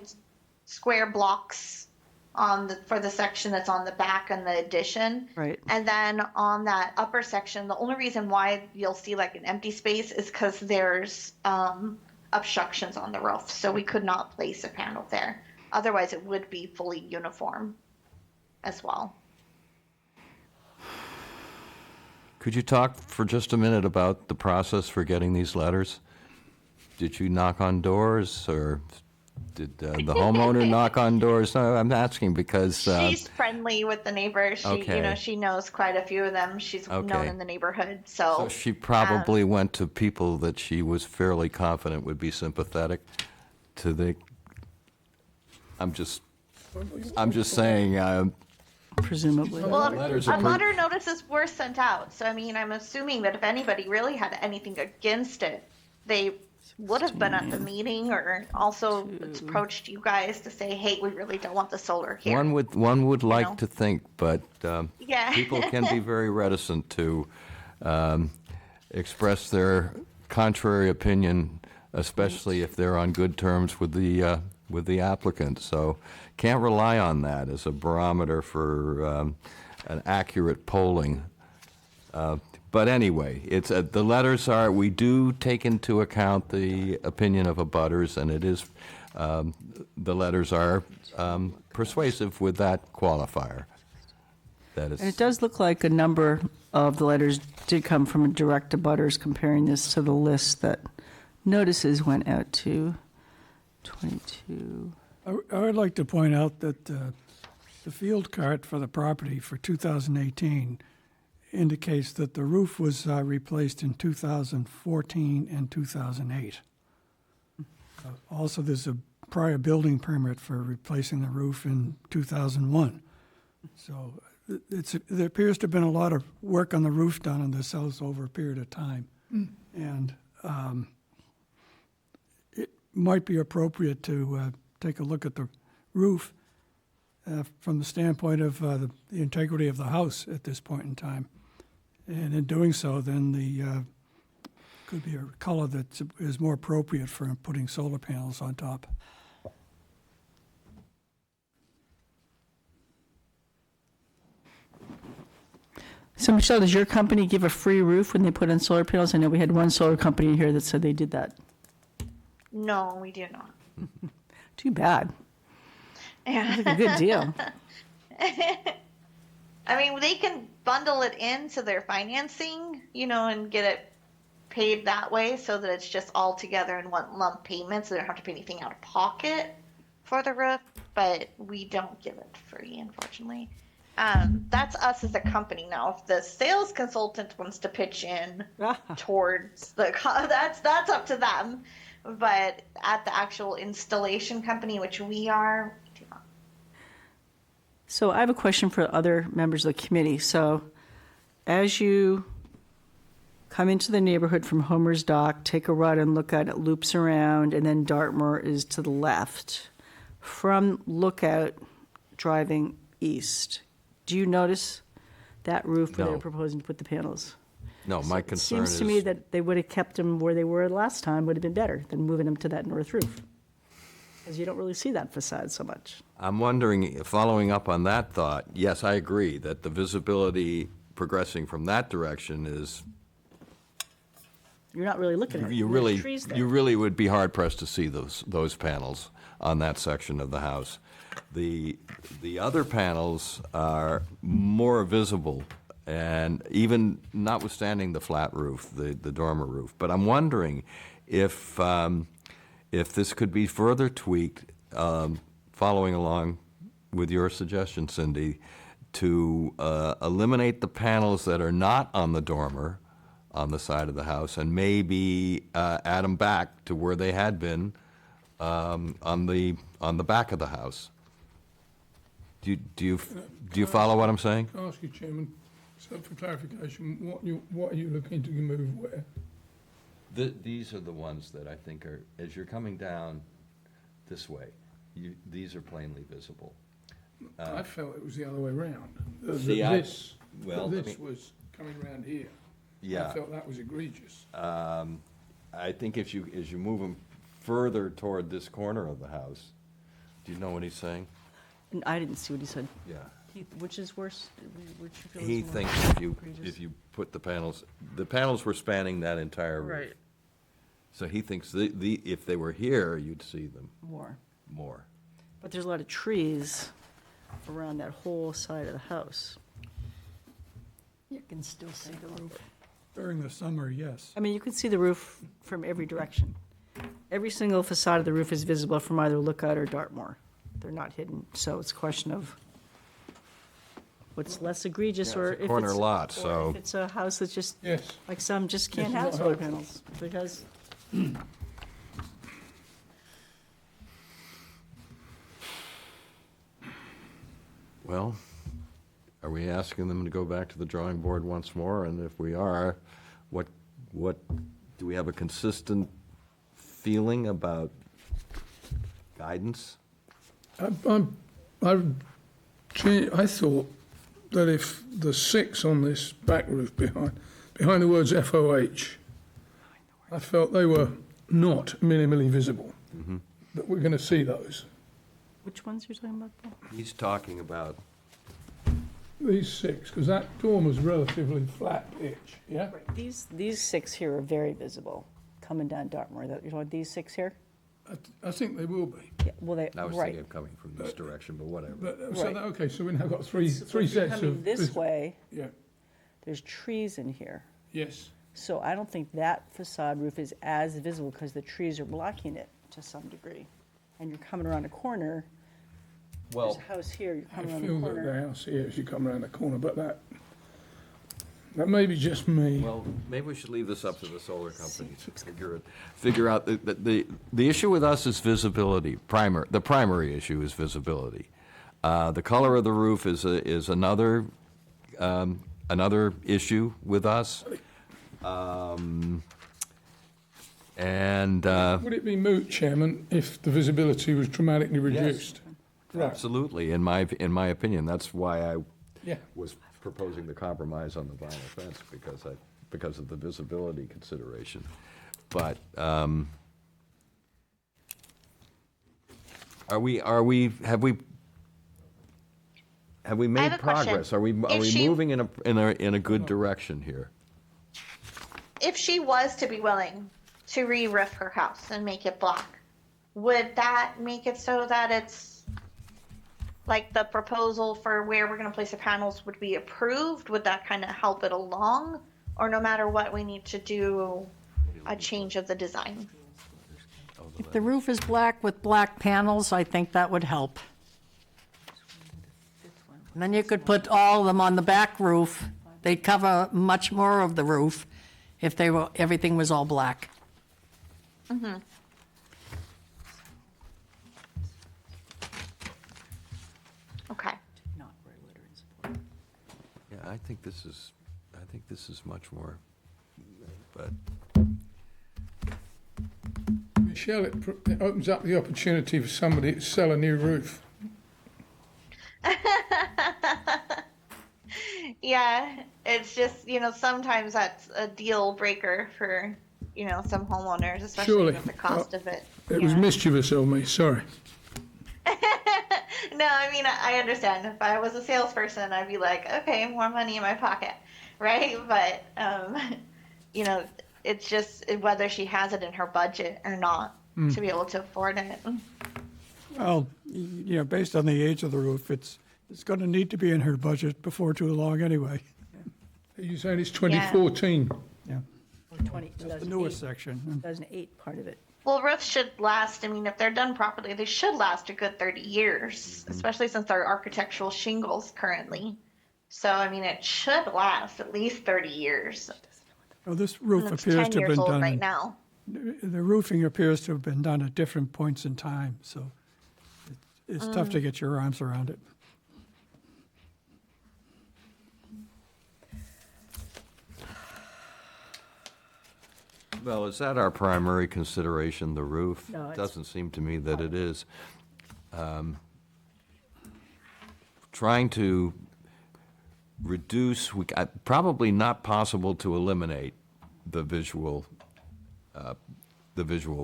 square blocks for the section that's on the back and the addition. Right. And then on that upper section, the only reason why you'll see like an empty space is because there's obstructions on the roof, so we could not place a panel there. Otherwise, it would be fully uniform as well. Could you talk for just a minute about the process for getting these letters? Did you knock on doors, or did the homeowner knock on doors? No, I'm asking because... She's friendly with the neighbors. She, Okay. she knows quite a few of them. She's known Okay. in the neighborhood, so. So she probably went to people that she was fairly confident would be sympathetic to the... I'm just saying, presumably. Well, letters a are letter notices were sent out, so I mean, I'm assuming that if anybody really had anything against it, they would have been at the meeting or also approached you guys to say, hey, we really don't want the solar here. one would like know? to think, but Yeah. people can be very reticent to express their contrary opinion, especially if they're on good terms with the applicant. So can't rely on that as a barometer for an accurate polling. But anyway, it's the letters are, we do take into account the opinion of abutters, and it is, the letters are persuasive with that qualifier. That is. And it does look like a number of the letters did come from direct abutters, comparing this to the list that notices went out to 22. I would like to point out that the field cart for the property for 2018 indicates that the roof was replaced in 2014 and 2008. Also, there's a prior building permit for replacing the roof in 2001. So there appears to have been a lot of work on the roof done on this house over a period of time. And it might be appropriate to take a look at the roof from the standpoint of the integrity of the house at this point in time. And in doing so, then the could be a color that is more appropriate for putting solar panels on top. So Michelle, does your company give a free roof when they put in solar panels? I know we had one solar company here that said they did that. No, we do not. Too bad. Yeah. That's a good deal. I mean, they can bundle it into their financing, and get it paid that way so that it's just all together in one lump payment, so they don't have to pay anything out of pocket for the roof, but we don't give it free, unfortunately. That's us as a company now. If the sales consultant wants to pitch in towards that's up to them. But at the actual installation company, which we are, we do not. So I have a question for other members of the committee. So as you come into the neighborhood from Homer's Dock, take a right and look at it, loops around, and then Dartmoor is to the left. From Lookout driving east, do you notice that roof where No. they're proposing to put the panels? No, my concern Seems is... to me that they would have kept them where they were last time would have been better than moving them to that north roof. Because you don't really see that facade so much. I'm wondering, following up on that thought, yes, I agree that the visibility progressing from that direction is, You're not really looking at it. you There's really, trees there. you really would be hard pressed to see those panels on that section of the house. The other panels are more visible, and even notwithstanding the flat roof, the dormer roof. But I'm wondering if this could be further tweaked, following along with your suggestion, Cindy, to eliminate the panels that are not on the dormer on the side of the house, and maybe add them back to where they had been on the back of the house. Do you follow what I'm saying? Can I ask you, Chairman, so for clarification, what are you looking to move where? These are the ones that I think are, as you're coming down this way, these are plainly visible. I felt it was the other way round. See, This well, was coming round here. Yeah. I felt that was egregious. I think as you move them further toward this corner of the house, do you know what he's saying? And I didn't see what he said. Yeah. Which is worse? Which you feel is He more thinks egregious? if you put the panels were spanning that entire roof. Right. So he thinks if they were here, you'd see them more. But there's a lot of trees around that whole side of the house. You can still see the roof. During the summer, yes. I mean, you can see the roof from every direction. Every single facade of the roof is visible from either Lookout or Dartmoor. They're not hidden, so it's a question of what's less egregious, Yeah, or it's a if corner it's, lot, or so- if it's a house that's just, Yes. like some just can't This is have not solar helpful. panels, because Well, are we asking them to go back to the drawing board once more? And if we are, what, do we have a consistent feeling about guidance? I thought that if the 6 on this back roof behind the words FOH, I felt they were not minimally visible. That we're going to see those. which ones you're talking about, Paul? He's talking about, These 6, because that dormer's relatively flat pitch, yeah? These 6 here are very visible, coming down Dartmoor. You're talking these 6 here? I think they will be. Yeah, well, they, I was right. thinking of coming from this direction, but whatever. But, Right. okay, so we've now got three So if you're sets coming of... this way, Yeah, there's trees in here. yes. So I don't think that facade roof is as visible because the trees are blocking it to some degree. And you're coming around a corner, there's a house here, you're I coming around feel the that the corner. house here as you come around the corner, but that may be just me. Well, maybe we should leave this up to the solar company to figure out, the issue with us is visibility. The primary issue is visibility. The color of the roof is another issue with us. Would it be moot, Chairman, if the visibility was dramatically reduced? Right. Absolutely, in my opinion. That's why I Yeah. was proposing the compromise on the vinyl fence, because of the visibility consideration. But have we made have a question. progress? Are we If she- moving in a good direction here? If she was to be willing to re-roof her house and make it black, would that make it so that it's like the proposal for where we're going to place the panels would be approved? Would that kind of help it along? Or no matter what, we need to do a change of the design? If the roof is black with black panels, I think that would help. And then you could put all of them on the back roof. They'd cover much more of the roof if everything was all black. Mm-hmm. Okay. Yeah, I think this is much more, but Michelle, it opens up the opportunity for somebody to sell a new roof. Yeah, it's just, sometimes that's a deal breaker for, some homeowners, especially Surely. with the cost of it. It was mischievous of me, sorry. No, I mean, I understand. If I was a salesperson, I'd be like, okay, more money in my pocket, right? But, you know, it's just whether she has it in her budget or not to be able to afford it. Well, you know, based on the age of the roof, it's going to need to be in her budget before too long anyway. Are you saying it's 2014? Yeah. Or 20, That's the newest section. 2008 part of it. Well, roofs should last. I mean, if they're done properly, they should last a good 30 years, especially since they're architectural shingles currently. So, I mean, it should last at least 30 years. Oh, this roof And it's appears 10 to have years been old done. right now. The roofing appears to have been done at different points in time, so it's tough to get your arms around it. Well, is that our primary consideration, the roof? No, it's- Doesn't seem to me that it is. Trying to reduce, probably not possible to eliminate the visual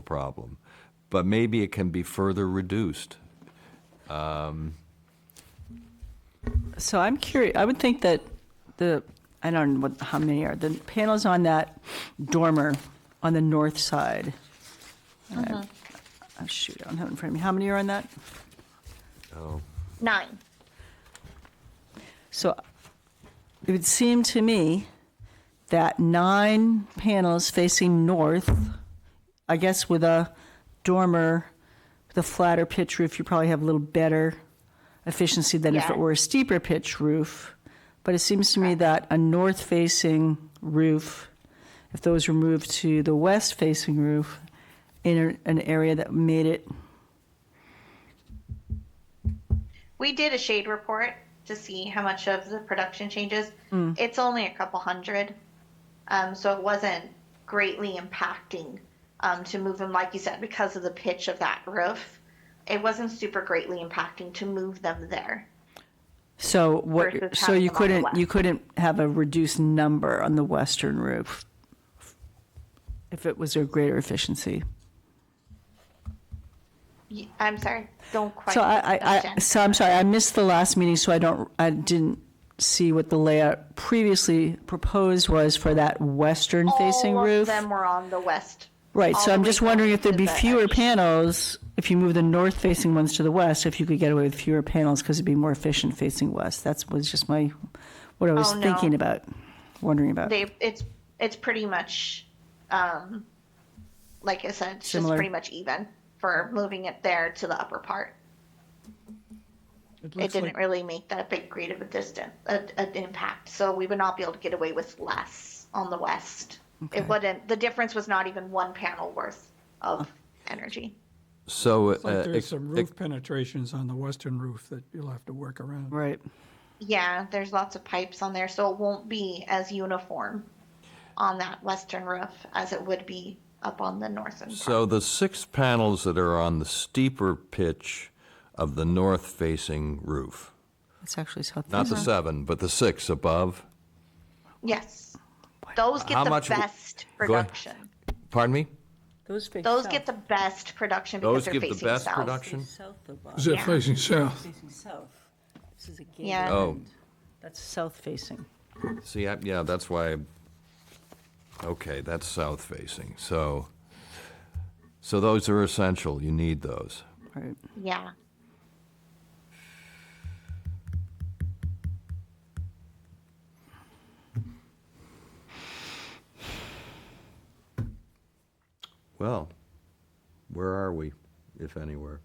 problem, but maybe it can be further reduced. So I'm curious, I would think that I don't know how many are, the panels on that dormer on the north side. Oh, shoot, I don't have it in front of me. How many are on that? Oh. 9. So it would seem to me that 9 panels facing north, I guess with a dormer, with a flatter pitch roof, you probably have a little better efficiency than if it were a steeper pitch roof. But it seems to me that a north-facing roof, if those were moved to the west-facing roof in an area that made it, We did a shade report to see how much of the production changes. It's only a couple hundred. So it wasn't greatly impacting to move them, like you said, because of the pitch of that roof. It wasn't super greatly impacting to move them there. so what? Versus So having you them on the couldn't west. have a reduced number on the western roof if it was a greater efficiency. I'm sorry, don't quite. So understand. so I'm sorry, I missed the last meeting, so I didn't see what the layout previously proposed was for that western-facing All roof. of them were on the west. Right, all so the I'm way just wondering down if there'd to be the fewer edge. panels, if you move the north-facing ones to the west, if you could get away with fewer panels, because it'd be more efficient facing west. That was just what I was Oh, no. thinking about, wondering about. It's pretty much, like I said, it's Similar. just pretty much even for moving it there to the upper part. It looks didn't like- really make that big great of a distance, an impact. So we would not be able to get away with less on the west. It wouldn't. The difference was not even one panel worth of energy. So, It's like there's some roof penetrations on the western roof that you'll have to work around. Right. Yeah, there's lots of pipes on there, so it won't be as uniform on that western roof as it would be up on the northern part. So the 6 panels that are on the steeper pitch of the north-facing roof, It's actually south. not the 7, but the 6 above, Yes. Those get How the much w- best Go ahead. production. pardon me? Those face Those south. get the best production because Those they're give the facing best south. production? South of Is it Yeah. facing south? Facing south. This is a gate. Yeah. Oh. That's south-facing. See, yeah, that's why, okay, that's south-facing. So those are essential, you need those. Right. Yeah. Well, where are we, if anywhere?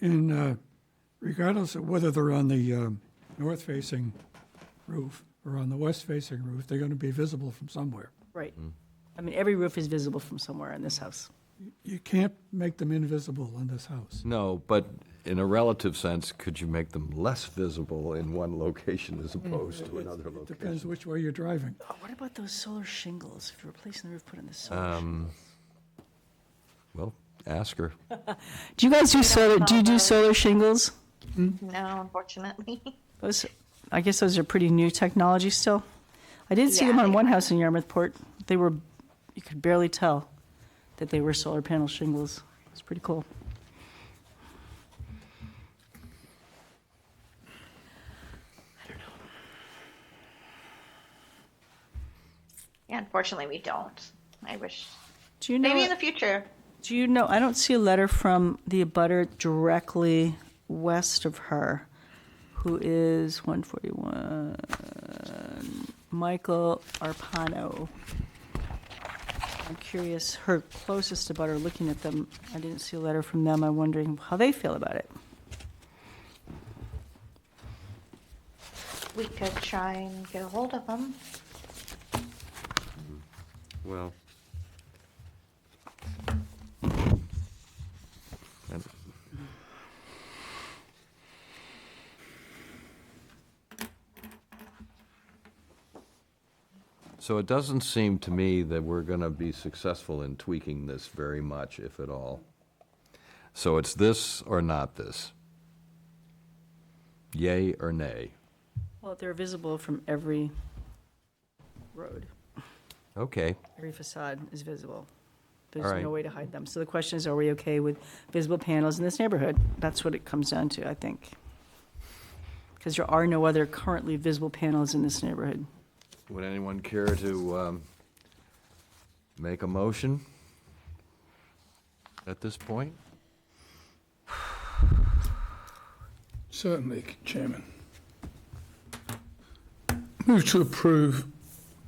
In regardless of whether they're on the north-facing roof or on the west-facing roof, they're going to be visible from somewhere. Right. I mean, every roof is visible from somewhere in this house. You can't make them invisible in this house. No, but in a relative sense, could you make them less visible in one location as opposed to another location? Depends which way you're driving. Oh, what about those solar shingles? If you're replacing the roof, put in the solar. Well, ask her. Do you guys do solar? Do you do solar shingles? No, unfortunately. Those, I guess those are pretty new technology still. I did see them Yeah, on they one house in Yarmouthport. They were you could barely tell that they were solar panel shingles. It's pretty cool. Yeah, unfortunately, we don't. I wish. Do you know? Maybe in the future. Do you know, I don't see a letter from the abutter directly west of her, who is 141, Michael Arpano. I'm curious, her closest abutter, looking at them, I didn't see a letter from them. I'm wondering how they feel about it. We could try and get a hold of them. Well. So it doesn't seem to me that we're going to be successful in tweaking this very much, if at all. So it's this or not this? Yay or nay? Well, they're visible from every road. Okay. Every facade is visible. All There's right. no way to hide them. So the question is, are we okay with visible panels in this neighborhood? That's what it comes down to, I think. Because there are no other currently visible panels in this neighborhood. Would anyone care to make a motion at this point? Certainly, Chairman. Move to approve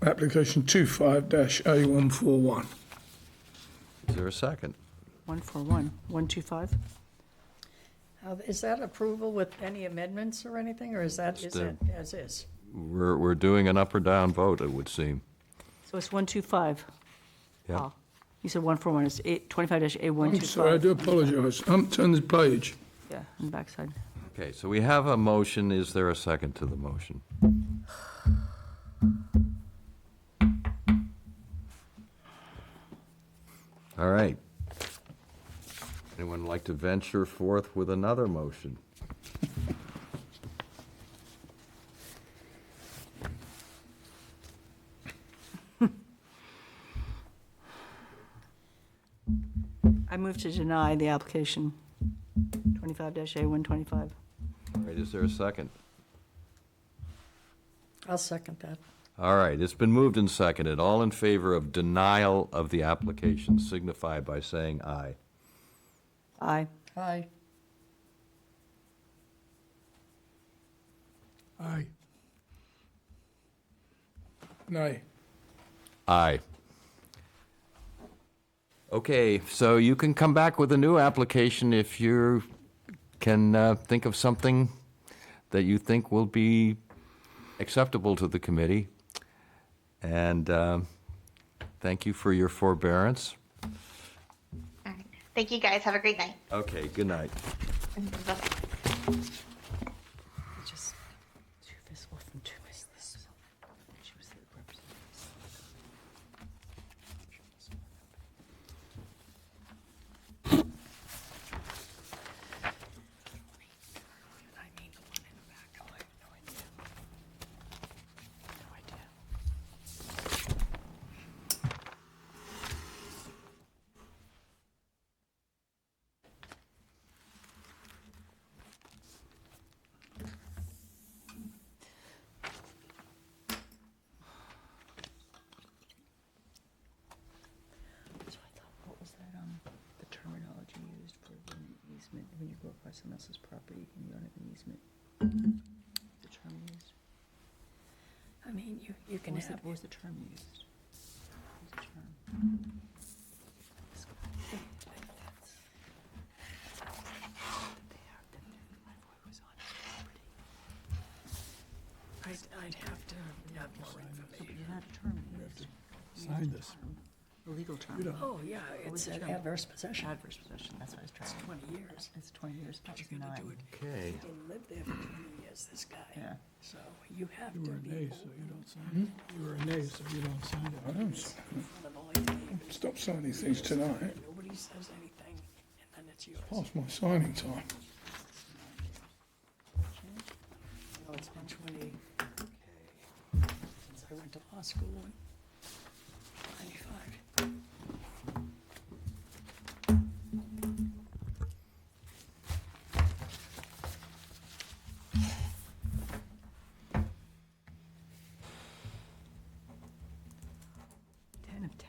application 25-A141. Is there a second? 141, 125? Is that approval with any amendments or anything, or is that as is? We're doing an up or down vote, it would seem. So it's 125. Yeah. Oh, you said 141, it's 25-A125. I'm sorry, I do apologise. Turn the page. Yeah, on the backside. Okay, so we have a motion. Is there a second to the motion? All right. Anyone like to venture forth with another motion? I move to deny the application, 25-A125. All right, is there a second? I'll second that. All right, it's been moved and seconded. All in favor of denial of the application signify by saying aye. Aye. Aye. Aye. Nay. Aye. Okay, so you can come back with a new application if you can think of something that you think will be acceptable to the committee. And thank you for your forbearance. All right. Thank you, guys. Have a great night. Okay, good night. Bye-bye. Just too visible from two places. She was the representative. I mean, the one in the back. Oh, I have no idea. No idea. So I thought, what was that, the terminology used for an easement, when you go across someone else's property and you don't have an easement? The term used? I mean, you can have. What was the term used? What was the term? I'd have to have more information. It's not a term used. Sign this. A legal term. You don't. Oh, yeah, What was it's the an term? adverse possession. Adverse possession, that's what I was trying It's to. 20 years. It's 20 years, But it's you gotta nine. do it. Okay. He lived there for 20 years, this guy. Yeah. So you have You to were a be. nay, so you don't sign it. You were a nay, so you don't sign I it. don't stop signing things tonight. Nobody says anything, and then it's yours. Past my signing time. Oh, it's been 20, since I went to law school in 95.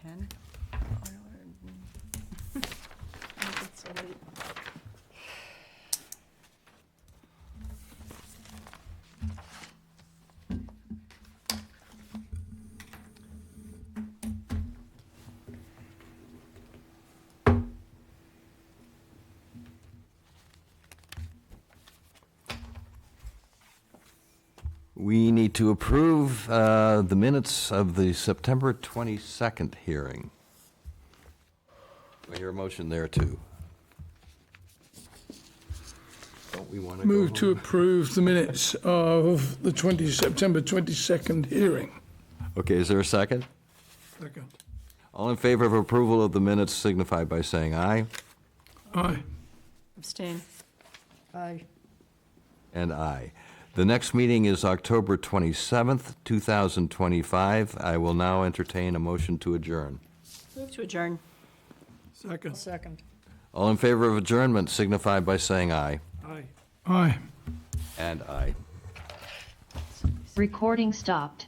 pen? We need to approve the minutes of the September 22nd hearing. Do I hear a motion there, too? Don't we want to Move to approve the minutes of the September 22nd hearing. Okay, is there a second? Second. All in favor of approval of the minutes signify by saying aye. Aye. Abstain. Aye. And aye. The next meeting is October 27th, 2025. I will now entertain a motion to adjourn. Move to adjourn. Second. Second. All in favor of adjournment signify by saying aye. Aye. Aye. And aye. Recording stopped.